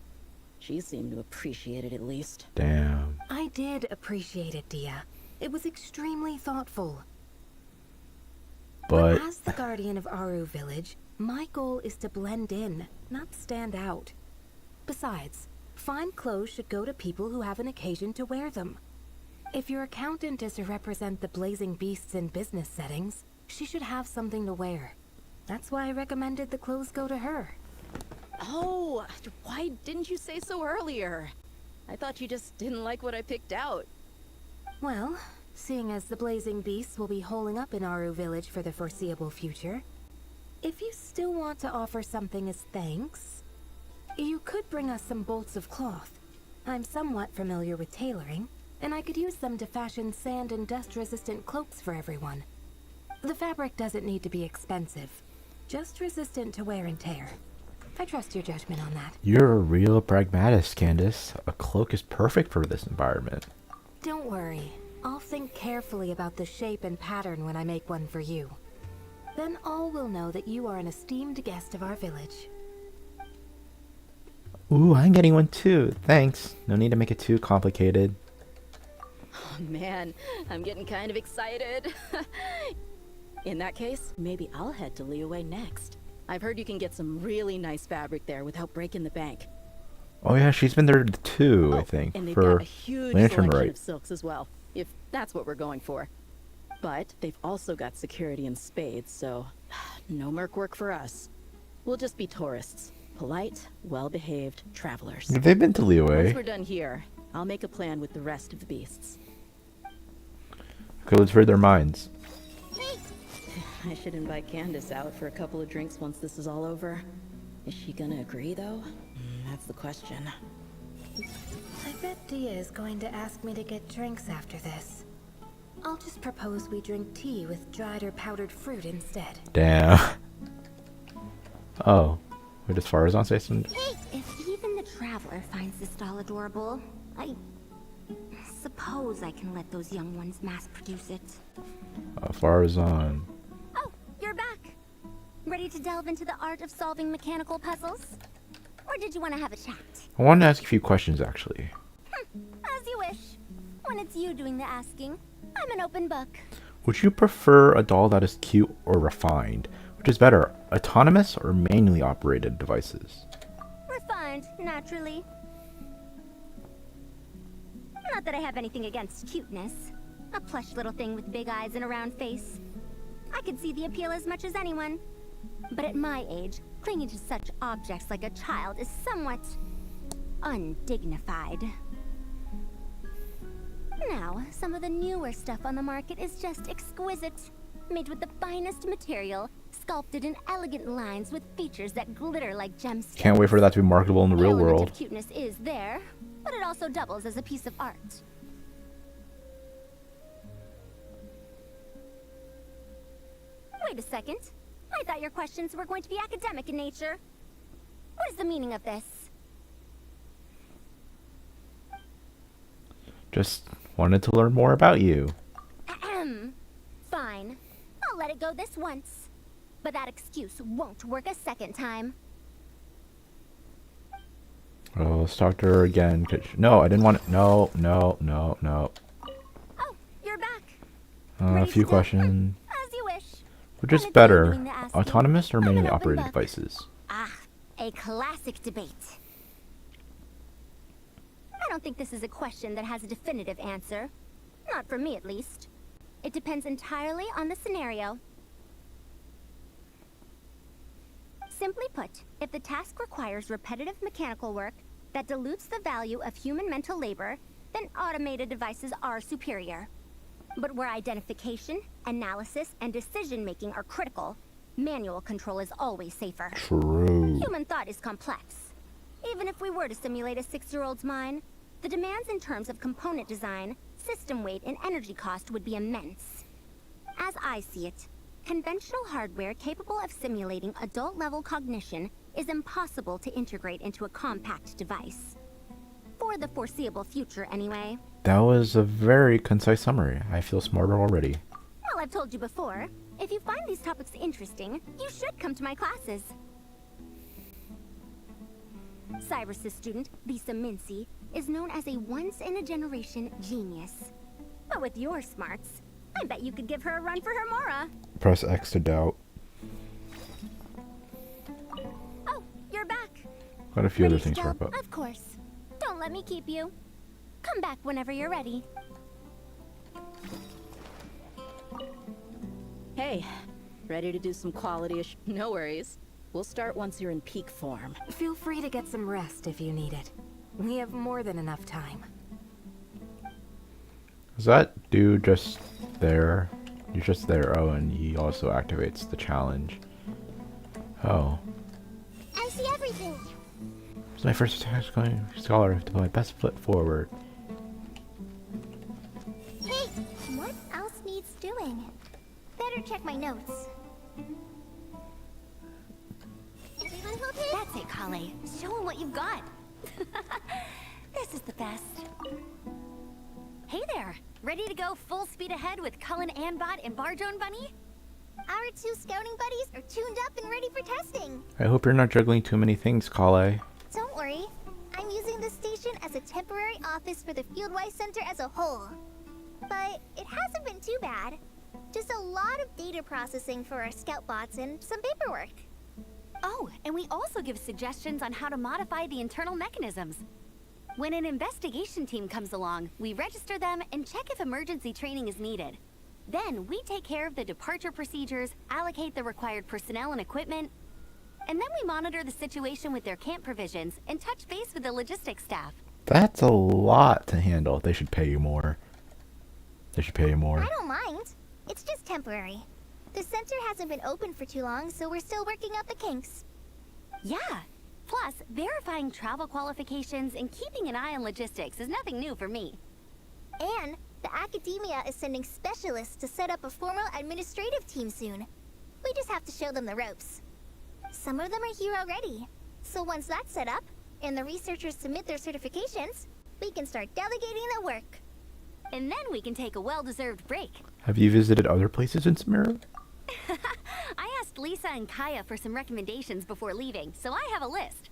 Speaker 17: She seemed to appreciate it at least.
Speaker 1: Damn.
Speaker 11: I did appreciate it, Dia. It was extremely thoughtful.
Speaker 1: But
Speaker 11: as the guardian of Aru Village, my goal is to blend in, not stand out. Besides, fine clothes should go to people who have an occasion to wear them. If your accountant is to represent the blazing beasts in business settings, she should have something to wear. That's why I recommended the clothes go to her.
Speaker 17: Oh, why didn't you say so earlier? I thought you just didn't like what I picked out.
Speaker 11: Well, seeing as the blazing beasts will be holing up in Aru Village for the foreseeable future, if you still want to offer something as thanks, you could bring us some bolts of cloth. I'm somewhat familiar with tailoring, and I could use them to fashion sand and dust-resistant cloaks for everyone. The fabric doesn't need to be expensive, just resistant to wear and tear. I trust your judgment on that.
Speaker 1: you're a real pragmatist, Candace. A cloak is perfect for this environment.
Speaker 11: Don't worry. I'll think carefully about the shape and pattern when I make one for you. Then all will know that you are an esteemed guest of our village.
Speaker 1: Ooh, I'm getting one too. Thanks. No need to make it too complicated.
Speaker 17: Oh man, I'm getting kind of excited. In that case, maybe I'll head to Liyue next. I've heard you can get some really nice fabric there without breaking the bank.
Speaker 1: Oh yeah, she's been there too, I think,
Speaker 17: And they've
Speaker 1: for
Speaker 17: got a huge
Speaker 1: Lantern
Speaker 17: selection
Speaker 1: Right.
Speaker 17: of silks as well, if that's what we're going for. But they've also got security in spades, so no merc work for us. We'll just be tourists. Polite, well-behaved travelers.
Speaker 1: They've been to
Speaker 17: Once
Speaker 1: Liyue.
Speaker 17: we're done here, I'll make a plan with the rest of the beasts.
Speaker 1: Okay, let's read their minds.
Speaker 17: I should invite Candace out for a couple of drinks once this is all over. Is she gonna agree, though? That's the question.
Speaker 11: I bet Dia is going to ask me to get drinks after this. I'll just propose we drink tea with dried or powdered fruit instead.
Speaker 1: Damn. Oh. Wait, does Farazan say something?
Speaker 16: If even the Traveler finds this doll adorable, I suppose I can let those young ones mass produce it.
Speaker 1: Farazan.
Speaker 16: Oh, you're back. Ready to delve into the art of solving mechanical puzzles? Or did you want to have a chat?
Speaker 1: I wanted to ask a few questions, actually.
Speaker 16: As you wish. When it's you doing the asking, I'm an open book.
Speaker 1: Would you prefer a doll that is cute or refined? Which is better, autonomous or manually operated devices?
Speaker 16: Refined, naturally. Not that I have anything against cuteness. A plush little thing with big eyes and a round face. I could see the appeal as much as anyone. But at my age, clinging to such objects like a child is somewhat undignified. Now, some of the newer stuff on the market is just exquisite. Made with the finest material, sculpted in elegant lines with features that glitter like gemstones.
Speaker 1: Can't wait for that to be marketable in the real
Speaker 16: element
Speaker 1: world.
Speaker 16: of cuteness is there, but it also doubles as a piece of art. Wait a second. I thought your questions were going to be academic in nature. What is the meaning of this?
Speaker 1: Just wanted to learn more about you.
Speaker 16: Ahem. Fine. I'll let it go this once. But that excuse won't work a second time.
Speaker 1: Oh, let's talk to her again. No, I didn't want to. No.
Speaker 16: Oh, you're back.
Speaker 1: A few questions.
Speaker 16: As you wish.
Speaker 1: Which is better, autonomous or manually operated devices?
Speaker 16: Ah, a classic debate. I don't think this is a question that has a definitive answer. Not for me, at least. It depends entirely on the scenario. Simply put, if the task requires repetitive mechanical work that dilutes the value of human mental labor, then automated devices are superior. But where identification, analysis, and decision-making are critical, manual control is always safer.
Speaker 1: True.
Speaker 16: Human thought is complex. Even if we were to simulate a 6-year-old's mind, the demands in terms of component design, system weight, and energy cost would be immense. As I see it, conventional hardware capable of simulating adult-level cognition is impossible to integrate into a compact device. For the foreseeable future, anyway.
Speaker 1: That was a very concise summary. I feel smarter already.
Speaker 16: Well, I've told you before, if you find these topics interesting, you should come to my classes. Cyrus's student, Lisa Mincy, is known as a once-in-a-generation genius. But with your smarts, I bet you could give her a run for her Mora.
Speaker 1: Press X to doubt.
Speaker 16: Oh, you're back.
Speaker 1: Got a few
Speaker 16: Ready
Speaker 1: other
Speaker 16: to
Speaker 1: things to
Speaker 16: go?
Speaker 1: wrap up.
Speaker 16: Of course. Don't let me keep you. Come back whenever you're ready.
Speaker 17: Hey, ready to do some quality-ish? No worries. We'll start once you're in peak form.
Speaker 11: Feel free to get some rest if you need it. We have more than enough time.
Speaker 1: Is that dude just there? He's just there. Oh, and he also activates the challenge. Oh.
Speaker 3: I see everything.
Speaker 1: It's my first attack going scholar to put my best foot forward.
Speaker 3: Hey, what else needs doing? Better check my notes. Everyone hold it.
Speaker 16: That's it, Kale. Show him what you've got. This is the best. Hey there. Ready to go full speed ahead with Cullen Anbot and Barjone Bunny?
Speaker 3: Our 2 scouting buddies are tuned up and ready for testing.
Speaker 1: I hope you're not juggling too many things, Kale.
Speaker 3: Don't worry, as a temporary office for the Fieldwise Center as a whole. But it hasn't been too bad. Just a lot of data processing for our scout bots and some paperwork.
Speaker 16: Oh, and we also give suggestions on how to modify the internal mechanisms. When an investigation team comes along, we register them and check if emergency training is needed. Then we take care of the departure procedures, allocate the required personnel and equipment, and then we monitor the situation with their camp provisions and touch base with the logistics staff.
Speaker 1: That's a lot to handle. They should pay you more. They should pay you more.
Speaker 3: I don't mind. It's just temporary. The center hasn't been open for too long, so we're still working out the kinks.
Speaker 16: Yeah. Plus, verifying travel qualifications and keeping an eye on logistics is nothing new for me.
Speaker 3: And the academia is sending specialists to set up a formal administrative team soon. We just have to show them the ropes. Some of them are here already. So once that's set up, and the researchers submit their certifications, we can start delegating the work.
Speaker 16: And then we can take a well-deserved break.
Speaker 1: Have you visited other places in Sumeru?
Speaker 16: I asked Lisa and Kaya for some recommendations before leaving, so I have a list.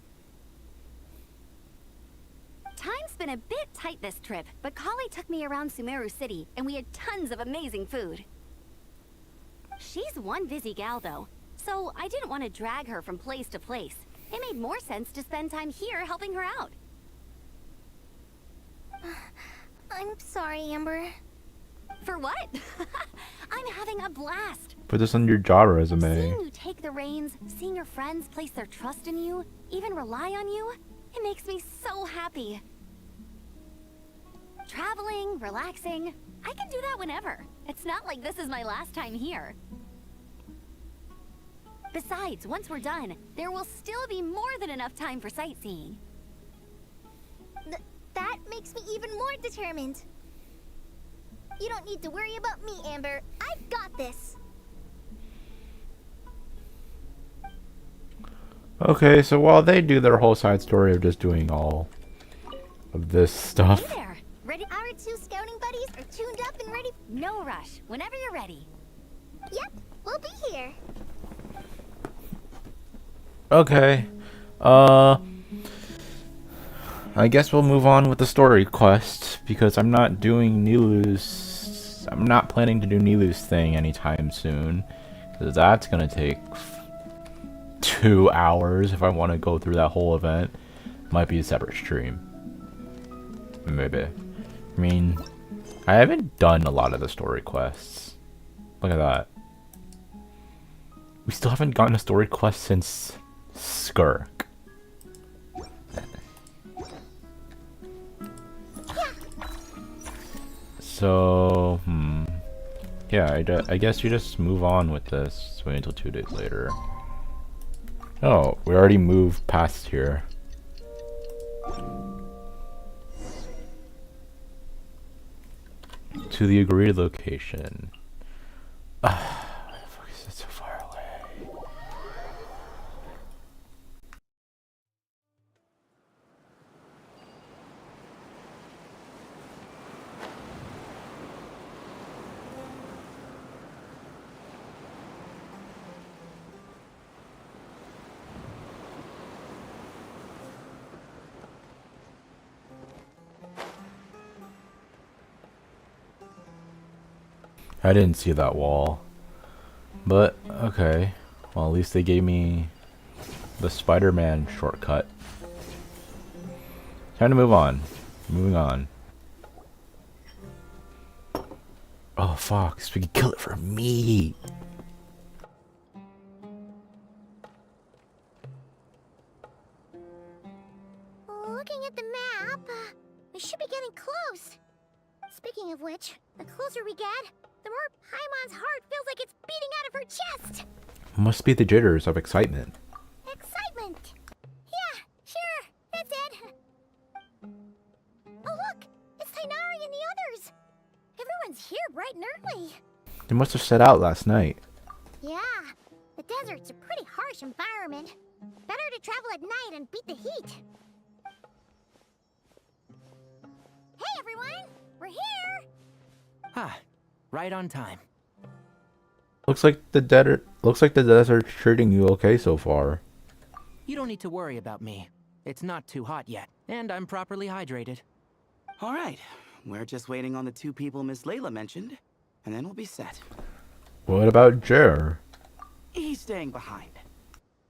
Speaker 16: Time's been a bit tight this trip, but Kali took me around Sumeru City, and we had tons of amazing food. She's one busy gal, though, so I didn't want to drag her from place to place. It made more sense to spend time here helping her out.
Speaker 3: I'm sorry, Amber.
Speaker 16: For what? I'm having a blast.
Speaker 1: Put this on your job resume.
Speaker 16: Seeing you take the reins, seeing your friends place their trust in you, even rely on you, it makes me so happy. Traveling, relaxing, I can do that whenever. It's not like this is my last time here. Besides, once we're done, there will still be more than enough time for sightseeing.
Speaker 3: That makes me even more determined. You don't need to worry about me, Amber. I've got this.
Speaker 1: Okay, so while they do their whole side story of just doing all of this stuff.
Speaker 16: Hey there. Ready?
Speaker 3: Our two scouting buddies are tuned up and ready.
Speaker 16: No rush. Whenever you're ready.
Speaker 3: Yep, we'll be here.
Speaker 1: Okay. I guess we'll move on with the story quest because I'm not doing Nilu's. I'm not planning to do Nilu's thing anytime soon because that's gonna take 2 hours if I want to go through that whole event. Might be a separate stream. Maybe. I mean, I haven't done a lot of the story quests. Look at that. We still haven't gotten a story quest since Skirk. So, yeah, I guess you just move on with this. Wait until 2 days later. Oh, we already moved past here. To the agreed location. Where the fuck is it so far away? I didn't see that wall. But, okay. Well, at least they gave me the Spider-Man shortcut. Time to move on. Moving on. Oh, fuck. So we can kill it for me.
Speaker 3: Looking at the map, we should be getting close. Speaking of which, the closer we get, the more Paimon's heart feels like it's beating out of her chest.
Speaker 1: Must be the jitters of excitement.
Speaker 3: Excitement. Yeah, sure, that's it. Oh look, it's Tainari and the others. Everyone's here bright and early.
Speaker 1: They must have set out last night.
Speaker 3: Yeah, the desert's a pretty harsh environment. Better to travel at night and beat the heat. Hey everyone, we're here.
Speaker 5: Ah, right on time.
Speaker 1: Looks like the desert's treating you okay so far.
Speaker 5: You don't need to worry about me. It's not too hot yet. And I'm properly hydrated.
Speaker 7: All right. We're just waiting on the 2 people Miss Layla mentioned, and then we'll be set.
Speaker 1: What about Jer?
Speaker 7: He's staying behind.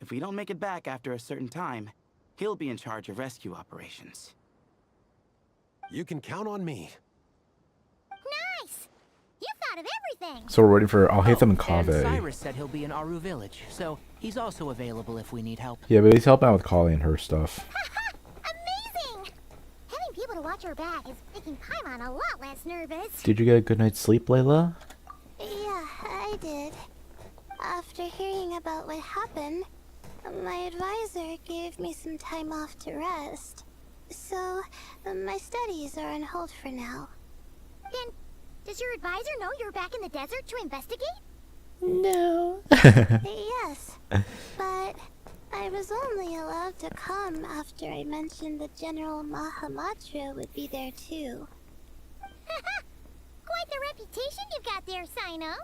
Speaker 7: If we don't make it back after a certain time, he'll be in charge of rescue operations.
Speaker 8: You can count on me.
Speaker 3: Nice! You thought of everything!
Speaker 1: So we're waiting for Alhaitham and
Speaker 5: And
Speaker 1: Kaveh.
Speaker 5: Cyrus said he'll be in Aru Village, so he's also available if we need help.
Speaker 1: Yeah, but he's helping out with Kali and her stuff.
Speaker 3: Amazing! Having people to watch our back is making Paimon a lot less nervous.
Speaker 1: Did you get a good night's sleep, Layla?
Speaker 10: Yeah, I did. After hearing about what happened, my advisor gave me some time off to rest. So, my studies are on hold for now.
Speaker 3: Then, does your advisor know you're back in the desert to investigate?
Speaker 10: No. Yes, but I was only allowed to come after I mentioned that General Mahamatra would be there too.
Speaker 3: Quite the reputation you've got there, Sino.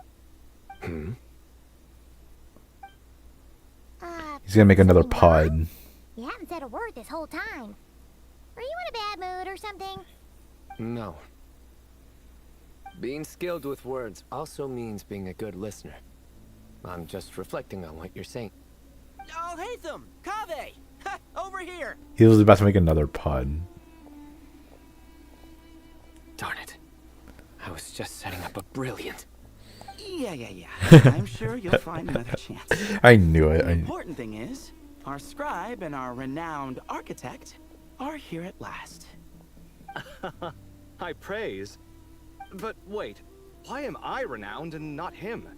Speaker 1: He's gonna make another
Speaker 3: something wrong?
Speaker 1: pod.
Speaker 3: You haven't said a word this whole time. Are you in a bad mood or something?
Speaker 6: No. Being skilled with words also means being a good listener. I'm just reflecting on what you're saying.
Speaker 5: Oh, Hatham! Kaveh! Over here!
Speaker 1: He was about to make another pod.
Speaker 6: Darn it. I was just setting up a brilliant...
Speaker 7: Yeah. I'm sure you'll find another chance.
Speaker 1: I knew it.
Speaker 7: The important thing is, our scribe and our renowned architect are here at last.
Speaker 12: High praise. But wait, why am I renowned and not him?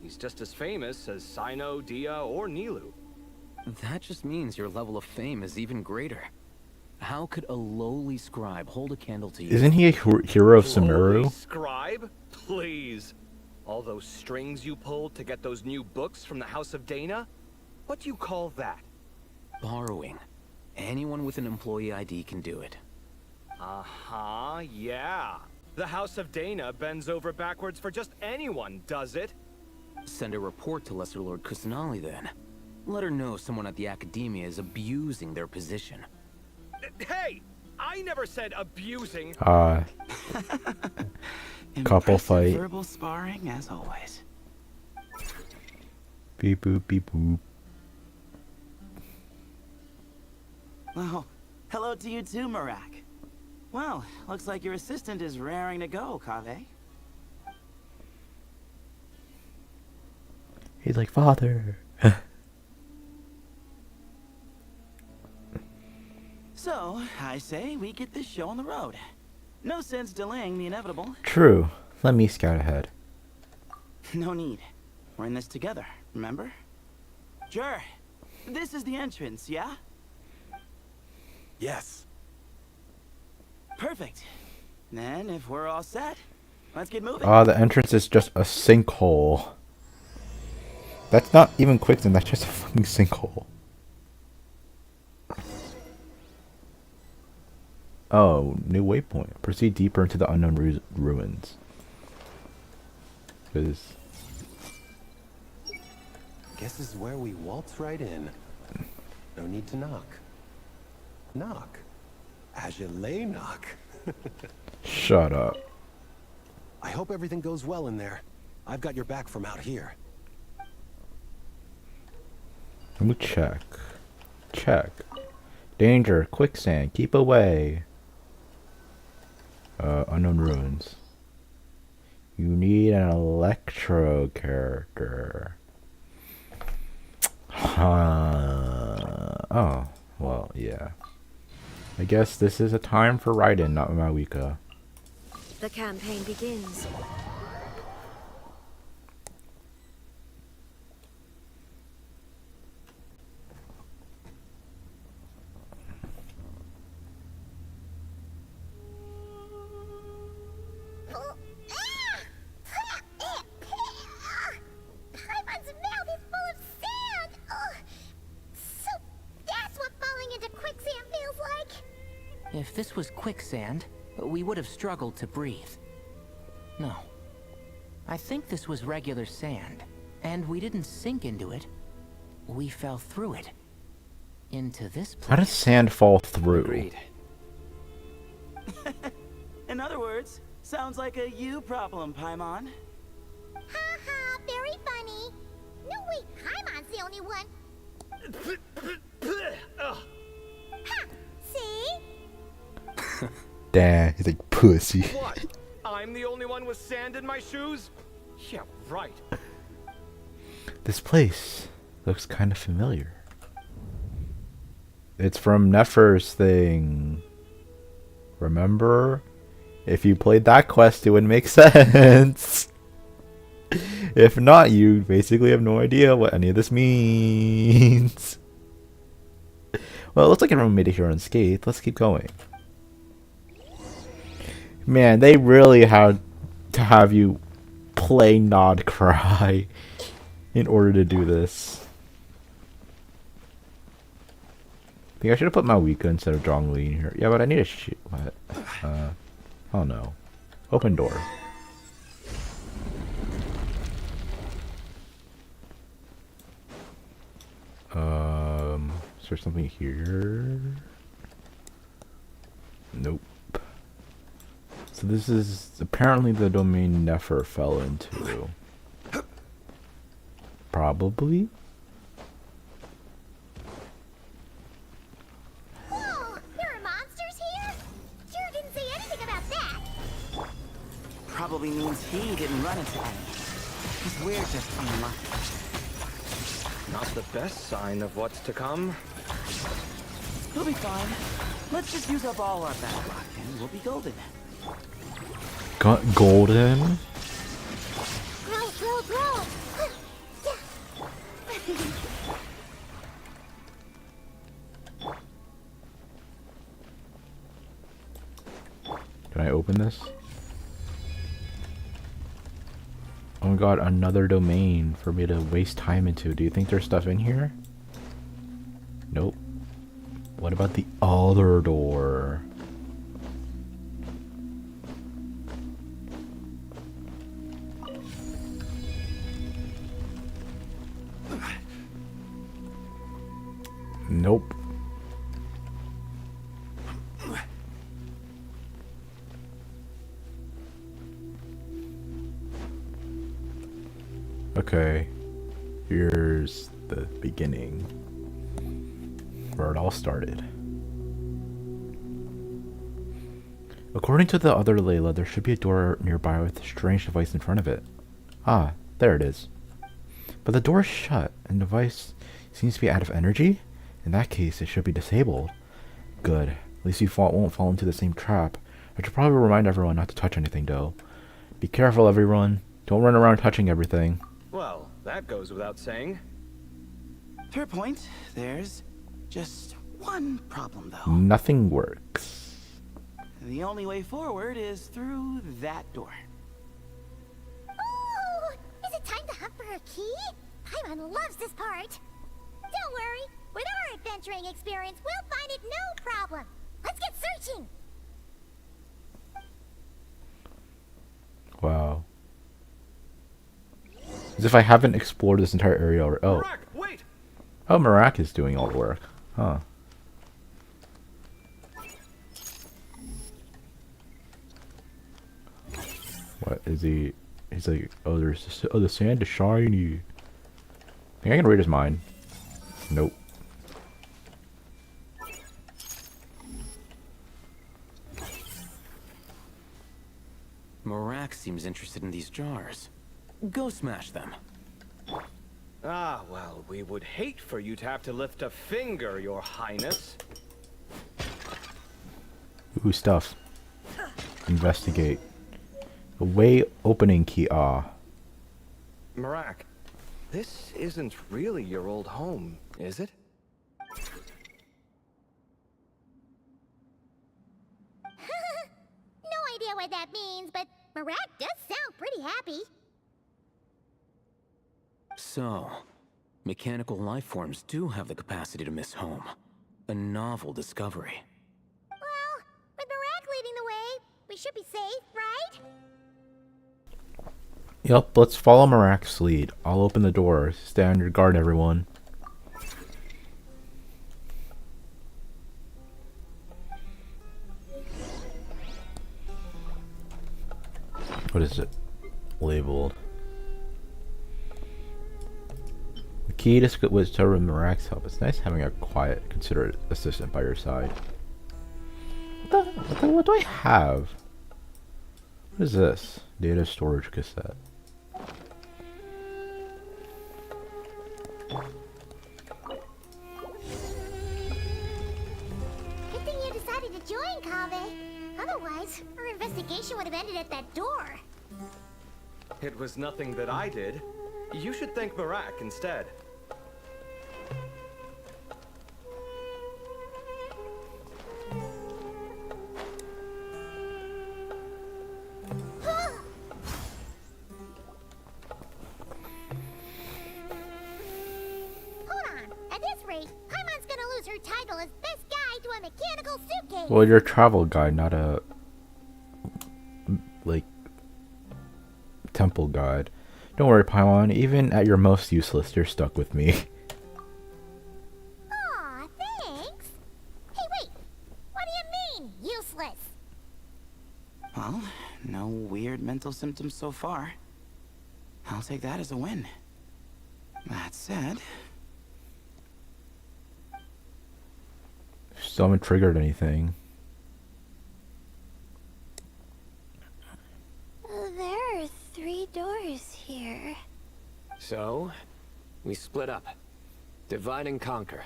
Speaker 12: He's just as famous as Sino, Dia, or Nilu.
Speaker 9: That just means your level of fame is even greater. How could a lowly scribe hold a candle to you?
Speaker 1: Isn't he a hero of Sumeru?
Speaker 12: Lowly scribe? Please. All those strings you pulled to get those new books from the House of Dana? What do you call that?
Speaker 9: Borrowing. Anyone with an employee ID can do it.
Speaker 12: Uh-huh, yeah. The House of Dana bends over backwards for just anyone, does it?
Speaker 9: Send a report to Lesser Lord Kusanali then. Let her know someone at the Academia is abusing their position.
Speaker 12: Hey! I never said abusing.
Speaker 1: Couple
Speaker 7: Impressive
Speaker 1: fight.
Speaker 7: Verbal sparring as always.
Speaker 1: Beep boop beep boop.
Speaker 7: Well, hello to you too, Marak. Well, looks like your assistant is raring to go, Kaveh.
Speaker 1: He's like, father.
Speaker 7: So, I say we get this show on the road. No sense delaying the inevitable.
Speaker 1: True. Let me scout ahead.
Speaker 7: No need. We're in this together, remember? Sure. This is the entrance, yeah?
Speaker 8: Yes.
Speaker 7: Perfect. Then, if we're all set, let's get moving.
Speaker 1: The entrance is just a sinkhole. That's not even quicksand, that's just a fucking sinkhole. Oh, new waypoint. Proceed deeper into the unknown ruins. Guess
Speaker 8: this is where we waltz right in. No need to knock. Knock. Agile knock.
Speaker 1: Shut up.
Speaker 8: I hope everything goes well in there. I've got your back from out here.
Speaker 1: Let me check. Check. Danger, quicksand, keep away. Unknown ruins. You need an electro character. Oh, well, yeah. I guess this is a time for Raiden, not Mawika.
Speaker 2: The campaign begins.
Speaker 3: Paimon's mouth is full of sand! So that's what falling into quicksand feels like?
Speaker 5: If this was quicksand, we would have struggled to breathe. No. I think this was regular sand, and we didn't sink into it. We fell through it. Into this place.
Speaker 1: How does sand fall through?
Speaker 6: Agreed.
Speaker 7: In other words, sounds like a you problem, Paimon.
Speaker 3: Ha ha, very funny. No, wait, Paimon's the only one. Ha! See?
Speaker 1: Damn, he's like pussy.
Speaker 12: What? I'm the only one with sand in my shoes? Yeah, right.
Speaker 1: This place looks kind of familiar. It's from Nefer's thing. Remember? If you played that quest, it would make sense. If not, you basically have no idea what any of this means. Well, it looks like everyone made it here unscathed. Let's keep going. Man, they really had to have you play Nod-Krai in order to do this. I think I should have put Mawika instead of Zhongli in here. Yeah, but I need a shoot. What? Oh no. Open door. Is there something here? Nope. So this is apparently the domain Nefer fell into. Probably?
Speaker 3: Whoa, there are monsters here? Sure didn't say anything about that.
Speaker 7: Probably means he didn't run into any. Because we're just unlucky.
Speaker 12: Not the best sign of what's to come.
Speaker 7: He'll be fine. Let's just use up all our bad luck and we'll be golden.
Speaker 1: Got golden?
Speaker 3: Grow.
Speaker 1: Can I open this? Oh my god, another domain for me to waste time into. Do you think there's stuff in here? Nope. What about the other door? Nope. Okay, here's the beginning, where it all started. According to the other Layla, there should be a door nearby with a strange device in front of it. Ah, there it is. But the door is shut, and the device seems to be out of energy? In that case, it should be disabled. Good. At least you won't fall into the same trap. I should probably remind everyone not to touch anything, though. Be careful, everyone. Don't run around touching everything.
Speaker 12: Well, that goes without saying.
Speaker 7: Fair point. There's just one problem, though.
Speaker 1: Nothing works.
Speaker 7: The only way forward is through that door.
Speaker 3: Ooh, is it time to hunt for a key? Paimon loves this part. Don't worry, with our adventuring experience, we'll find it no problem. Let's get searching.
Speaker 1: Wow. As if I haven't explored this entire area already. Oh.
Speaker 12: Marak, wait!
Speaker 1: Oh, Marak is doing all the work. Huh. What is he? He's like, oh, the sand is shiny. I think I can read his mind. Nope.
Speaker 9: Marak seems interested in these jars. Go smash them.
Speaker 12: Ah, well, we would hate for you to have to lift a finger, Your Highness.
Speaker 1: Ooh, stuff. Investigate. A way opening key. Ah.
Speaker 12: Marak, this isn't really your old home, is it?
Speaker 3: No idea what that means, but Marak does sound pretty happy.
Speaker 9: So, mechanical life forms do have the capacity to miss home. A novel discovery.
Speaker 3: Well, with Marak leading the way, we should be safe, right?
Speaker 1: Yep, let's follow Marak's lead. I'll open the door. Stay on your guard, everyone. What is it? Labeled. The key to was to Marak's help. It's nice having a quiet, considerate assistant by your side. What do I have? What is this? Data storage cassette.
Speaker 3: Good thing you decided to join, Kaveh. Otherwise, our investigation would have ended at that door.
Speaker 12: It was nothing that I did. You should thank Marak instead.
Speaker 1: Well, you're a travel guide, not a like temple guide. Don't worry, Paimon. Even at your most useless, you're stuck with me.
Speaker 3: Aw, thanks. Hey, wait. What do you mean, useless?
Speaker 7: Well, no weird mental symptoms so far. I'll take that as a win. That said,
Speaker 1: Still haven't triggered anything.
Speaker 10: There are 3 doors here.
Speaker 6: So, we split up. Divide and conquer.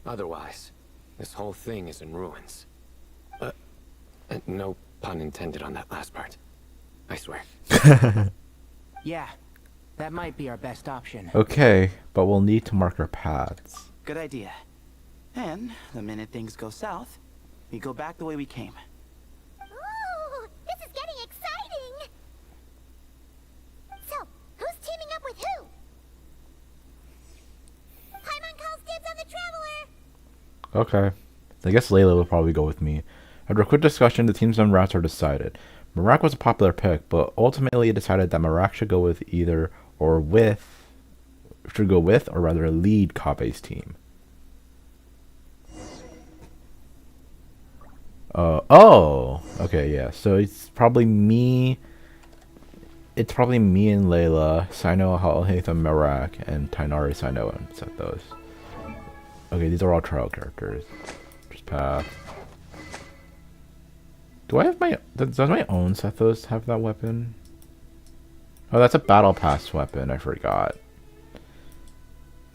Speaker 6: Otherwise, this whole thing is in ruins. No pun intended on that last part. I swear.
Speaker 5: Yeah, that might be our best option.
Speaker 1: Okay, but we'll need to mark our paths.
Speaker 7: good idea. And the minute things go south, we go back the way we came.
Speaker 3: Ooh, this is getting exciting! So, who's teaming up with who? Paimon calls dibs on the Traveler!
Speaker 1: Okay. I guess Layla will probably go with me. After a quick discussion, the teams and routes are decided. Marak was a popular pick, but ultimately it decided that Marak should go with or rather lead Kabe's team. Oh, okay, yeah. So it's probably me. It's probably me and Layla, Sino, Hatham, Marak, and Tainari Sino and set those. Okay, these are all trial characters. Just path. Do I have my... Does my own Sethos have that weapon? Oh, that's a battle pass weapon. I forgot.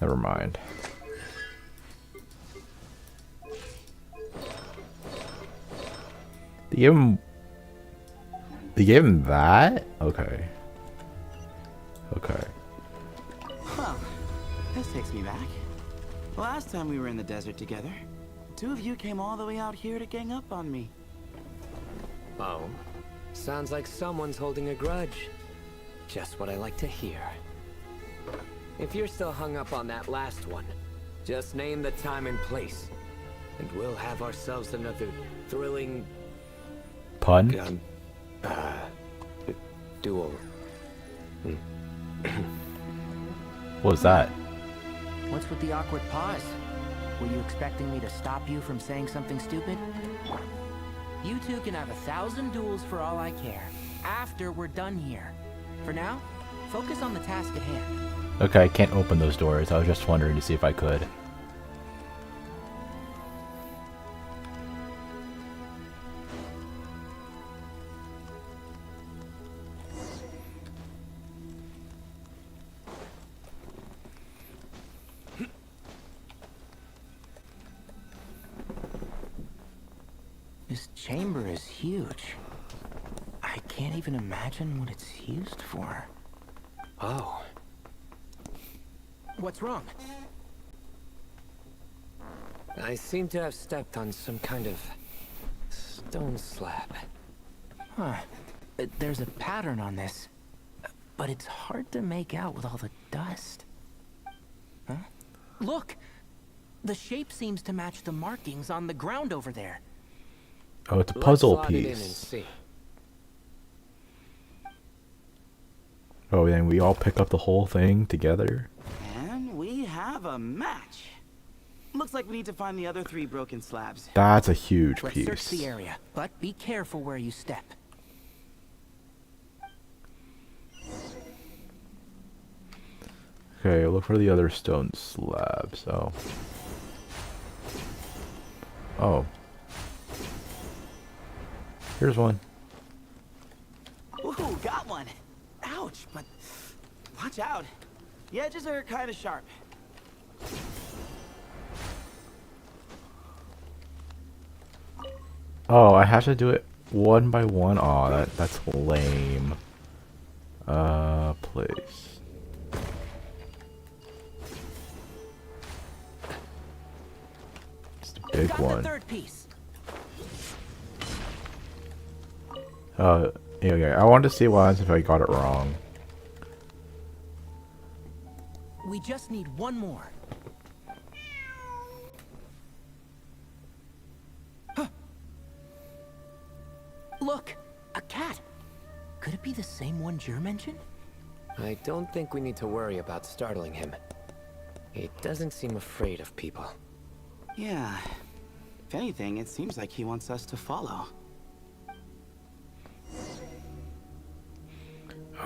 Speaker 1: Never mind. They gave him... They gave him that? Okay. Okay.
Speaker 7: Well, this takes me back. Last time we were in the desert together, the two of you came all the way out here to gang up on me.
Speaker 6: Oh, sounds like someone's holding a grudge. Just what I like to hear. If you're still hung up on that last one, just name the time and place, and we'll have ourselves another thrilling...
Speaker 1: Pun?
Speaker 6: Duel.
Speaker 1: What was that?
Speaker 5: What's with the awkward pause? Were you expecting me to stop you from saying something stupid? You two can have 1,000 duels for all I care, after we're done here. For now, focus on the task at hand.
Speaker 1: Okay, I can't open those doors. I was just wondering to see if I could.
Speaker 5: This chamber is huge. I can't even imagine what it's used for.
Speaker 6: Oh.
Speaker 5: What's wrong?
Speaker 6: I seem to have stepped on some kind of stone slab.
Speaker 5: Huh. There's a pattern on this, but it's hard to make out with all the dust. Huh? Look! The shape seems to match the markings on the ground over there.
Speaker 1: Oh, it's a puzzle
Speaker 6: Let's slot it in and
Speaker 1: piece.
Speaker 6: see.
Speaker 1: Oh, and we all pick up the whole thing together?
Speaker 7: And we have a match. Looks like we need to find the other 3 broken slabs.
Speaker 1: That's a huge
Speaker 5: Let's
Speaker 1: piece.
Speaker 5: search the area, but be careful where you step.
Speaker 1: Okay, look for the other stone slabs. Oh. Oh. Here's one.
Speaker 7: Ooh, got one. Ouch, but watch out. The edges are kind of sharp.
Speaker 1: Oh, I have to do it one by one. Oh, that's lame. Place. It's the big one. Yeah. I wanted to see what happens if I got it wrong.
Speaker 5: We just need one more. Huh. Look, a cat. Could it be the same one Jer mentioned?
Speaker 6: I don't think we need to worry about startling him. He doesn't seem afraid of people.
Speaker 7: Yeah. If anything, it seems like he wants us to follow.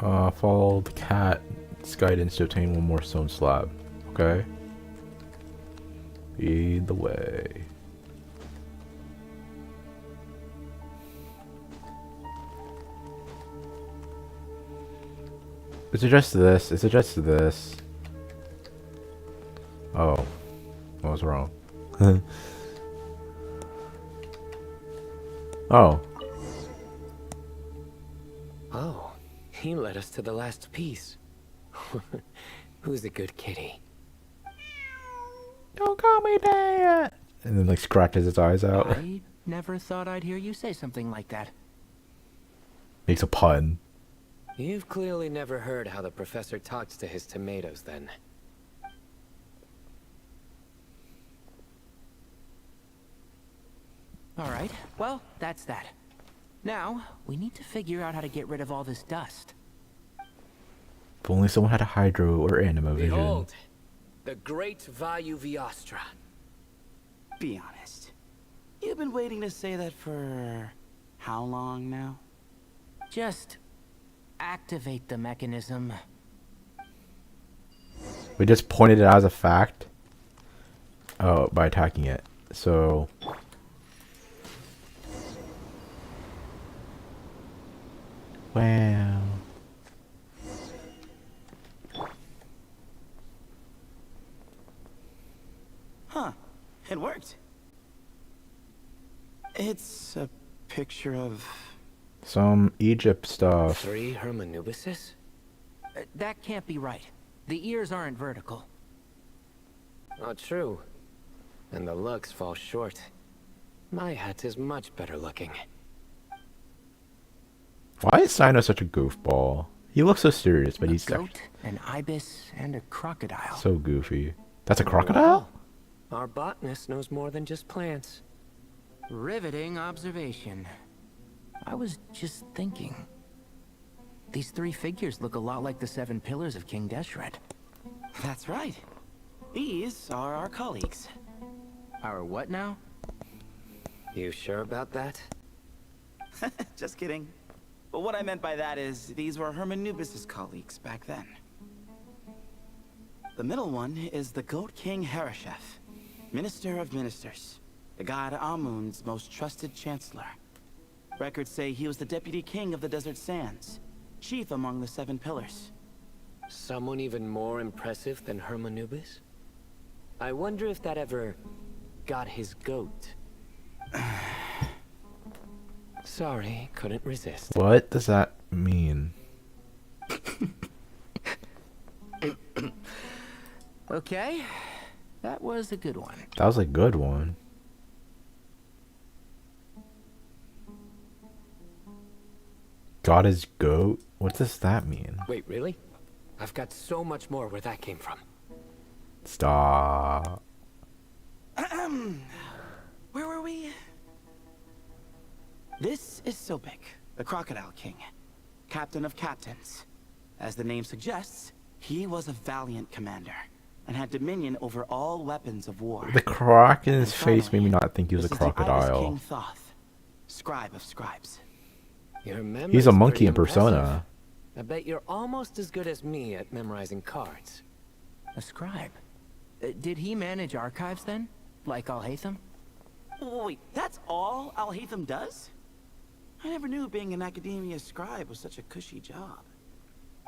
Speaker 1: Follow the cat's guidance to obtain one more stone slab. Okay. Lead the way. It's addressed to this. It's addressed to this. Oh. What was wrong? Oh.
Speaker 6: Oh, he led us to the last piece. Who's a good kitty?
Speaker 1: Don't call me Dad! And then like scratches its eyes out.
Speaker 5: I never thought I'd hear you say something like that.
Speaker 1: Makes a pun.
Speaker 6: You've clearly never heard how the professor talks to his tomatoes, then.
Speaker 5: Alright, well, that's that. Now, we need to figure out how to get rid of all this dust.
Speaker 1: If only someone had a hydro or anima vision.
Speaker 6: Behold, the great Vayu Viastra.
Speaker 7: Be honest. You've been waiting to say that for how long now?
Speaker 5: Just activate the mechanism.
Speaker 1: We just pointed it out as a fact. Oh, by attacking it. So wow.
Speaker 7: Huh. It worked. It's a picture of...
Speaker 1: Some Egypt stuff.
Speaker 6: 3 Hermanubises?
Speaker 5: That can't be right. The ears aren't vertical.
Speaker 6: Not true. And the lugs fall short. My hat is much better looking.
Speaker 1: Why is Sino such a goofball? He looks so serious, but he's
Speaker 5: goat, an ibis, and a crocodile.
Speaker 1: So goofy. That's a crocodile?
Speaker 6: Our botanist knows more than just plants.
Speaker 5: Riveting observation. I was just thinking. These 3 figures look a lot like the 7 pillars of King Deshret.
Speaker 7: That's right. These are our colleagues.
Speaker 5: Our what now?
Speaker 6: You sure about that?
Speaker 7: Just kidding. But what I meant by that is, these were Hermanubis' colleagues back then. The middle one is the Goat King Harashef, Minister of Ministers, the god Amun's most trusted chancellor. Records say he was the deputy king of the Desert Sands, chief among the 7 pillars.
Speaker 6: Someone even more impressive than Hermanubis? I wonder if that ever got his goat. Sorry, couldn't resist.
Speaker 1: What does that mean?
Speaker 5: Okay, that was a good one.
Speaker 1: That was a good one. Got his goat? What does that mean?
Speaker 6: Wait, really? I've got so much more where that came from.
Speaker 1: Stop.
Speaker 7: Where were we? This is Sobek, the Crocodile King, captain of captains. As the name suggests, he was a valiant commander and had dominion over all weapons of war.
Speaker 1: The croc in his face made me not think he was a
Speaker 7: This is the Ibis
Speaker 1: crocodile.
Speaker 7: King Thoth, scribe of scribes.
Speaker 6: Your memory's
Speaker 1: He's a monkey
Speaker 6: pretty
Speaker 1: in persona.
Speaker 6: impressive. I bet you're almost as good as me at memorizing cards.
Speaker 5: A scribe. Did he manage archives then? Like Alhaitham?
Speaker 7: Wait, that's all Alhaitham does? I never knew being an academia scribe was such a cushy job.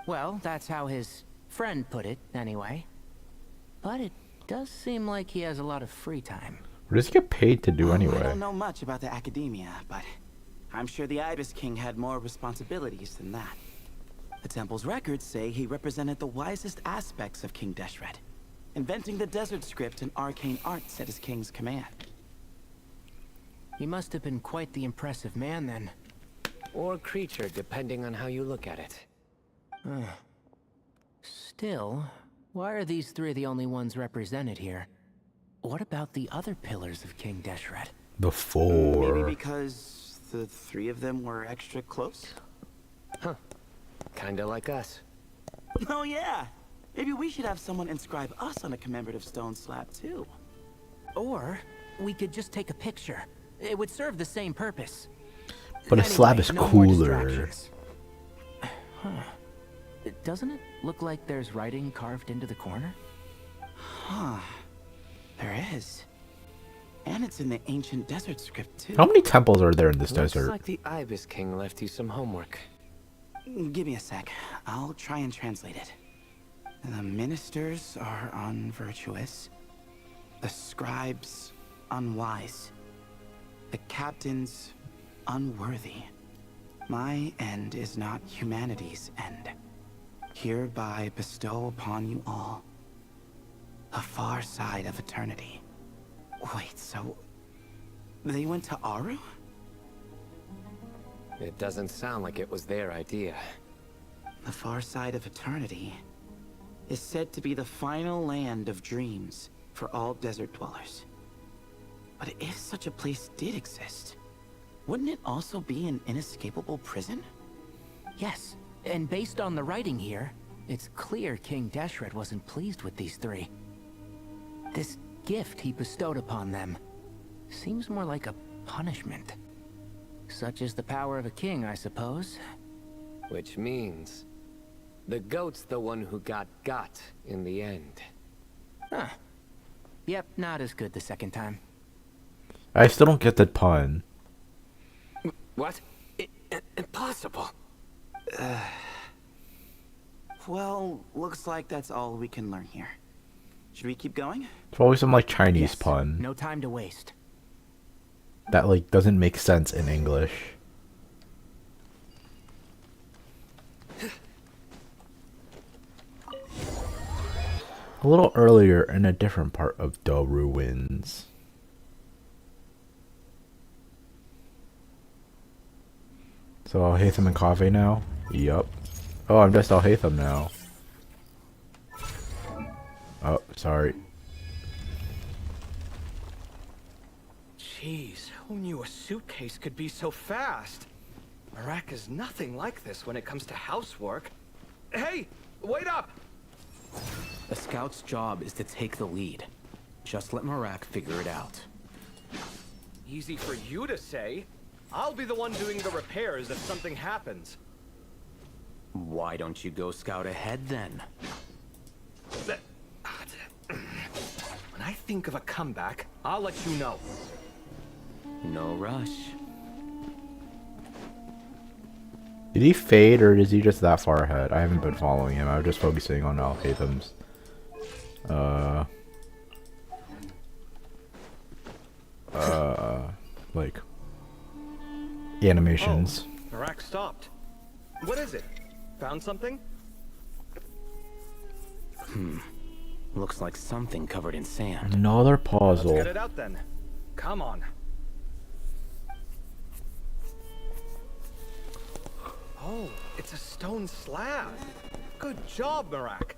Speaker 5: Well, that's how his friend put it, anyway. But it does seem like he has a lot of free time.
Speaker 1: What does he get paid to do
Speaker 7: I
Speaker 1: anyway?
Speaker 7: don't know much about the academia, but I'm sure the Ibis King had more responsibilities than that. The temple's records say he represented the wisest aspects of King Deshret, inventing the desert script and arcane arts at his king's command.
Speaker 5: He must have been quite the impressive man then.
Speaker 6: Or creature, depending on how you look at it.
Speaker 5: Still, why are these three the only ones represented here? What about the other pillars of King Deshret?
Speaker 1: The four.
Speaker 7: Maybe because the three of them were extra close?
Speaker 6: Huh. Kinda like us.
Speaker 7: Oh yeah! Maybe we should have someone inscribe us on a commemorative stone slab too.
Speaker 5: Or we could just take a picture. It would serve the same purpose.
Speaker 1: But a slab is
Speaker 5: no more
Speaker 1: cooler.
Speaker 5: distractions. Huh. Doesn't it look like there's writing carved into the corner?
Speaker 7: Huh. There is. And it's in the ancient desert script too.
Speaker 1: How many temples are there in this
Speaker 6: Looks
Speaker 1: desert?
Speaker 6: like the Ibis King left you some homework.
Speaker 7: Give me a sec. I'll try and translate it. The ministers are unvirtuous. The scribes unwise. The captains unworthy. My end is not humanity's end. Hereby bestow upon you all a far side of eternity. Wait, so they went to Aru?
Speaker 6: It doesn't sound like it was their idea.
Speaker 7: The far side of eternity is said to be the final land of dreams for all desert dwellers. But if such a place did exist, wouldn't it also be an inescapable prison?
Speaker 5: Yes, and based on the writing here, it's clear King Deshret wasn't pleased with these three. This gift he bestowed upon them seems more like a punishment. Such is the power of a king, I suppose.
Speaker 6: Which means the goat's the one who got in the end.
Speaker 5: Huh. Yep, not as good the second time.
Speaker 1: I still don't get the pun.
Speaker 6: What? Impossible.
Speaker 7: Well, looks like that's all we can learn here. Should we keep going?
Speaker 1: It's always some like Chinese pun
Speaker 5: No time to waste.
Speaker 1: that like doesn't make sense in English. A little earlier in a different part of the ruins. So Alhaitham and Kaveh now? Yup. Oh, I'm just Alhaitham now. Oh, sorry.
Speaker 12: Jeez, who knew a suitcase could be so fast? Marak is nothing like this when it comes to housework. Hey, wait up!
Speaker 18: A scout's job is to take the lead. Just let Marak figure it out.
Speaker 12: Easy for you to say. I'll be the one doing the repairs if something happens.
Speaker 18: Why don't you go scout ahead then?
Speaker 12: When I think of a comeback, I'll let you know.
Speaker 18: No rush.
Speaker 1: Did he fade or is he just that far ahead? I haven't been following him. I was just focusing on Alhaitham's like animations.
Speaker 12: Oh, Marak stopped. What is it? Found something?
Speaker 18: Looks like something covered in sand.
Speaker 1: Another
Speaker 12: Let's
Speaker 1: puzzle.
Speaker 12: get it out then. Come on. Oh, it's a stone slab. Good job, Marak.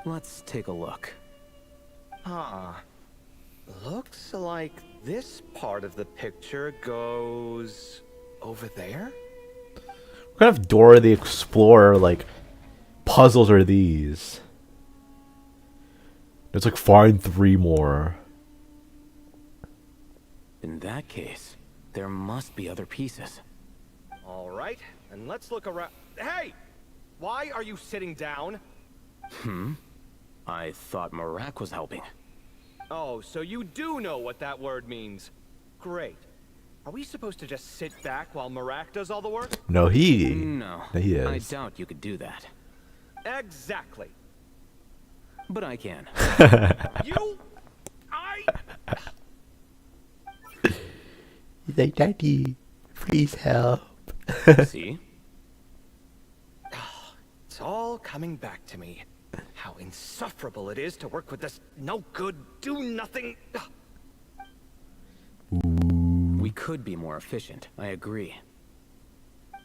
Speaker 18: Let's take a look.
Speaker 12: Huh. Looks like this part of the picture goes over there?
Speaker 1: What kind of Dora the Explorer like puzzles are these? It's like find 3 more.
Speaker 18: In that case, there must be other pieces.
Speaker 12: All right, and let's look around. Hey! Why are you sitting down?
Speaker 18: I thought Marak was helping.
Speaker 12: Oh, so you do know what that word means. Great. Are we supposed to just sit back while Marak does all the work?
Speaker 1: No, he
Speaker 18: I
Speaker 1: is.
Speaker 18: doubt you could do that.
Speaker 12: Exactly.
Speaker 18: But I can.
Speaker 1: He's like, Daddy, please help.
Speaker 18: See?
Speaker 12: It's all coming back to me. How insufferable it is to work with this no-good, do-nothing...
Speaker 18: We could be more efficient, I agree.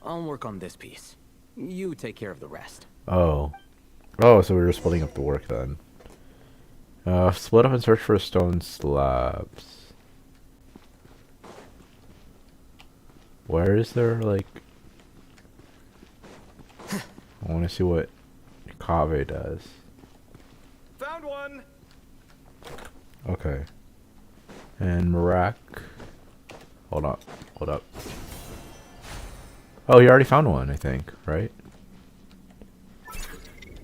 Speaker 18: I'll work on this piece. You take care of the rest.
Speaker 1: Oh, so we were splitting up the work then. Split up and search for stone slabs. Where is there, like... I want to see what Kaveh does.
Speaker 12: Found one!
Speaker 1: Okay. And Marak... Hold up. Oh, he already found one, I think, right?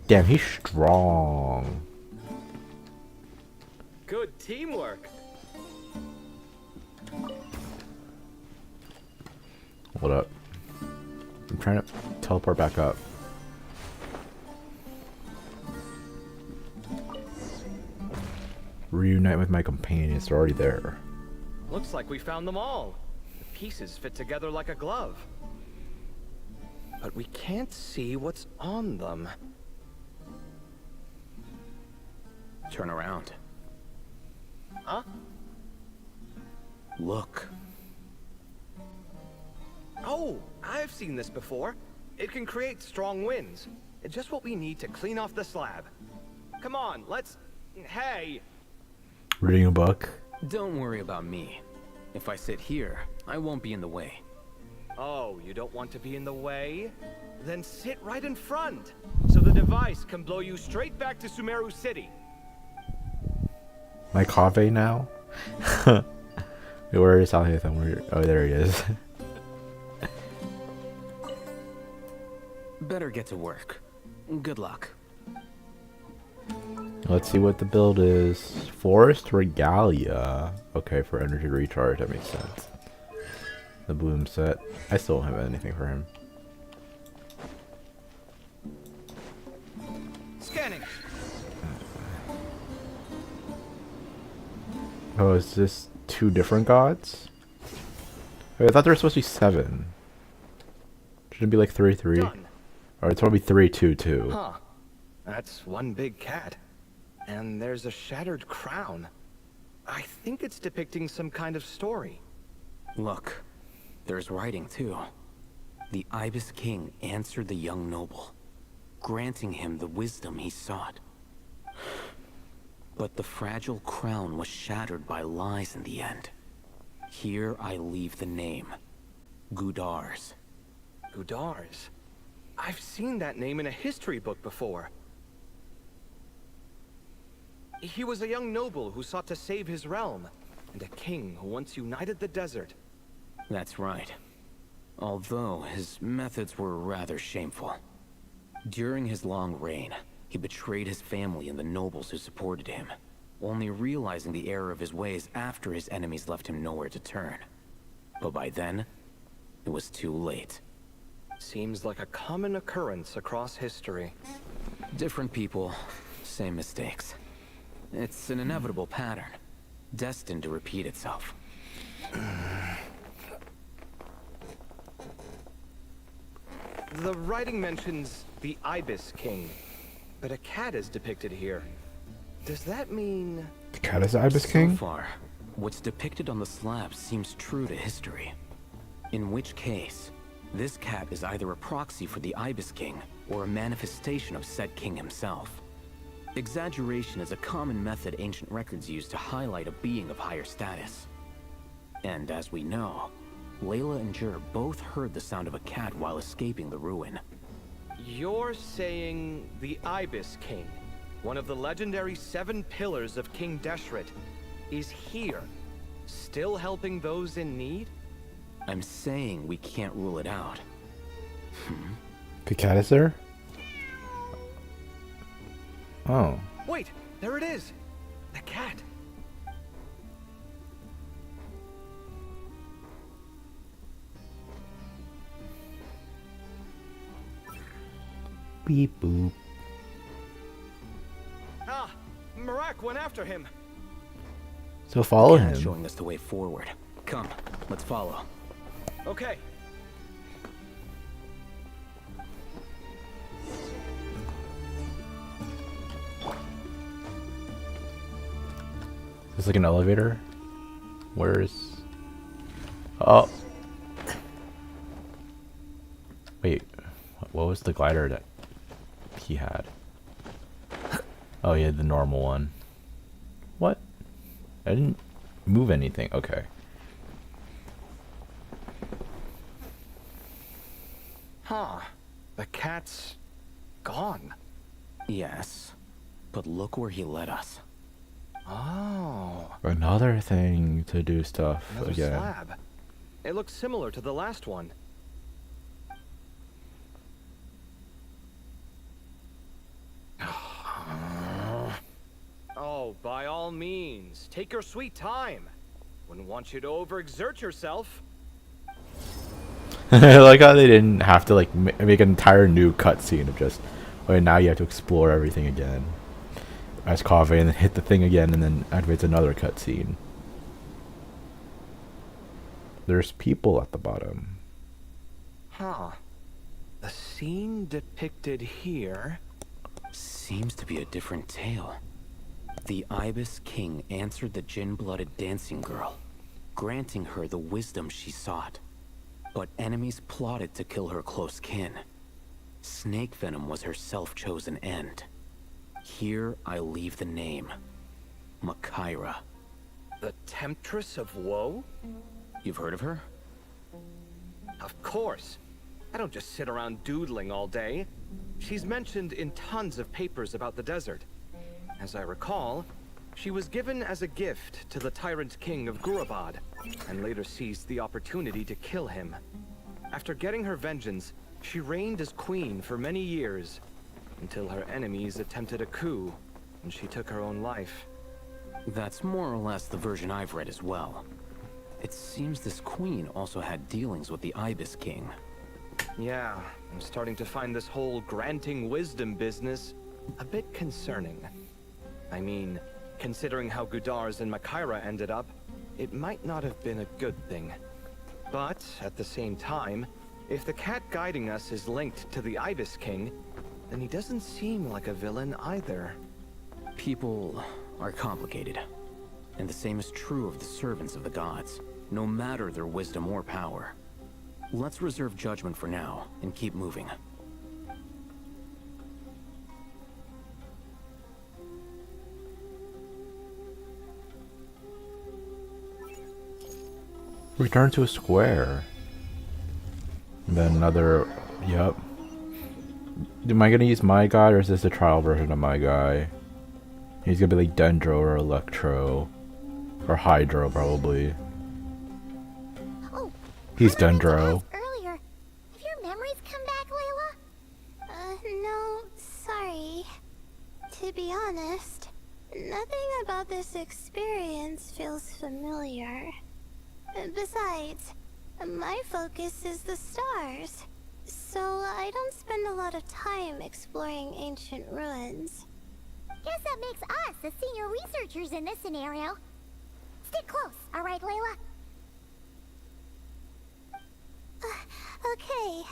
Speaker 1: Damn, he's strong.
Speaker 12: Good teamwork.
Speaker 1: Hold up. I'm trying to teleport back up. Reunite with my companions. They're already there.
Speaker 12: Looks like we found them all. The pieces fit together like a glove. But we can't see what's on them.
Speaker 18: Turn around.
Speaker 12: Huh?
Speaker 18: Look.
Speaker 12: Oh, I've seen this before. It can create strong winds. It's just what we need to clean off the slab. Come on, let's... Hey!
Speaker 1: Reading a book.
Speaker 18: Don't worry about me. If I sit here, I won't be in the way.
Speaker 12: Oh, you don't want to be in the way? Then sit right in front, so the device can blow you straight back to Sumeru City.
Speaker 1: My Kaveh now? Where is Alhaitham? Oh, there he is.
Speaker 18: Better get to work. Good luck.
Speaker 1: Let's see what the build is. Forest Regalia. Okay, for energy recharge, that makes sense. The bloom set. I still don't have anything for him.
Speaker 12: Scanning.
Speaker 1: Oh, is this 2 different gods? Wait, I thought there were supposed to be 7. Shouldn't it be like 3, 3?
Speaker 12: Done.
Speaker 1: Or it's probably 3, 2, 2.
Speaker 12: Huh. That's one big cat. And there's a shattered crown. I think it's depicting some kind of story.
Speaker 18: Look, there's writing too. The Ibis King answered the young noble, granting him the wisdom he sought. But the fragile crown was shattered by lies in the end. Here I leave the name. Gudars.
Speaker 12: Gudars? I've seen that name in a history book before. He was a young noble who sought to save his realm, and a king who once united the desert.
Speaker 18: That's right. Although his methods were rather shameful. During his long reign, he betrayed his family and the nobles who supported him, only realizing the error of his ways after his enemies left him nowhere to turn. But by then, it was too late.
Speaker 12: Seems like a common occurrence across history.
Speaker 18: Different people, same mistakes. It's an inevitable pattern, destined to repeat itself.
Speaker 12: The writing mentions the Ibis King, but a cat is depicted here. Does that mean...
Speaker 1: The cat is the Ibis King?
Speaker 18: So far, what's depicted on the slab seems true to history. In which case, this cat is either a proxy for the Ibis King, or a manifestation of said king himself. Exaggeration is a common method ancient records use to highlight a being of higher status. And as we know, Layla and Jur both heard the sound of a cat while escaping the ruin.
Speaker 12: You're saying the Ibis King, one of the legendary 7 pillars of King Deshret, is here, still helping those in need?
Speaker 18: I'm saying we can't rule it out.
Speaker 1: The cat is there? Oh.
Speaker 12: Wait, there it is! The cat!
Speaker 1: Beep boop.
Speaker 12: Ah! Marak went after him!
Speaker 1: So follow
Speaker 18: The cat's
Speaker 1: him.
Speaker 18: showing us the way forward. Come, let's follow.
Speaker 12: Okay.
Speaker 1: Is this like an elevator? Where's... Oh. Wait. What was the glider that he had? Oh, yeah, the normal one. What? I didn't move anything. Okay.
Speaker 12: Huh. The cat's gone.
Speaker 18: Yes, but look where he led us.
Speaker 12: Oh.
Speaker 1: Another thing to do stuff
Speaker 12: Another
Speaker 1: again.
Speaker 12: slab. It looks similar to the last one. Oh, by all means, take your sweet time. Wouldn't want you to overexert yourself.
Speaker 1: I like how they didn't have to like make an entire new cutscene of just, okay, now you have to explore everything again. As coffee and then hit the thing again and then activates another cutscene. There's people at the bottom.
Speaker 12: Huh. The scene depicted here
Speaker 18: seems to be a different tale. The Ibis King answered the gin-blooded dancing girl, granting her the wisdom she sought. But enemies plotted to kill her close kin. Snake venom was her self-chosen end. Here I leave the name. Makaira.
Speaker 12: The Temptress of Woe?
Speaker 18: You've heard of her?
Speaker 12: Of course. I don't just sit around doodling all day. She's mentioned in tons of papers about the desert. As I recall, she was given as a gift to the tyrant king of Gurabad, and later seized the opportunity to kill him. After getting her vengeance, she reigned as queen for many years, until her enemies attempted a coup, and she took her own life.
Speaker 18: That's more or less the version I've read as well. It seems this queen also had dealings with the Ibis King.
Speaker 12: Yeah, I'm starting to find this whole granting wisdom business a bit concerning. I mean, considering how Gudars and Makaira ended up, it might not have been a good thing. But, at the same time, if the cat guiding us is linked to the Ibis King, then he doesn't seem like a villain either.
Speaker 18: People are complicated. And the same is true of the servants of the gods, no matter their wisdom or power. Let's reserve judgment for now, and keep moving.
Speaker 1: Return to a square. And then another, yep. Am I gonna use my guy or is this a trial version of my guy? He's gonna be like Dendro or Electro. Or Hydro probably.
Speaker 3: Oh,
Speaker 1: he's Dendro.
Speaker 3: earlier. Have your memories come back, Layla?
Speaker 10: No, sorry. To be honest, nothing about this experience feels familiar. Besides, my focus is the stars, so I don't spend a lot of time exploring ancient ruins.
Speaker 3: Guess that makes us the senior researchers in this scenario. Stick close, alright, Layla?
Speaker 10: Okay.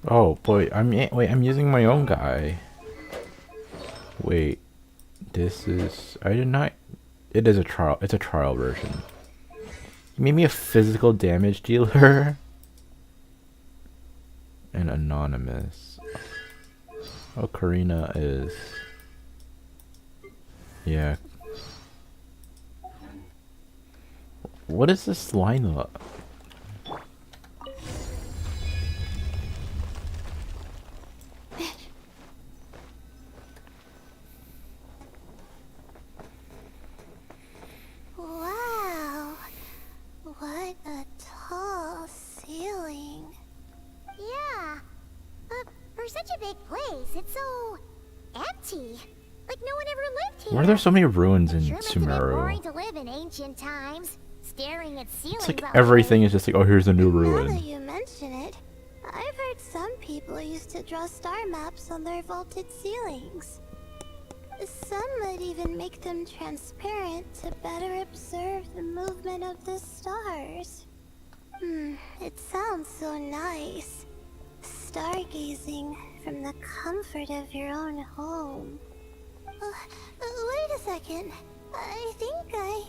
Speaker 1: Oh boy, I'm using my own guy. Wait, this is I did not. It is a trial. It's a trial version. You made me a physical damage dealer. And anonymous. Oh, Karina is. Yeah. What is this lineup?
Speaker 10: Wow. What a
Speaker 3: big place. It's so empty. Like no one ever lived here.
Speaker 1: Why are there so many ruins in
Speaker 3: Sure must have been
Speaker 1: Sumeru?
Speaker 3: boring to live in ancient times, staring at ceilings.
Speaker 1: It's like
Speaker 3: all
Speaker 1: everything
Speaker 3: day.
Speaker 1: is just like, oh, here's a new
Speaker 10: Now that
Speaker 1: ruin.
Speaker 10: you mention it, I've heard some people used to draw star maps on their vaulted ceilings. Some might even make them transparent to better observe the movement of the stars. It sounds so nice. Stargazing from the comfort of your own home. Wait a second. I think I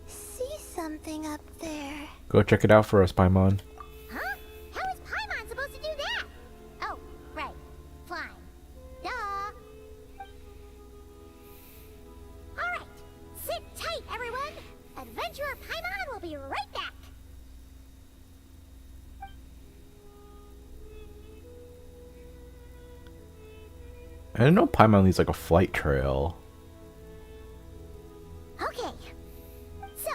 Speaker 10: see something up there.
Speaker 1: Go check it out for us, Paimon.
Speaker 3: Huh? How is Paimon supposed to do that? Oh, right. Flying. Duh. Alright. Sit tight, everyone. Adventurer Paimon will be right back.
Speaker 1: I didn't know Paimon leaves like a flight trail.
Speaker 3: Okay. So,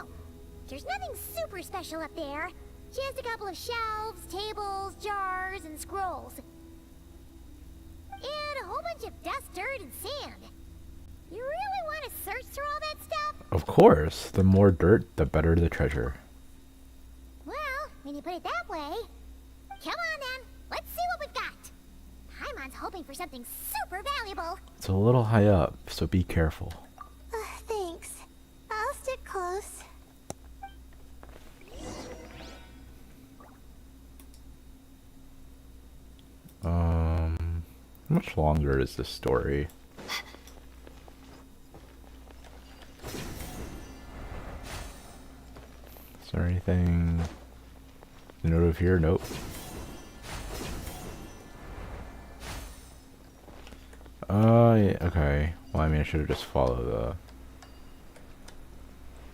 Speaker 3: there's nothing super special up there. Just a couple of shelves, tables, jars, and scrolls. And a whole bunch of dust, dirt, and sand. You really want to search through all that stuff?
Speaker 1: Of course, the more dirt, the better the treasure.
Speaker 3: Well, when you put it that way. Come on then, let's see what we've got. Paimon's hoping for something super valuable.
Speaker 1: It's a little high up, so be careful.
Speaker 10: Thanks. I'll stick close.
Speaker 1: How much longer is this story? Is there anything to note of here? Nope. Yeah, okay. Well, I mean, I should have just followed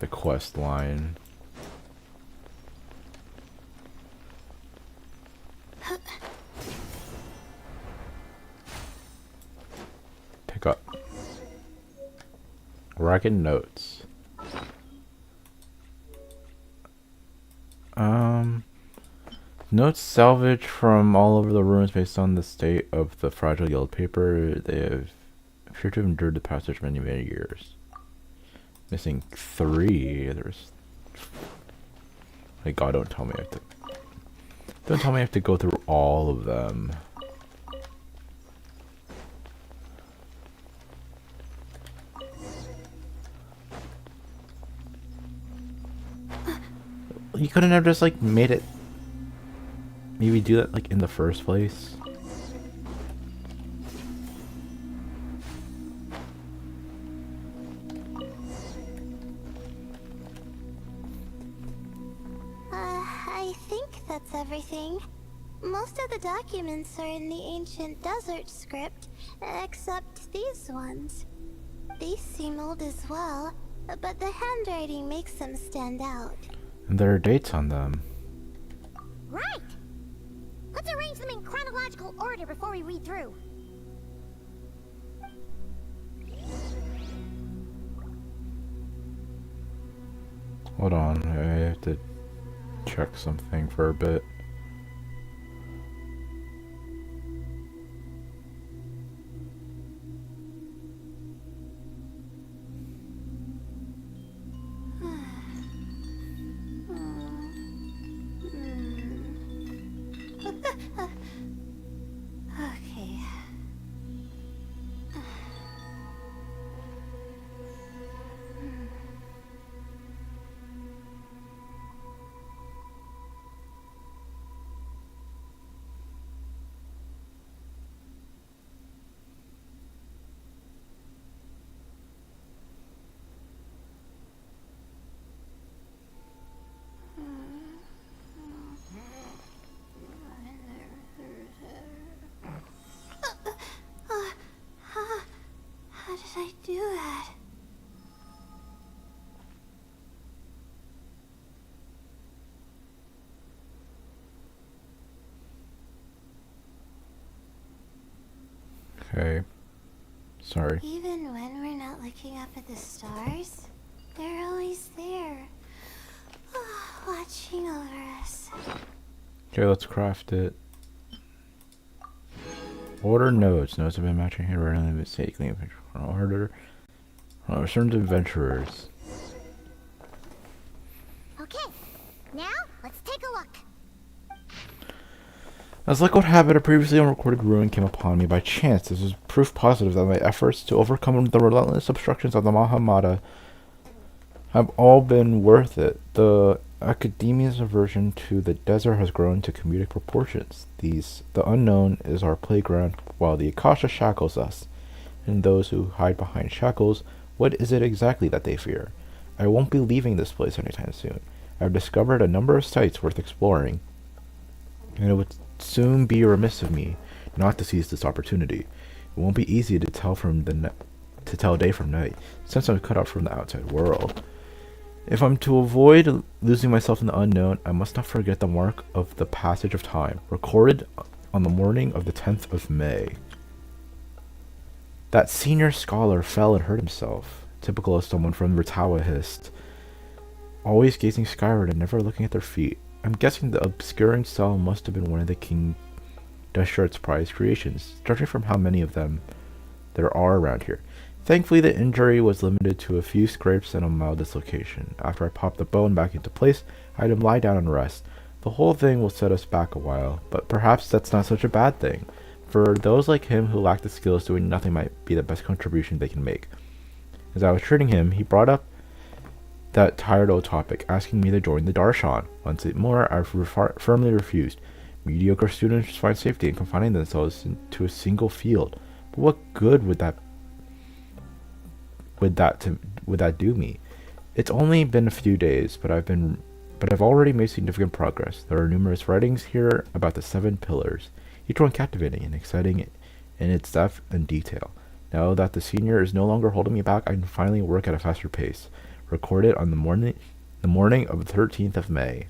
Speaker 1: the quest line. Pick up. Rocket notes. Notes salvaged from all over the ruins based on the state of the fragile yellowed paper. They have appear to have endured the passage of many, many years. Missing 3. There's. Like, God, don't tell me I have to. Don't tell me I have to go through all of them. You couldn't have just like made it. Maybe do that like in the first place.
Speaker 10: I think that's everything. Most of the documents are in the ancient desert script, except these ones. These seem old as well, but the handwriting makes them stand out.
Speaker 1: And there are dates on them.
Speaker 3: Right! Let's arrange them in chronological order before we read through.
Speaker 1: Hold on, I have to check something for a bit.
Speaker 10: Okay. How did I do that?
Speaker 1: Okay. Sorry.
Speaker 10: Even when we're not looking up at the stars, they're always there, watching over us.
Speaker 1: Okay, let's craft it. Order notes. Notes have been matching here randomly mistakenly. Order. Certain adventurers.
Speaker 3: Okay, now let's take a look.
Speaker 1: As like what happened, a previously unrecorded ruin came upon me by chance. This was proof positive that my efforts to overcome the relentless obstructions of the Mahamada have all been worth it. The Academia's aversion to the desert has grown to comedic proportions. The unknown is our playground, while the Akasha shackles us. And those who hide behind shackles, what is it exactly that they fear? I won't be leaving this place anytime soon. I've discovered a number of sites worth exploring, and it would soon be remiss of me not to seize this opportunity. It won't be easy to tell day from night, since I'm cut out from the outside world. If I'm to avoid losing myself in the unknown, I must not forget the mark of the passage of time, recorded on the morning of the 10th of May. That senior scholar fell and hurt himself, typical of someone from Ratawa Hist, always gazing skyward and never looking at their feet. I'm guessing the obscuring cell must have been one of the King Deshret's prized creations, judging from how many of them there are around here. Thankfully, the injury was limited to a few scrapes and a mild dislocation. After I popped the bone back into place, I had him lie down and rest. The whole thing will set us back a while, but perhaps that's not such a bad thing. For those like him who lack the skills, doing nothing might be the best contribution they can make. As I was treating him, he brought up that tired old topic, asking me to join the Darshan. Once more, I firmly refused. Mediocre students find safety in confining themselves into a single field. But what good would that do me? It's only been a few days, but I've already made significant progress. There are numerous writings here about the 7 pillars, each one captivating and exciting in its depth and detail. Now that the senior is no longer holding me back, I can finally work at a faster pace. Recorded on the morning of the 13th of May.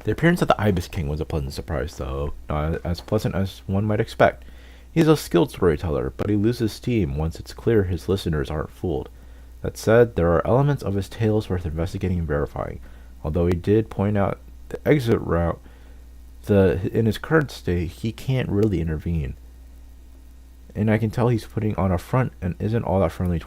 Speaker 1: The appearance of the Ibis King was a pleasant surprise, though not as pleasant as one might expect. He's a skilled storyteller, but he loses steam once it's clear his listeners aren't fooled. That said, there are elements of his tales worth investigating and verifying. Although he did point out the exit route, in his current state, he can't really intervene. And I can tell he's putting on a front and isn't all that friendly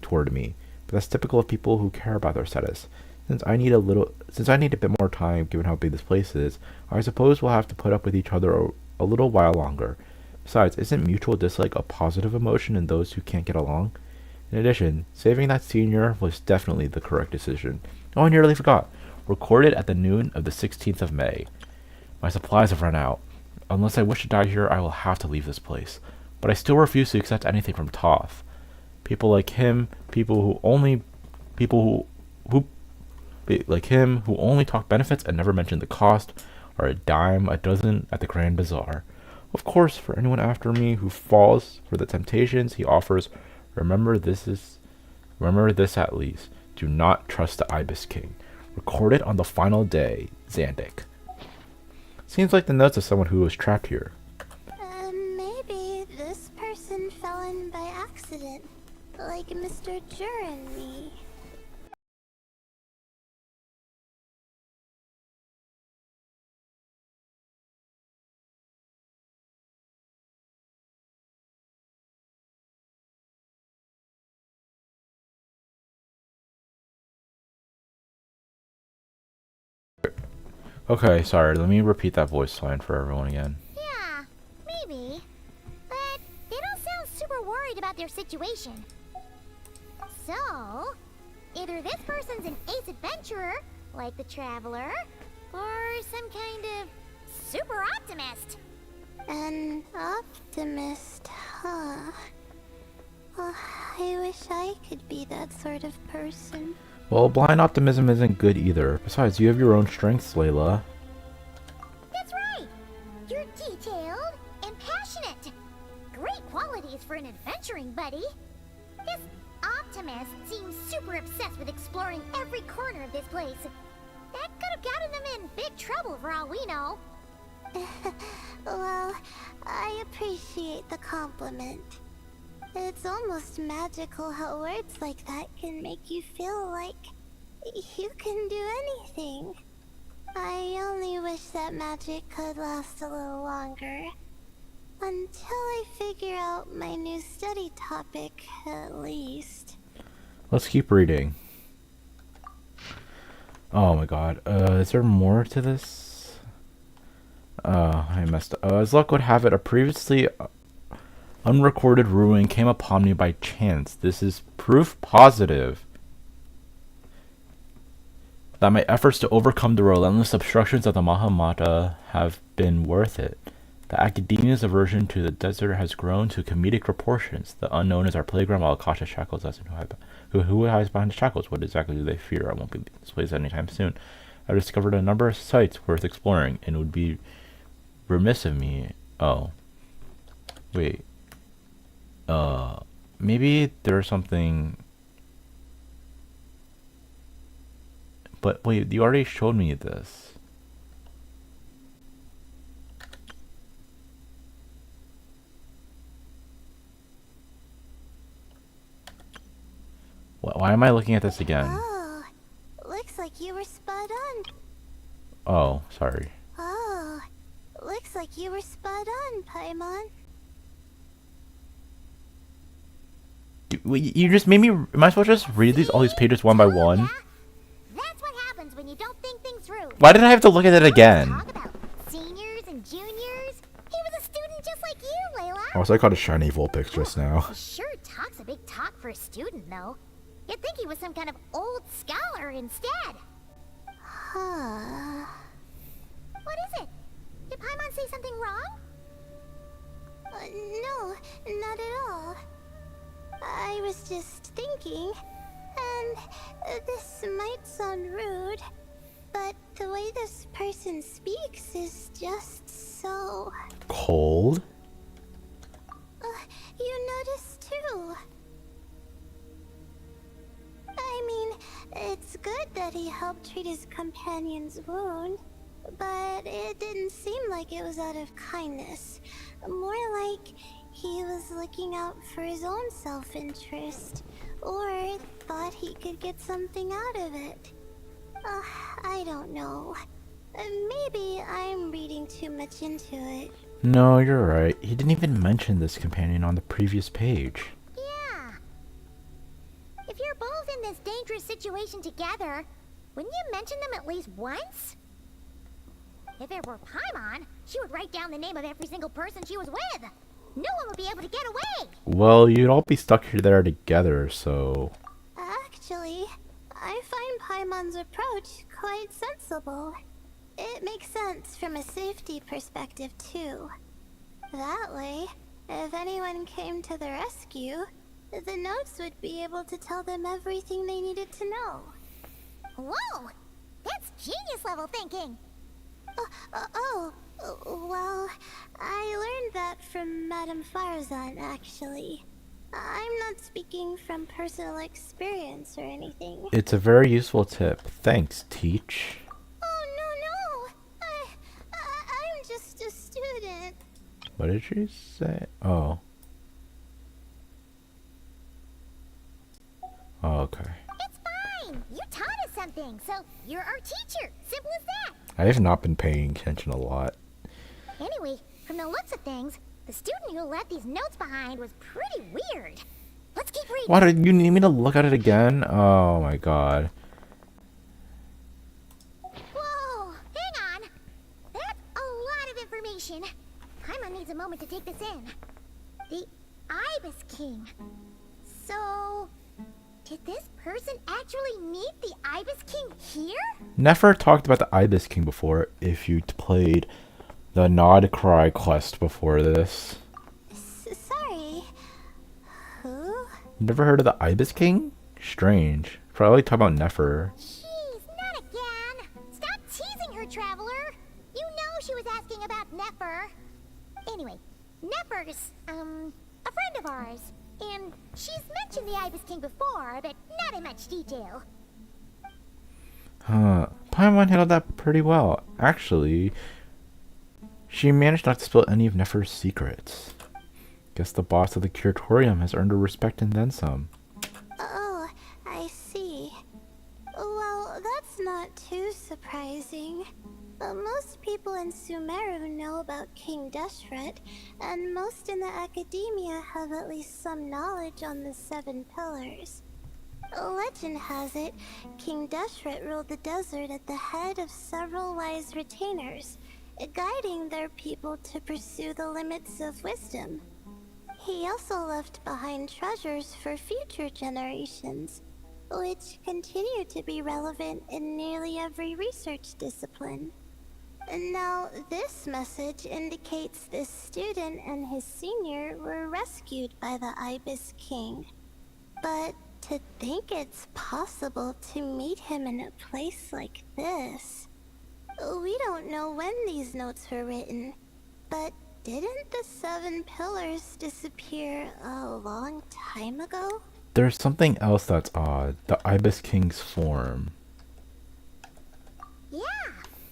Speaker 1: toward me. But that's typical of people who care about their status. Since I need a bit more time, given how big this place is, I suppose we'll have to put up with each other a little while longer. Besides, isn't mutual dislike a positive emotion in those who can't get along? In addition, saving that senior was definitely the correct decision. Oh, I nearly forgot. Recorded at the noon of the 16th of May. My supplies have run out. Unless I wish to die here, I will have to leave this place. But I still refuse to accept anything from Toth. People like him, who only talk benefits and never mention the cost, are a dime a dozen at the Grand Bazaar. Of course, for anyone after me who falls for the temptations he offers, remember this at least. Do not trust the Ibis King. Recorded on the final day, Zandik. Seems like the notes of someone who was trapped here.
Speaker 10: Maybe this person fell in by accident, like Mr. Jur and me.
Speaker 1: Okay, sorry, let me repeat that voice line for everyone again.
Speaker 3: Yeah, maybe. But they don't sound super worried about their situation. So, either this person's an ace adventurer, like the Traveler, or some kind of super optimist.
Speaker 10: An optimist, huh? Well, I wish I could be that sort of person.
Speaker 1: Well, blind optimism isn't good either. Besides, you have your own strengths, Layla.
Speaker 3: That's right! You're detailed and passionate. Great qualities for an adventuring buddy. This optimist seems super obsessed with exploring every corner of this place. That could have gotten them in big trouble for all we know.
Speaker 10: Well, I appreciate the compliment. It's almost magical how words like that can make you feel like you can do anything. I only wish that magic could last a little longer. Until I figure out my new study topic, at least.
Speaker 1: Let's keep reading. Oh my god. Is there more to this? I messed up. As luck would have it, a previously unrecorded ruin came upon me by chance. This is proof positive that my efforts to overcome the relentless obstructions of the Mahamata have been worth it. The academia's aversion to the desert has grown to comedic proportions. The unknown is our playground, while Akasha shackles us. And who hides behind the shackles? What exactly do they fear? I won't be this place anytime soon. I've discovered a number of sites worth exploring, and it would be remiss of me. Oh. Wait. Maybe there's something... But wait, you already showed me this. Why am I looking at this again?
Speaker 10: Oh, looks like you were spot on.
Speaker 1: Oh, sorry.
Speaker 10: Oh, looks like you were spot on, Paimon.
Speaker 1: You just made me... Am I supposed to just read all these pages one by one?
Speaker 3: That's what happens when you don't think things through.
Speaker 1: Why did I have to look at it again?
Speaker 3: Talk about seniors and juniors. He was a student just like you, Layla.
Speaker 1: Also, I caught a shiny Vulpix just now.
Speaker 3: He sure talks a big talk for a student, though. You'd think he was some kind of old scholar instead.
Speaker 10: Huh.
Speaker 3: What is it? Did Paimon say something wrong?
Speaker 10: No, not at all. I was just thinking, and this might sound rude, but the way this person speaks is just so...
Speaker 1: Cold?
Speaker 10: You notice too. I mean, it's good that he helped treat his companion's wound, but it didn't seem like it was out of kindness. More like he was looking out for his own self-interest, or thought he could get something out of it. I don't know. Maybe I'm reading too much into it.
Speaker 1: No, you're right. He didn't even mention this companion on the previous page.
Speaker 3: Yeah. If you're both in this dangerous situation together, wouldn't you mention them at least once? If it were Paimon, she would write down the name of every single person she was with. No one would be able to get away.
Speaker 1: Well, you'd all be stuck here there together, so...
Speaker 10: Actually, I find Paimon's approach quite sensible. It makes sense from a safety perspective, too. That way, if anyone came to the rescue, the notes would be able to tell them everything they needed to know.
Speaker 3: Whoa! That's genius level thinking!
Speaker 10: Well, I learned that from Madame Farazan, actually. I'm not speaking from personal experience or anything.
Speaker 1: It's a very useful tip. Thanks, Teach.
Speaker 10: Oh, no! I'm just a student.
Speaker 1: What did she say? Oh. Oh, okay.
Speaker 3: It's fine! You taught us something, so you're our teacher. Simple as that.
Speaker 1: I have not been paying attention a lot.
Speaker 3: Anyway, from the looks of things, the student who left these notes behind was pretty weird. Let's keep reading.
Speaker 1: What, you need me to look at it again? Oh my god.
Speaker 3: Whoa, hang on. That's a lot of information. Paimon needs a moment to take this in. The Ibis King. So, did this person actually meet the Ibis King here?
Speaker 1: Never talked about the Ibis King before if you played the Nod-Krai quest before this.
Speaker 10: Sorry. Who?
Speaker 1: Never heard of the Ibis King? Strange. Probably talking about Nefer.
Speaker 3: Jeez, not again. Stop teasing her, Traveler. You know she was asking about Nefer. Anyway, Nefer's, a friend of ours. And she's mentioned the Ibis King before, but not in much detail.
Speaker 1: Paimon handled that pretty well. Actually, she managed not to spill any of Nefer's secrets. Guess the boss of the curatorium has earned her respect and then some.
Speaker 10: Oh, I see. Well, that's not too surprising. Most people in Sumeru know about King Deshret, and most in the academia have at least some knowledge on the Seven Pillars. Legend has it, King Deshret ruled the desert at the head of several wise retainers, guiding their people to pursue the limits of wisdom. He also left behind treasures for future generations, which continue to be relevant in nearly every research discipline. Now, this message indicates this student and his senior were rescued by the Ibis King. But to think it's possible to meet him in a place like this... We don't know when these notes were written, but didn't the Seven Pillars disappear a long time ago?
Speaker 1: There's something else that's odd. The Ibis King's form.
Speaker 3: Yeah,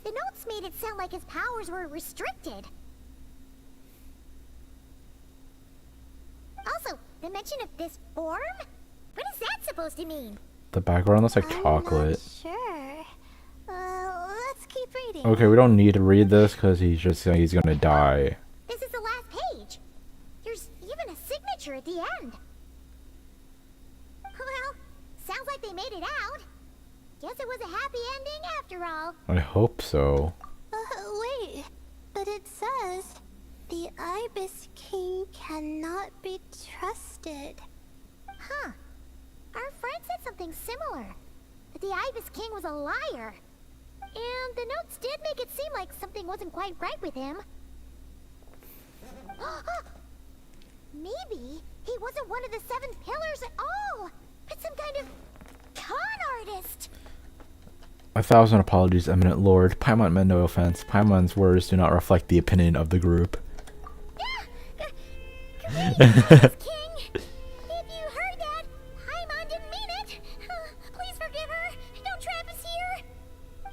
Speaker 3: the notes made it sound like his powers were restricted. Also, the mention of this form? What is that supposed to mean?
Speaker 1: The background looks like chocolate.
Speaker 10: Sure. Let's keep reading.
Speaker 1: Okay, we don't need to read this because he's gonna die.
Speaker 3: This is the last page. There's even a signature at the end. Well, sounds like they made it out. Guess it was a happy ending after all.
Speaker 1: I hope so.
Speaker 10: Wait, but it says the Ibis King cannot be trusted.
Speaker 3: Huh. Our friend said something similar. That the Ibis King was a liar. And the notes did make it seem like something wasn't quite right with him. Maybe he wasn't one of the Seven Pillars at all, but some kind of con artist.
Speaker 1: 1,000 apologies, Eminent Lord. Paimon meant no offense. Paimon's words do not reflect the opinion of the group.
Speaker 3: King, if you heard that, Paimon didn't mean it. Please forgive her. Don't trap us here.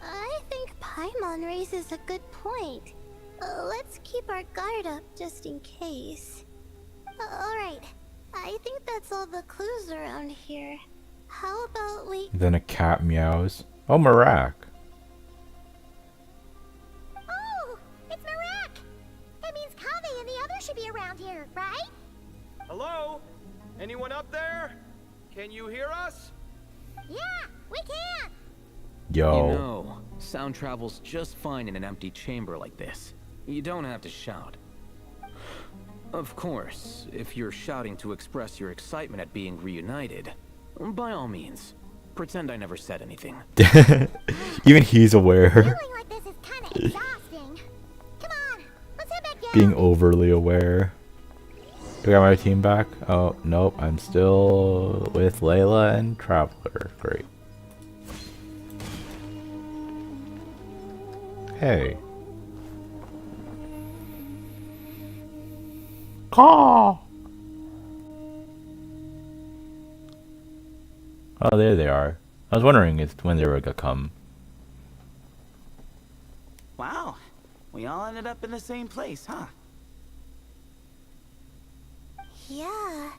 Speaker 10: I think Paimon raises a good point. Let's keep our guard up just in case. Alright, I think that's all the clues around here. How about we...
Speaker 1: Then a cat meows. Oh, Marak.
Speaker 3: Oh, it's Marak. That means Kaveh and the others should be around here, right?
Speaker 12: Hello? Anyone up there? Can you hear us?
Speaker 3: Yeah, we can.
Speaker 1: Yo.
Speaker 18: You know, sound travels just fine in an empty chamber like this. You don't have to shout. Of course, if you're shouting to express your excitement at being reunited, by all means, pretend I never said anything.
Speaker 1: Even he's aware.
Speaker 3: Feeling like this is kind of exhausting. Come on, let's head back down.
Speaker 1: Being overly aware. Do I got my team back? Oh, nope. I'm still with Layla and Traveler. Great. Hey. Call. Oh, there they are. I was wondering when they were gonna come.
Speaker 7: Wow, we all ended up in the same place, huh?
Speaker 10: Yeah,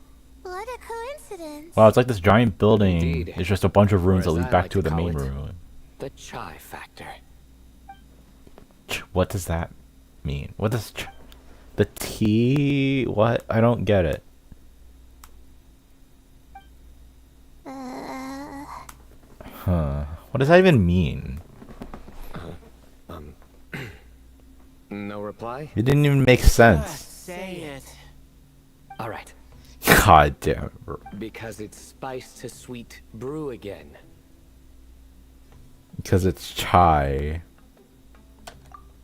Speaker 10: what a coincidence.
Speaker 1: Wow, it's like this giant building.
Speaker 6: Indeed.
Speaker 1: It's just a bunch of rooms that
Speaker 6: Or as
Speaker 1: lead
Speaker 6: I
Speaker 1: back
Speaker 6: like
Speaker 1: to
Speaker 6: to
Speaker 1: the main
Speaker 6: call it,
Speaker 1: room.
Speaker 6: The chai factor.
Speaker 1: What does that mean? What does the T? What? I don't get it. Huh. What does that even mean?
Speaker 6: No reply?
Speaker 1: It didn't even make sense.
Speaker 7: Say it.
Speaker 6: All right.
Speaker 1: God damn it.
Speaker 6: Because it's spice to sweet brew again.
Speaker 1: Because it's chai.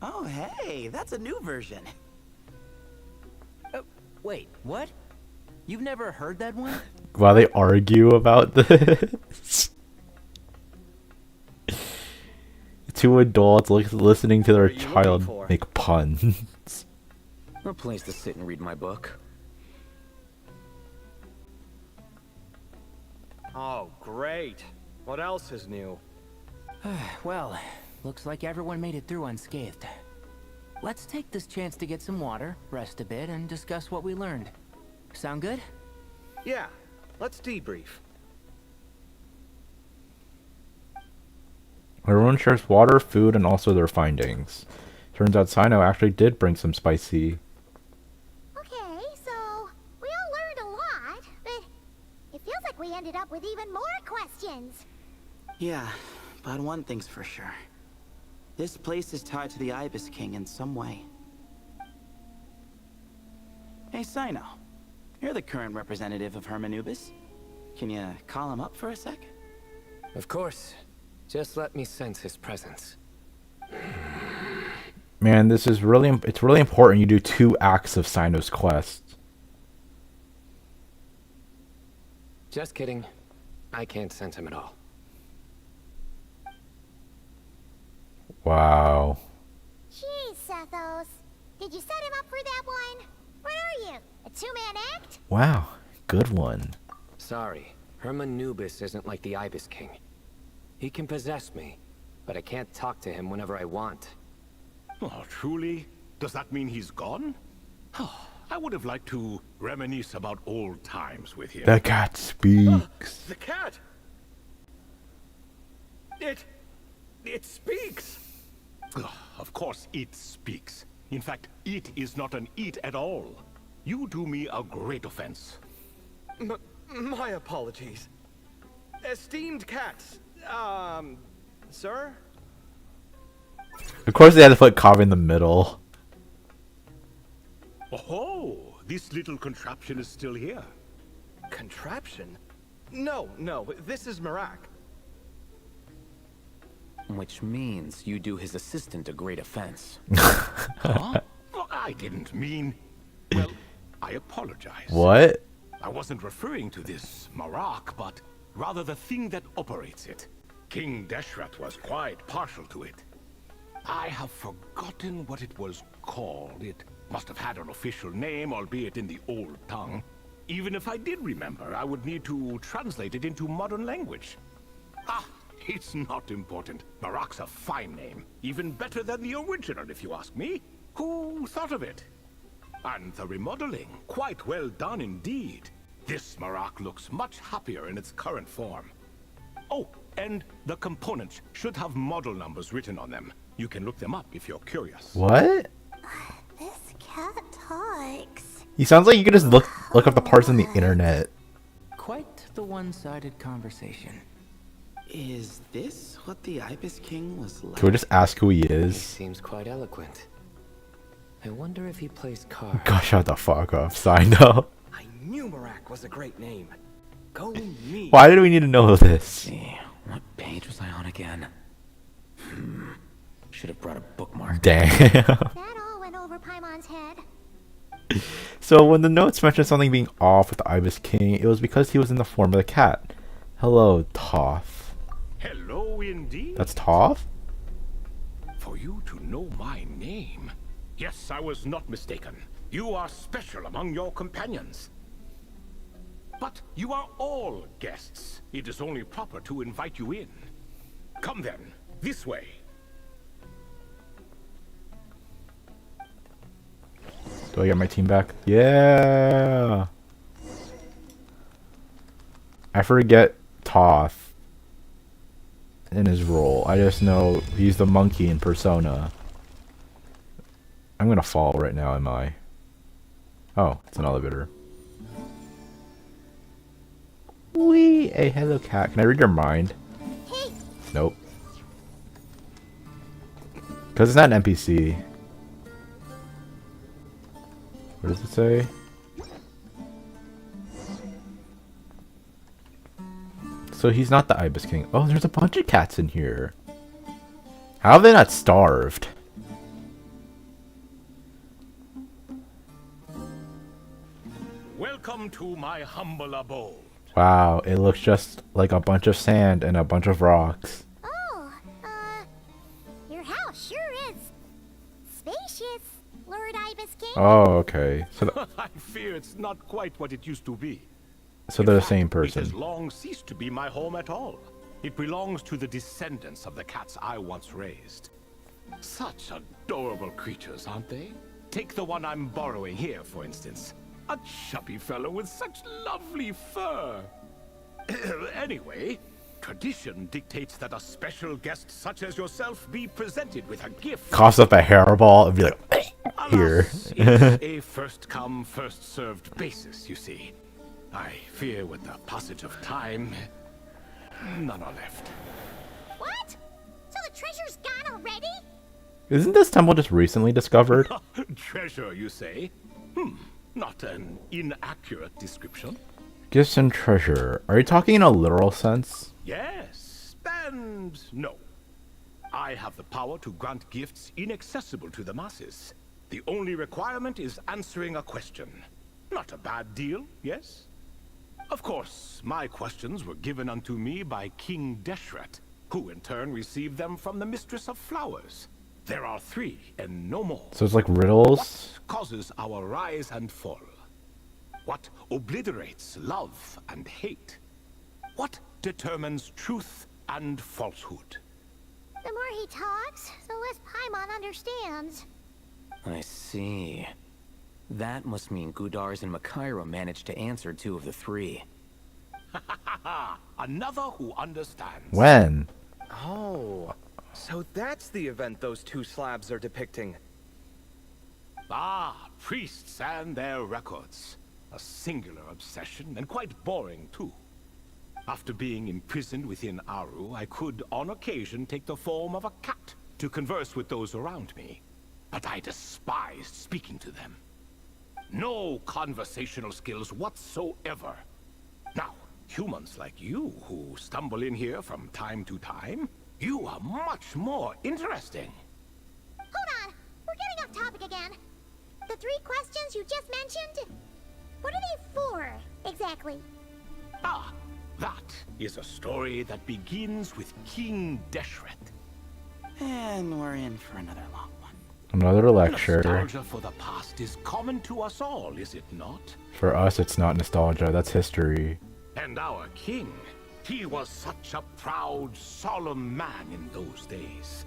Speaker 7: Oh, hey, that's a new version.
Speaker 5: Wait, what? You've never heard that one?
Speaker 1: While they argue about this. Two adults listening to their child make puns.
Speaker 18: A place to sit and read my book.
Speaker 12: Oh, great. What else is new?
Speaker 5: Well, looks like everyone made it through unscathed. Let's take this chance to get some water, rest a bit, and discuss what we learned. Sound good?
Speaker 12: Yeah, let's debrief.
Speaker 1: Everyone shares water, food, and also their findings. Turns out Sino actually did bring some spicy.
Speaker 3: Okay, so we all learned a lot, but it feels like we ended up with even more questions.
Speaker 7: Yeah, but one thing's for sure. This place is tied to the Ibis King in some way. Hey, Sino. You're the current representative of Hermanubis. Can you call him up for a sec?
Speaker 6: Of course. Just let me sense his presence.
Speaker 1: Man, this is really, it's really important you do 2 acts of Sino's quest.
Speaker 6: Just kidding. I can't sense him at all.
Speaker 1: Wow.
Speaker 3: Jeez, Sethos. Did you set him up for that one? What are you, a 2-man act?
Speaker 1: Wow. Good one.
Speaker 6: Sorry, Hermanubis isn't like the Ibis King. He can possess me, but I can't talk to him whenever I want.
Speaker 4: Oh, truly? Does that mean he's gone? Oh, I would have liked to reminisce about old times with him.
Speaker 1: The cat speaks.
Speaker 12: The cat! It speaks!
Speaker 4: Ugh, of course it speaks. In fact, it is not an it at all. You do me a great offense.
Speaker 12: My apologies. Esteemed cats, sir?
Speaker 1: Of course they had to put Kav in the middle.
Speaker 4: Oh, this little contraption is still here.
Speaker 12: Contraption? No, this is Marak.
Speaker 18: Which means you do his assistant a great offense.
Speaker 4: Huh? Well, I didn't mean... Well, I apologize.
Speaker 1: What?
Speaker 4: I wasn't referring to this Marak, but rather the thing that operates it. King Deshret was quite partial to it. I have forgotten what it was called. It must have had an official name, albeit in the old tongue. Even if I did remember, I would need to translate it into modern language. Ah, it's not important. Marak's a fine name. Even better than the original, if you ask me. Who thought of it? And the remodeling, quite well done indeed. This Marak looks much happier in its current form. Oh, and the components should have model numbers written on them. You can look them up if you're curious.
Speaker 1: What?
Speaker 10: This cat talks.
Speaker 1: He sounds like you could just look up the parts on the internet.
Speaker 5: Quite the one-sided conversation.
Speaker 7: Is this what the Ibis King was like?
Speaker 1: Can we just ask who he
Speaker 6: He
Speaker 1: is?
Speaker 6: seems quite eloquent. I wonder if he plays cards.
Speaker 1: Gosh, shut the fuck up, Sino.
Speaker 12: I knew Marak was a great name. Go me.
Speaker 1: Why did we need to know this?
Speaker 18: See, what page was I on again? Should have brought a bookmark.
Speaker 1: Damn.
Speaker 3: That all went over Paimon's head.
Speaker 1: So when the notes mentioned something being off with the Ibis King, it was because he was in the form of the cat. Hello, Toph.
Speaker 4: Hello indeed.
Speaker 1: That's Toph?
Speaker 4: For you to know my name. Yes, I was not mistaken. You are special among your companions. But you are all guests. It is only proper to invite you in. Come then, this way.
Speaker 1: Do I get my team back? Yeah. I forget Toph in his role. I just know he's the monkey in Persona. I'm gonna fall right now, am I? Oh, it's an elevator. Wee! Hey, hello cat. Can I read your mind? Nope. Because it's not an NPC. What does it say? So he's not the Ibis King. Oh, there's a bunch of cats in here. How have they not starved?
Speaker 4: Welcome to my humble abode.
Speaker 1: Wow, it looks just like a bunch of sand and a bunch of rocks.
Speaker 3: Oh, your house sure is spacious, Lord Ibis King.
Speaker 1: Oh, okay. So,
Speaker 4: I fear it's not quite what it used to be.
Speaker 1: so they're the same
Speaker 4: It has
Speaker 1: person.
Speaker 4: long ceased to be my home at all. It belongs to the descendants of the cats I once raised. Such adorable creatures, aren't they? Take the one I'm borrowing here, for instance. A chubby fellow with such lovely fur. Anyway,
Speaker 19: Tradition dictates that a special guest such as yourself be presented with a gift.
Speaker 1: Coughs up a hairball and be like, here.
Speaker 19: It's a first-come, first-served basis, you see. I fear with the passage of time, none are left.
Speaker 3: What? So the treasure's gone already?
Speaker 1: Isn't this temple just recently discovered?
Speaker 19: Treasure, you say? Not an inaccurate description.
Speaker 1: Gifts and treasure. Are you talking in a literal sense?
Speaker 19: Yes, and no. I have the power to grant gifts inaccessible to the masses. The only requirement is answering a question. Not a bad deal, yes? Of course, my questions were given unto me by King Deshret, who in turn received them from the Mistress of Flowers. There are 3 and no more.
Speaker 1: So it's like riddles?
Speaker 19: What causes our rise and fall? What obliterates love and hate? What determines truth and falsehood?
Speaker 3: The more he talks, the less Paimon understands.
Speaker 18: I see. That must mean Gudars and Makaira managed to answer 2 of the 3.
Speaker 19: Another who understands.
Speaker 1: When?
Speaker 12: Oh, so that's the event those 2 slabs are depicting.
Speaker 19: Ah, priests and their records. A singular obsession, and quite boring too. After being imprisoned within Aru, I could, on occasion, take the form of a cat to converse with those around me. But I despised speaking to them. No conversational skills whatsoever. Now, humans like you who stumble in here from time to time, you are much more interesting.
Speaker 3: Hold on, we're getting off topic again. The 3 questions you just mentioned, what are they for, exactly?
Speaker 19: Ah, that is a story that begins with King Deshret.
Speaker 7: And we're in for another long one.
Speaker 1: Another lecture.
Speaker 19: Nostalgia for the past is common to us all, is it not?
Speaker 1: For us, it's not nostalgia. That's history.
Speaker 19: And our king, he was such a proud, solemn man in those days.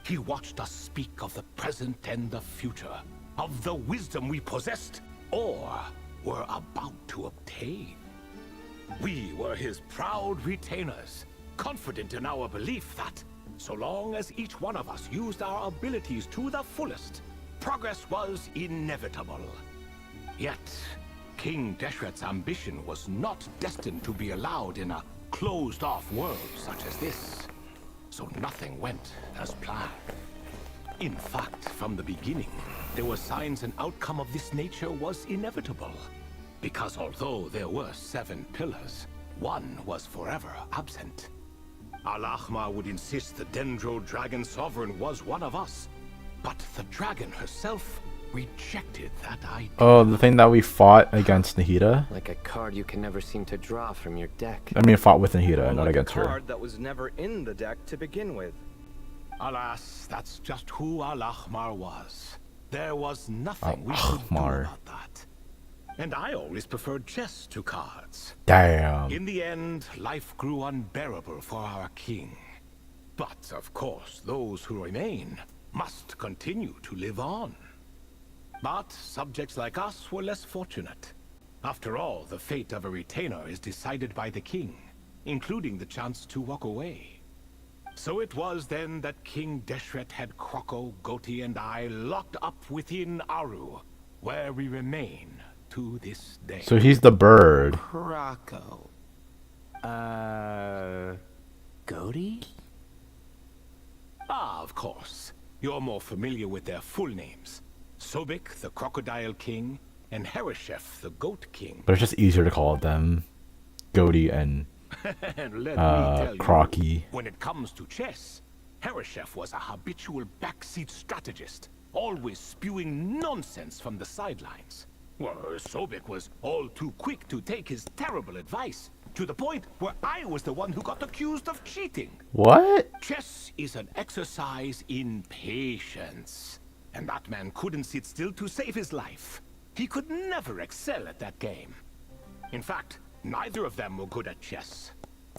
Speaker 19: He watched us speak of the present and the future, of the wisdom we possessed, or were about to obtain. We were his proud retainers, confident in our belief that, so long as each one of us used our abilities to the fullest, progress was inevitable. Yet, King Deshret's ambition was not destined to be allowed in a closed-off world such as this. So nothing went as planned. In fact, from the beginning, there were signs an outcome of this nature was inevitable. Because although there were 7 pillars, one was forever absent. Al-Ahmar would insist the Dendro Dragon Sovereign was one of us, but the dragon herself rejected that idea.
Speaker 1: Oh, the thing that we fought against Nahida?
Speaker 6: Like a card you can never seem to draw from your deck.
Speaker 1: I mean, fought with Nahida,
Speaker 12: Or
Speaker 1: not
Speaker 12: like
Speaker 1: against
Speaker 12: a
Speaker 1: her.
Speaker 12: card that was never in the deck to begin with.
Speaker 19: Alas, that's just who Al-Ahmar was. There was nothing we could do
Speaker 1: Al-Ahmar.
Speaker 19: about that. And I always preferred chess to cards.
Speaker 1: Damn.
Speaker 19: In the end, life grew unbearable for our king. But, of course, those who remain must continue to live on. But subjects like us were less fortunate. After all, the fate of a retainer is decided by the king, including the chance to walk away. So it was then that King Deshret had Kroko, Goti, and I locked up within Aru, where we remain to this day.
Speaker 1: So he's the bird.
Speaker 7: Kroko.
Speaker 5: Goti?
Speaker 19: Ah, of course. You're more familiar with their full names. Sobek, the Crocodile King, and Hereshef, the Goat King.
Speaker 1: But it's just easier to call them Goti and
Speaker 19: And let me tell
Speaker 1: Crocky.
Speaker 19: you, when it comes to chess, Hereshef was a habitual backseat strategist, always spewing nonsense from the sidelines. Well, Sobek was all too quick to take his terrible advice, to the point where I was the one who got accused of cheating.
Speaker 1: What?
Speaker 19: Chess is an exercise in patience, and that man couldn't sit still to save his life. He could never excel at that game. In fact, neither of them were good at chess.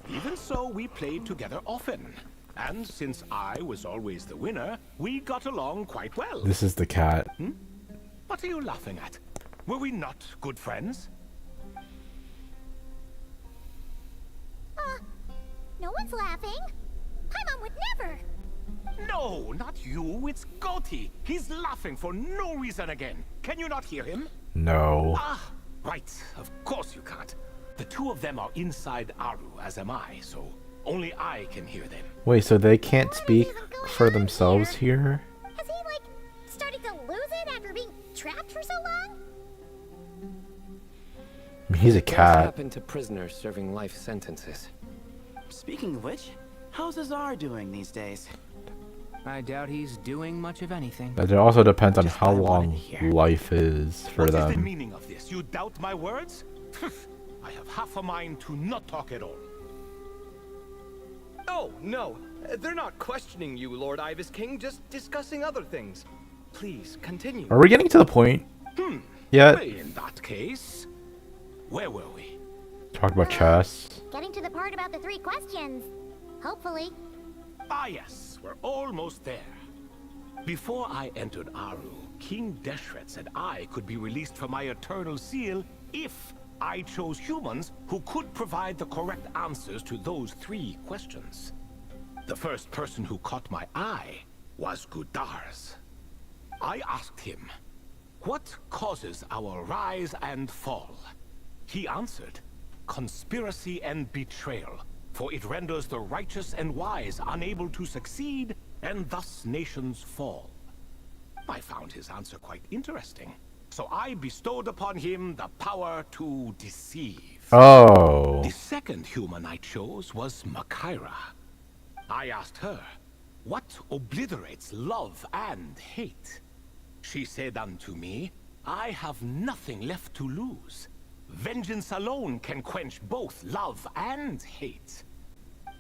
Speaker 19: Even so, we played together often. And since I was always the winner, we got along quite well.
Speaker 1: This is the cat.
Speaker 19: What are you laughing at? Were we not good friends?
Speaker 3: No one's laughing. Paimon would never.
Speaker 19: No, not you. It's Goti. He's laughing for no reason again. Can you not hear him?
Speaker 1: No.
Speaker 19: Ah, right. Of course you can't. The two of them are inside Aru, as am I, so only I can hear them.
Speaker 1: Wait, so they can't speak for themselves here?
Speaker 3: Has he, like, started to lose it after being trapped for so long?
Speaker 1: I mean, he's a
Speaker 6: What
Speaker 1: cat.
Speaker 6: happened to prisoners serving life sentences?
Speaker 7: Speaking of which, how's Azar doing these days?
Speaker 5: I doubt he's doing much of anything.
Speaker 1: But it also depends on how long life is for
Speaker 19: What is the
Speaker 1: them.
Speaker 19: meaning of this? You doubt my words? I have half a mind to not talk at all.
Speaker 12: Oh, no. They're not questioning you, Lord Ibis King, just discussing other things. Please, continue.
Speaker 1: Are we getting to the point yet?
Speaker 19: Well, in that case, where were we?
Speaker 1: Talk about chess.
Speaker 3: Getting to the part about the 3 questions. Hopefully.
Speaker 19: Ah, yes, we're almost there. Before I entered Aru, King Deshret said I could be released from my eternal seal if I chose humans who could provide the correct answers to those 3 questions. The first person who caught my eye was Gudars. I asked him, what causes our rise and fall? He answered, conspiracy and betrayal, for it renders the righteous and wise unable to succeed, and thus nations fall. I found his answer quite interesting, so I bestowed upon him the power to deceive.
Speaker 1: Oh.
Speaker 19: The second human I chose was Makaira. I asked her, what obliterates love and hate? She said unto me, I have nothing left to lose. Vengeance alone can quench both love and hate.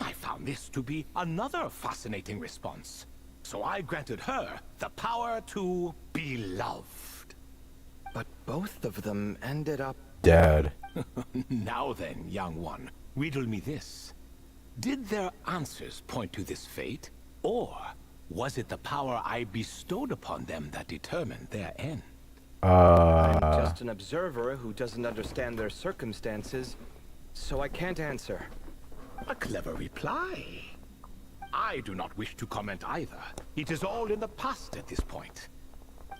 Speaker 19: I found this to be another fascinating response, so I granted her the power to be loved.
Speaker 12: But both of them ended up
Speaker 1: dead.
Speaker 19: Now then, young one, riddle me this. Did their answers point to this fate, or was it the power I bestowed upon them that determined their end?
Speaker 12: I'm just an observer who doesn't understand their circumstances, so I can't answer.
Speaker 19: A clever reply. I do not wish to comment either. It is all in the past at this point.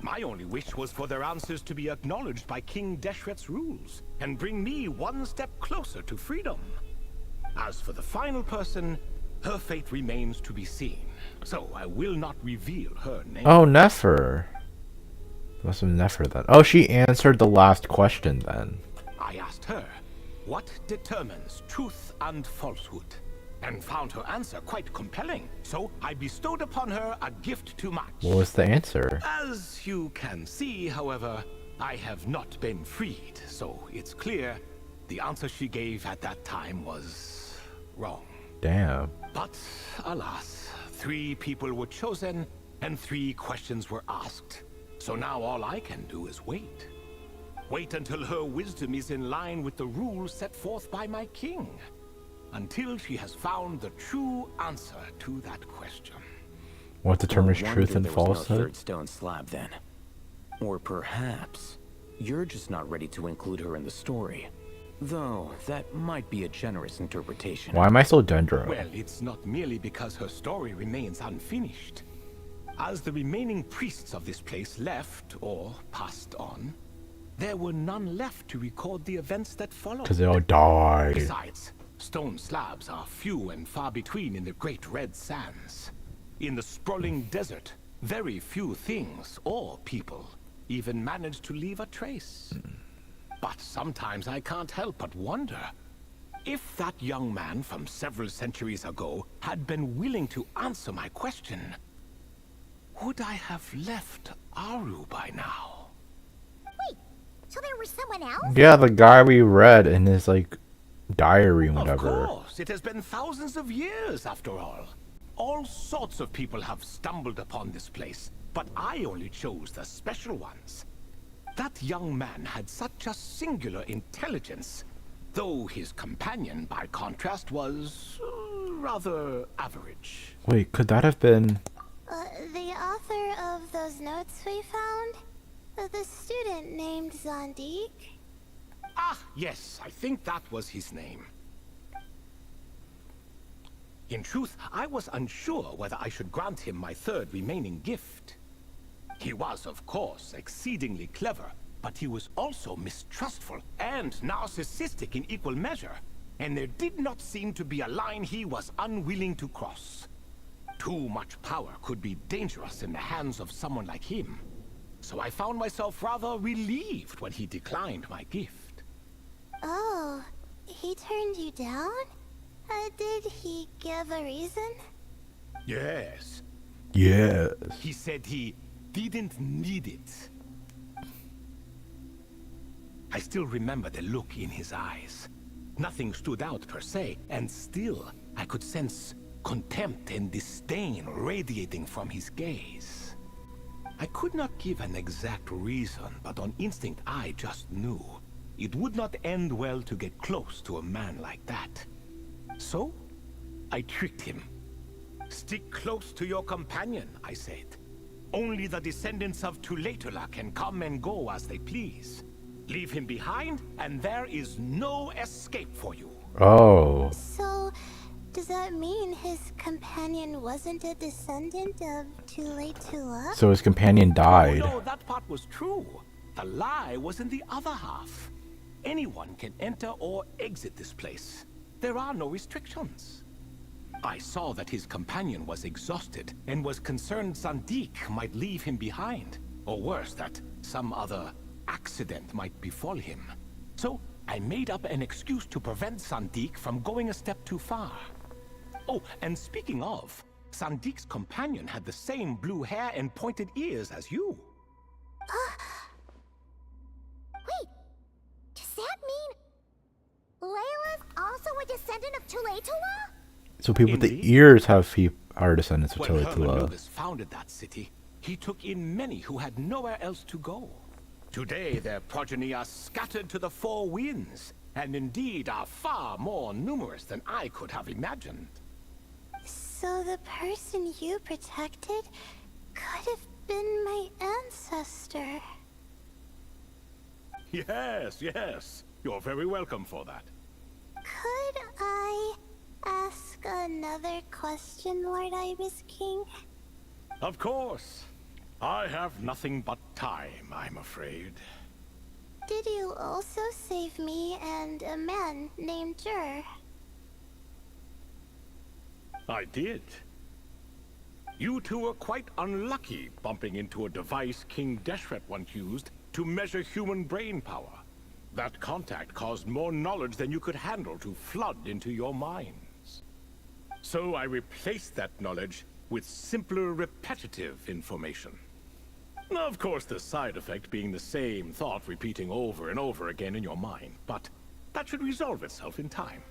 Speaker 19: My only wish was for their answers to be acknowledged by King Deshret's rules, and bring me one step closer to freedom. As for the final person, her fate remains to be seen, so I will not reveal her name.
Speaker 1: Oh, Nefer. Must have Nefer then. Oh, she answered the last question then.
Speaker 19: I asked her, what determines truth and falsehood? And found her answer quite compelling, so I bestowed upon her a gift to match.
Speaker 1: What was the answer?
Speaker 19: As you can see, however, I have not been freed, so it's clear the answer she gave at that time was wrong.
Speaker 1: Damn.
Speaker 19: But, alas, 3 people were chosen, and 3 questions were asked. So now all I can do is wait. Wait until her wisdom is in line with the rules set forth by my king. Until she has found the true answer to that question.
Speaker 1: What determines
Speaker 18: No
Speaker 1: truth
Speaker 18: wonder
Speaker 1: and
Speaker 18: there was no
Speaker 1: falsehood?
Speaker 18: third stone slab then. Or perhaps you're just not ready to include her in the story. Though that might be a generous interpretation.
Speaker 1: Why am I so Dendro?
Speaker 19: Well, it's not merely because her story remains unfinished. As the remaining priests of this place left, or passed on, there were none left to record the events that followed.
Speaker 1: Because they all died.
Speaker 19: Besides, stone slabs are few and far between in the Great Red Sands. In the sprawling desert, very few things or people even manage to leave a trace. But sometimes I can't help but wonder, if that young man from several centuries ago had been willing to answer my question, would I have left Aru by now?
Speaker 3: Wait, so there was someone else?
Speaker 1: Yeah, the guy we read in his, like, diary and whatever.
Speaker 19: Of course, it has been thousands of years after all. All sorts of people have stumbled upon this place, but I only chose the special ones. That young man had such a singular intelligence, though his companion, by contrast, was rather average.
Speaker 1: Wait, could that have been...
Speaker 10: The author of those notes we found? The student named Zandik?
Speaker 19: Ah, yes, I think that was his name. In truth, I was unsure whether I should grant him my third remaining gift. He was, of course, exceedingly clever, but he was also mistrustful and narcissistic in equal measure, and there did not seem to be a line he was unwilling to cross. Too much power could be dangerous in the hands of someone like him, so I found myself rather relieved when he declined my gift.
Speaker 3: Oh, he turned you down? Did he give a reason?
Speaker 19: Yes.
Speaker 1: Yes.
Speaker 19: He said he didn't need it. I still remember the look in his eyes. Nothing stood out per se, and still I could sense contempt and disdain radiating from his gaze. I could not give an exact reason, but on instinct I just knew it would not end well to get close to a man like that. So, I tricked him. Stick close to your companion, I said. Only the descendants of Tulatula can come and go as they please. Leave him behind, and there is no escape for you.
Speaker 1: Oh.
Speaker 3: So, does that mean his companion wasn't a descendant of Tulatula?
Speaker 1: So his companion died.
Speaker 19: Oh, no, that part was true. The lie was in the other half. Anyone can enter or exit this place. There are no restrictions. I saw that his companion was exhausted and was concerned Sandik might leave him behind, or worse, that some other accident might befall him. So I made up an excuse to prevent Sandik from going a step too far. Oh, and speaking of, Sandik's companion had the same blue hair and pointed ears as you.
Speaker 3: Wait, does that mean Layla's also a descendant of Tulatula?
Speaker 1: So people with the ears are descendants of
Speaker 19: When
Speaker 1: Tulatula.
Speaker 19: Hermanubis founded that city, he took in many who had nowhere else to go. Today, their progeny are scattered to the four winds, and indeed are far more numerous than I could have imagined.
Speaker 3: So the person you protected could have been my ancestor.
Speaker 19: Yes, yes. You're very welcome for that.
Speaker 3: Could I ask another question, Lord Ibis King?
Speaker 19: Of course. I have nothing but time, I'm afraid.
Speaker 3: Did you also save me and a man named Jur?
Speaker 19: I did. You two were quite unlucky bumping into a device King Deshret once used to measure human brain power. That contact caused more knowledge than you could handle to flood into your minds. So I replaced that knowledge with simpler, repetitive information. Of course, the side effect being the same thought repeating over and over again in your mind, but that should resolve itself in time.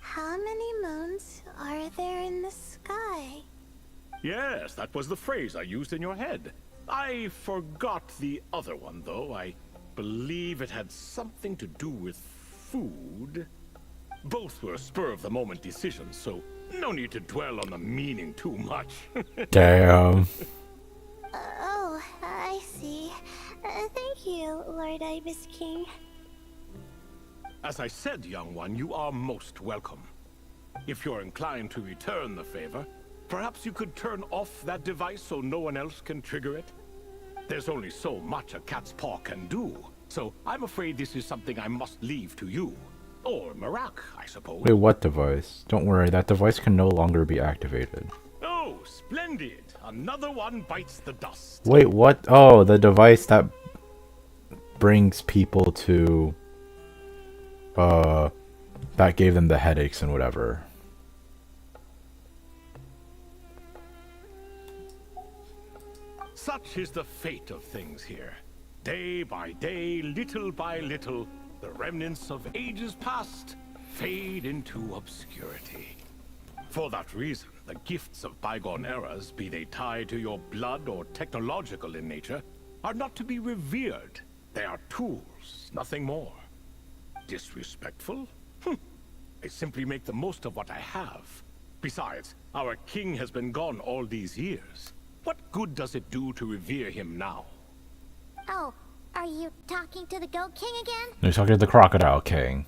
Speaker 3: How many moons are there in the sky?
Speaker 19: Yes, that was the phrase I used in your head. I forgot the other one, though. I believe it had something to do with food. Both were spur-of-the-moment decisions, so no need to dwell on the meaning too much.
Speaker 1: Damn.
Speaker 3: Oh, I see. Thank you, Lord Ibis King.
Speaker 19: As I said, young one, you are most welcome. If you're inclined to return the favor, perhaps you could turn off that device so no one else can trigger it? There's only so much a cat's paw can do, so I'm afraid this is something I must leave to you. Or Marak, I suppose.
Speaker 1: Wait, what device? Don't worry, that device can no longer be activated.
Speaker 19: Oh, splendid! Another one bites the dust.
Speaker 1: Wait, what? Oh, the device that brings people to... that gave them the headaches and whatever.
Speaker 19: Such is the fate of things here. Day by day, little by little, the remnants of ages past fade into obscurity. For that reason, the gifts of bygone eras, be they tied to your blood or technological in nature, are not to be revered. They are tools, nothing more. Disrespectful? I simply make the most of what I have. Besides, our king has been gone all these years. What good does it do to revere him now?
Speaker 3: Oh, are you talking to the Goat King again?
Speaker 1: He's talking to the Crocodile King.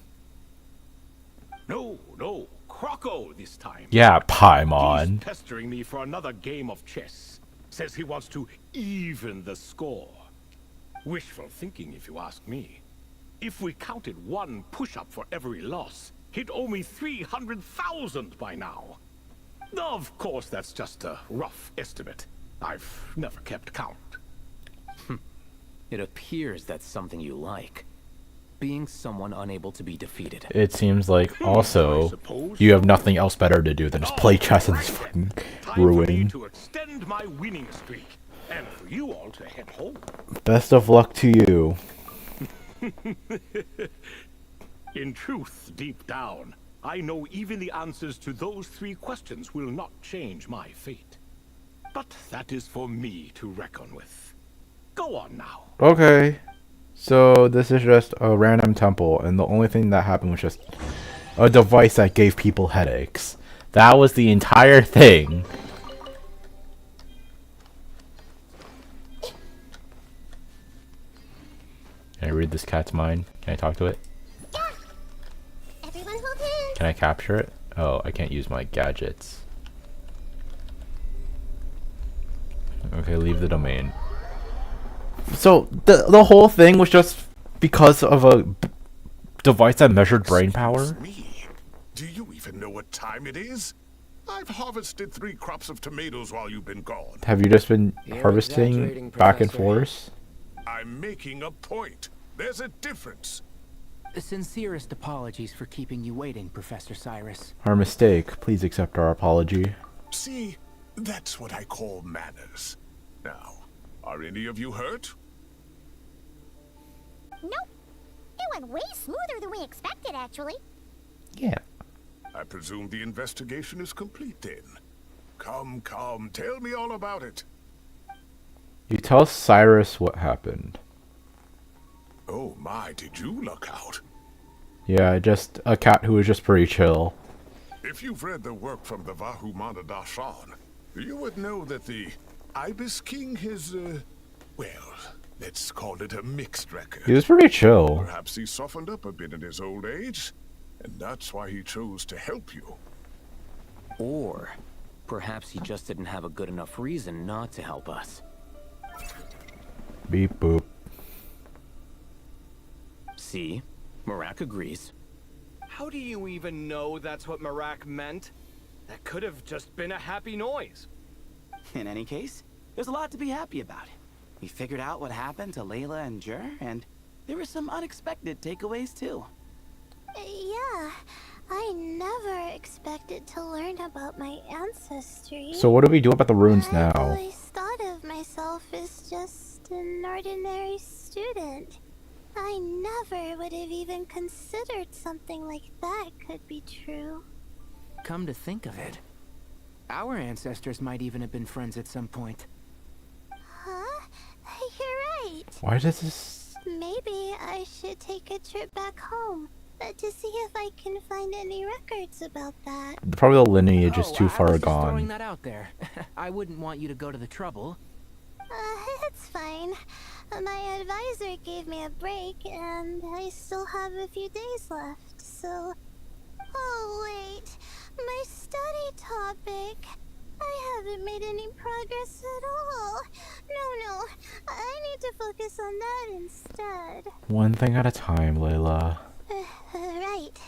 Speaker 19: No, Croco this time.
Speaker 1: Yeah,
Speaker 19: He's
Speaker 1: Paimon.
Speaker 19: pestering me for another game of chess. Says he wants to even the score. Wishful thinking, if you ask me. If we counted one push-up for every loss, he'd owe me 300,000 by now. Of course, that's just a rough estimate. I've never kept count.
Speaker 18: It appears that's something you like. Being someone unable to be defeated.
Speaker 1: It seems like also you have nothing else better to do than just play chess in this fucking ruin.
Speaker 19: To extend my winning streak, and for you all to head home.
Speaker 1: Best of luck to you.
Speaker 19: In truth, deep down, I know even the answers to those 3 questions will not change my fate. But that is for me to reckon with. Go on now.
Speaker 1: Okay. So this is just a random temple, and the only thing that happened was just a device that gave people headaches. That was the entire thing. Can I read this cat's mind? Can I talk to it?
Speaker 3: Everyone hold hands.
Speaker 1: Can I capture it? Oh, I can't use my gadgets. Okay, leave the domain. So the whole thing was just because of a device that measured brain power?
Speaker 4: Me? Do you even know what time it is? I've harvested 3 crops of tomatoes while you've been gone.
Speaker 1: Have you just been
Speaker 6: You're
Speaker 1: harvesting
Speaker 6: exaggerating,
Speaker 1: back and
Speaker 6: Professor.
Speaker 1: forth?
Speaker 4: I'm making a point. There's a difference.
Speaker 5: Sincerest apologies for keeping you waiting, Professor Cyrus.
Speaker 1: Our mistake. Please accept our apology.
Speaker 4: See, that's what I call manners. Now, are any of you hurt?
Speaker 3: Nope. It went way smoother than we expected, actually.
Speaker 1: Yeah.
Speaker 4: I presume the investigation is complete then. Come, tell me all about it.
Speaker 1: You tell Cyrus what happened.
Speaker 4: Oh my, did you luck out?
Speaker 1: Yeah, just a cat who was just pretty chill.
Speaker 4: If you've read the work from the Vahumana Darshan, you would know that the Ibis King is, well, let's call it a mixed record.
Speaker 1: He was pretty chill.
Speaker 4: Perhaps he softened up a bit in his old age, and that's why he chose to help you.
Speaker 18: Or perhaps he just didn't have a good enough reason not to help us.
Speaker 1: Beep boop.
Speaker 18: See? Marak agrees.
Speaker 12: How do you even know that's what Marak meant? That could have just been a happy noise.
Speaker 7: In any case, there's a lot to be happy about. We figured out what happened to Layla and Jur, and there were some unexpected takeaways too.
Speaker 10: Yeah, I never expected to learn about my ancestry.
Speaker 1: So what do we do about the runes
Speaker 10: I
Speaker 1: now?
Speaker 10: always thought of myself as just an ordinary student. I never would have even considered something like that could be true.
Speaker 5: Come to think of it, our ancestors might even have been friends at some point.
Speaker 10: Huh? You're right.
Speaker 1: Why does this...
Speaker 10: Maybe I should take a trip back home to see if I can find any records about that.
Speaker 1: Probably the lineage is too
Speaker 5: I
Speaker 1: far
Speaker 5: was just throwing
Speaker 1: gone.
Speaker 5: that out there. I wouldn't want you to go to the trouble.
Speaker 10: It's fine. My advisor gave me a break, and I still have a few days left, so... Oh, wait. My study topic. I haven't made any progress at all. No. I need to focus on that instead.
Speaker 1: One thing at a time, Layla.
Speaker 10: Right.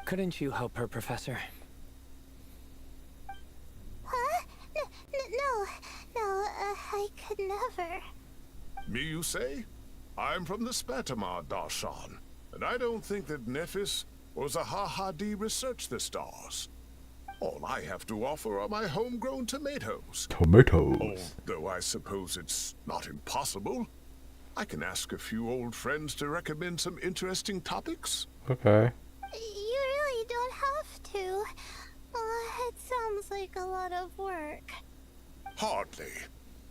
Speaker 18: Couldn't you help her, Professor?
Speaker 10: Huh? No, I could never.
Speaker 4: Me, you say? I'm from the Spatamar Darshan, and I don't think that Nephis or Zahahadi researched the stars. All I have to offer are my homegrown tomatoes.
Speaker 1: Tomatoes.
Speaker 4: Although I suppose it's not impossible. I can ask a few old friends to recommend some interesting topics.
Speaker 1: Okay.
Speaker 10: You really don't have to. It sounds like a lot of work.
Speaker 4: Hardly.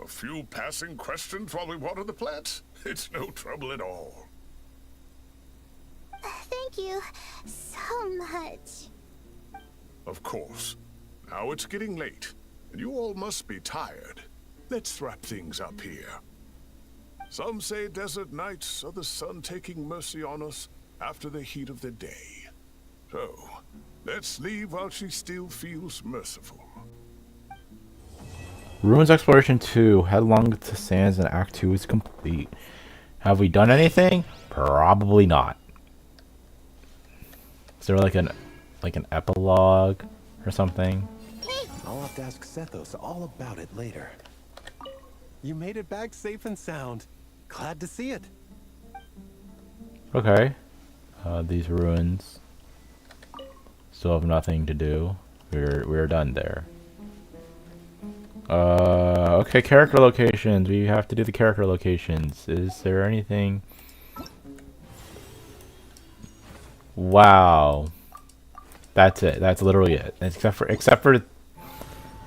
Speaker 4: A few passing questions while we water the plants? It's no trouble at all.
Speaker 10: Thank you so much.
Speaker 4: Of course. Now it's getting late, and you all must be tired. Let's wrap things up here. Some say desert nights are the sun taking mercy on us, after the heat of the day. So, let's leave while she still feels merciful.
Speaker 1: Ruins Exploration 2, Headlong to Sands, and Act 2 is complete. Have we done anything? Probably not. Is there like an epilogue or something?
Speaker 8: I'll have to ask Sethos all about it later. You made it back safe and sound. Glad to see it.
Speaker 1: Okay. These ruins still have nothing to do. We're done there. Okay, character locations. We have to do the character locations. Is there anything? Wow. That's it. That's literally it. Except for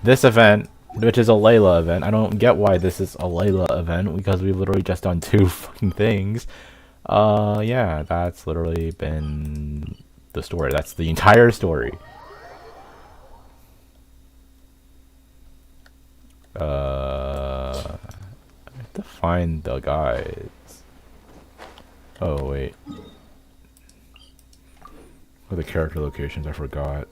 Speaker 1: this event, which is a Layla event. I don't get why this is a Layla event because we've literally just done 2 fucking things. Yeah, that's literally been the story. That's the entire story. I have to find the guides. Oh, wait. What are the character locations? I forgot.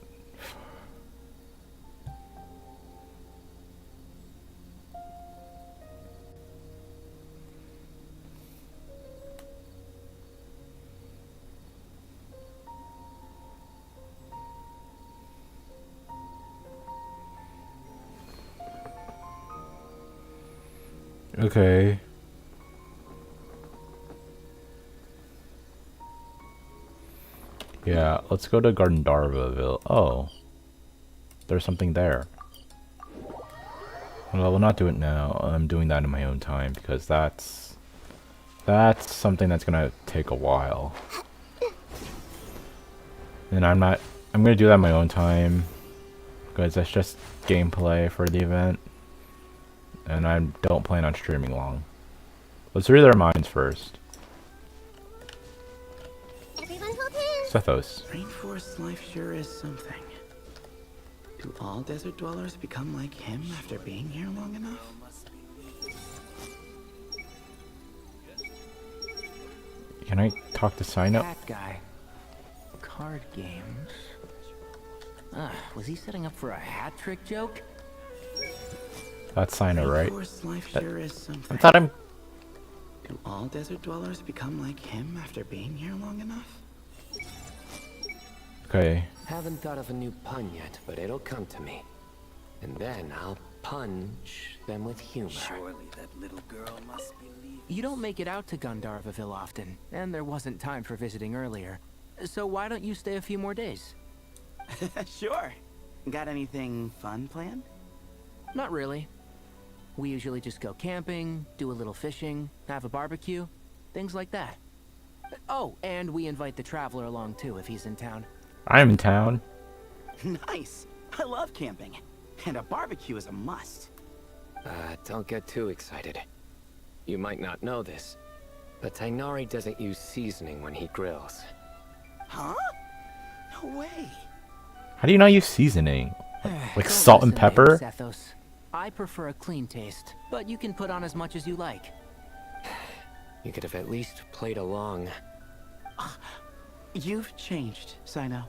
Speaker 1: Okay. Yeah, let's go to Gardnerville. Oh. There's something there. Well, we'll not do it now. I'm doing that in my own time because that's something that's gonna take a while. And I'm gonna do that in my own time because that's just gameplay for the event. And I don't plan on streaming long. Let's read their minds first. Sethos.
Speaker 7: Rainforest life sure is something. Do all desert dwellers become like him after being here long enough?
Speaker 1: Can I talk to Sino?
Speaker 5: That guy. Card games. Was he setting up for a hat trick joke?
Speaker 1: That's Sino, right?
Speaker 7: Rainforest life sure is something.
Speaker 1: I thought I'm...
Speaker 7: Do all desert dwellers become like him after being here long enough?
Speaker 1: Okay.
Speaker 6: Haven't thought of a new pun yet, but it'll come to me. And then I'll punch them with humor.
Speaker 9: Surely that little girl must believe.
Speaker 5: You don't make it out to Gandharvaville often, and there wasn't time for visiting earlier. So why don't you stay a few more days?
Speaker 7: Sure. Got anything fun planned?
Speaker 5: Not really. We usually just go camping, do a little fishing, have a barbecue, things like that. Oh, and we invite the traveler along too if he's in town.
Speaker 1: I'm in town.
Speaker 7: Nice. I love camping. And a barbecue is a must.
Speaker 6: Don't get too excited. You might not know this, but Tainari doesn't use seasoning when he grills.
Speaker 7: Huh? No way.
Speaker 1: How do you not use seasoning? Like
Speaker 5: Don't
Speaker 1: salt and
Speaker 5: listen to
Speaker 1: pepper?
Speaker 5: him, Sethos. I prefer a clean taste, but you can put on as much as you like.
Speaker 6: You could have at least played along.
Speaker 7: You've changed, Sino.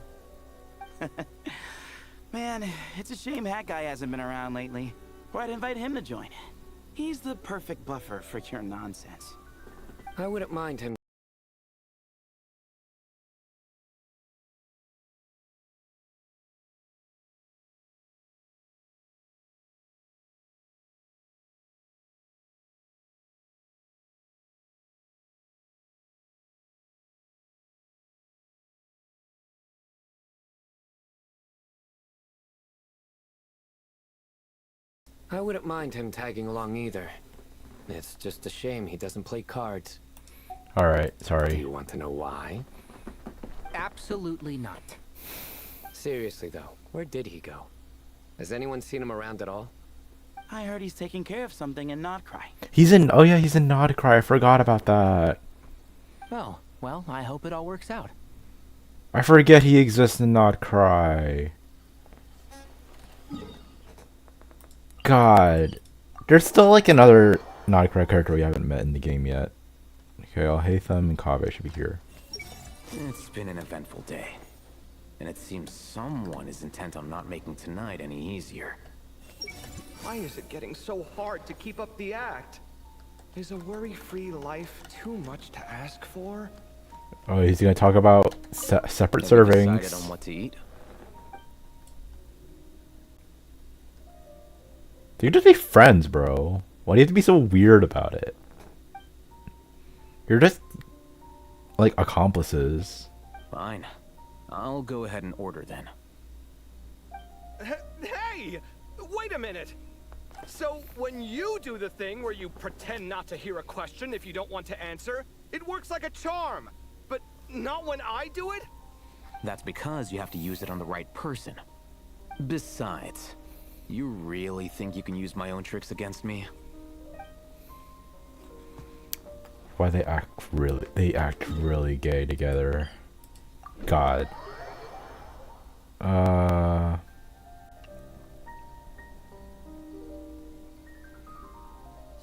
Speaker 7: Man, it's a shame Hat Guy hasn't been around lately. Or I'd invite him to join. He's the perfect buffer for your nonsense.
Speaker 6: I wouldn't mind him. I wouldn't mind him tagging along either. It's just a shame he doesn't play cards.
Speaker 1: Alright, sorry.
Speaker 6: Do you want to know why?
Speaker 5: Absolutely not.
Speaker 6: Seriously though, where did he go? Has anyone seen him around at all?
Speaker 7: I heard he's taking care of something in Nod-Krai.
Speaker 1: He's in... Oh yeah, he's in Nod-Krai. I forgot about that.
Speaker 5: Oh, well, I hope it all works out.
Speaker 1: I forget he exists in Nod-Krai. God. There's still like another Nod-Krai character we haven't met in the game yet. Okay, Alhaitham and Kaveh should be here.
Speaker 18: It's been an eventful day. And it seems someone is intent on not making tonight any easier.
Speaker 12: Why is it getting so hard to keep up the act? Is a worry-free life too much to ask for?
Speaker 1: Oh, he's gonna talk about separate
Speaker 18: Have you
Speaker 1: servings.
Speaker 18: decided on what to eat?
Speaker 1: You just be friends, bro. Why do you have to be so weird about it? You're just like accomplices.
Speaker 18: Fine. I'll go ahead and order then.
Speaker 12: Hey! Wait a minute! So, when you do the thing where you pretend not to hear a question if you don't want to answer, it works like a charm. But not when I do it?
Speaker 18: That's because you have to use it on the right person. Besides, you really think you can use my own tricks against me?
Speaker 1: Why they act really gay together. God.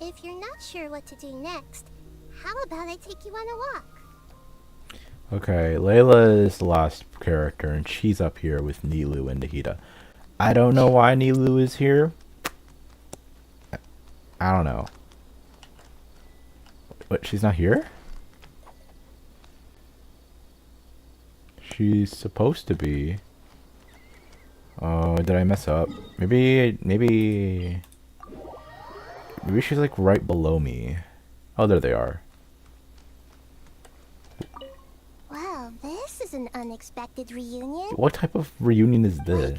Speaker 3: If you're not sure what to do next, how about I take you on a walk?
Speaker 1: Okay, Layla is the last character, and she's up here with Nilu and Nahida. I don't know why Nilu is here. I don't know. What, she's not here? She's supposed to be. Oh, did I mess up? Maybe she's like right below me. Oh, there they are.
Speaker 3: Well, this is an unexpected reunion.
Speaker 1: What type of reunion is this?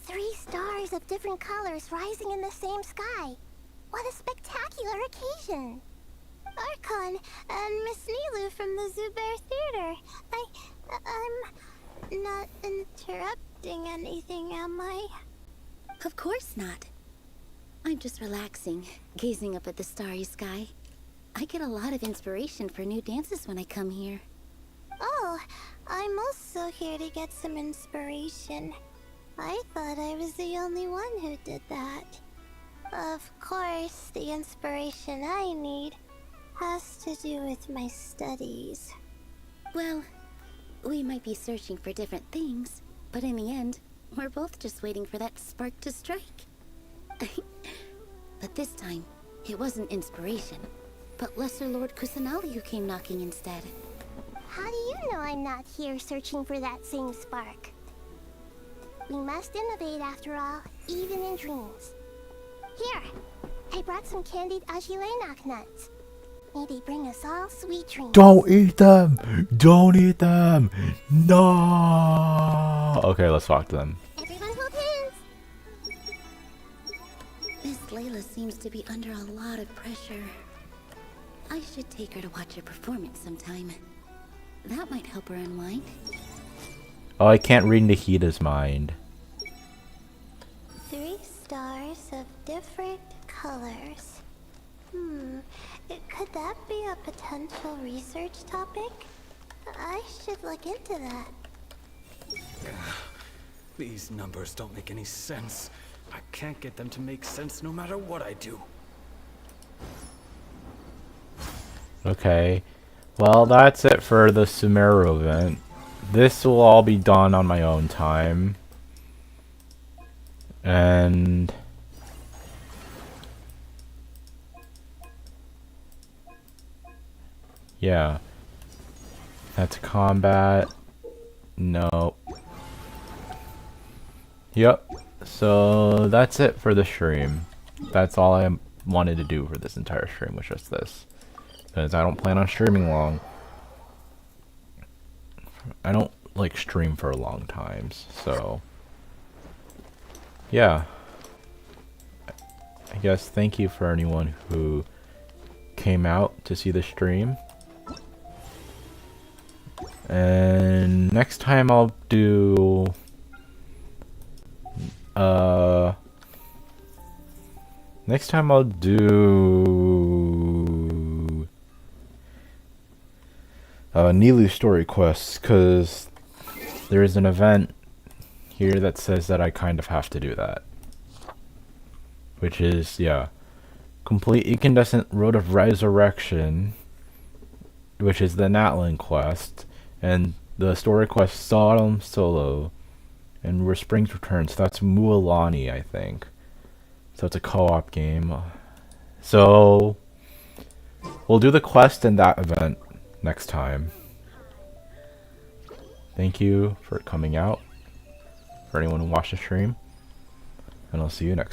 Speaker 3: 3 stars of different colors rising in the same sky. What a spectacular occasion. Archon and Miss Nilu from the Zubair Theater. I'm not interrupting anything, am I?
Speaker 20: Of course not. I'm just relaxing, gazing up at the starry sky. I get a lot of inspiration for new dances when I come here.
Speaker 3: Oh, I'm also here to get some inspiration. I thought I was the only one who did that. Of course, the inspiration I need has to do with my studies.
Speaker 20: Well, we might be searching for different things, but in the end, we're both just waiting for that spark to strike. But this time, it wasn't inspiration, but Lesser Lord Kusanali who came knocking instead.
Speaker 3: How do you know I'm not here searching for that same spark? We must innovate after all, even in dreams. Here, I brought some candied ajilenak nuts. May they bring us all sweet dreams.
Speaker 1: Don't eat them! Don't eat them! No! Okay, let's talk to them.
Speaker 3: Everyone hold hands!
Speaker 20: Miss Layla seems to be under a lot of pressure. I should take her to watch her performance sometime. That might help her unwind.
Speaker 1: Oh, I can't read Nahida's mind.
Speaker 3: 3 stars of different colors. Could that be a potential research topic? I should look into that.
Speaker 13: These numbers don't make any sense. I can't get them to make sense no matter what I do.
Speaker 1: Okay. Well, that's it for the Sumeru event. This will all be done on my own time. And yeah. That's combat. Nope. Yep. So that's it for the stream. That's all I wanted to do for this entire stream, was just this. Because I don't plan on streaming long. I don't like stream for long times, so yeah. I guess thank you for anyone who came out to see the stream. And next time I'll do Nilu story quests, because there is an event here that says that I kind of have to do that. Which is, yeah, complete Incandescent Road of Resurrection, which is the Natlin quest, and The story quest Sodom Solo and where Springs returns. That's Mualani, I think. So it's a co-op game. So we'll do the quest in that event next time. Thank you for coming out, for anyone who watched the stream, and I'll see you next time.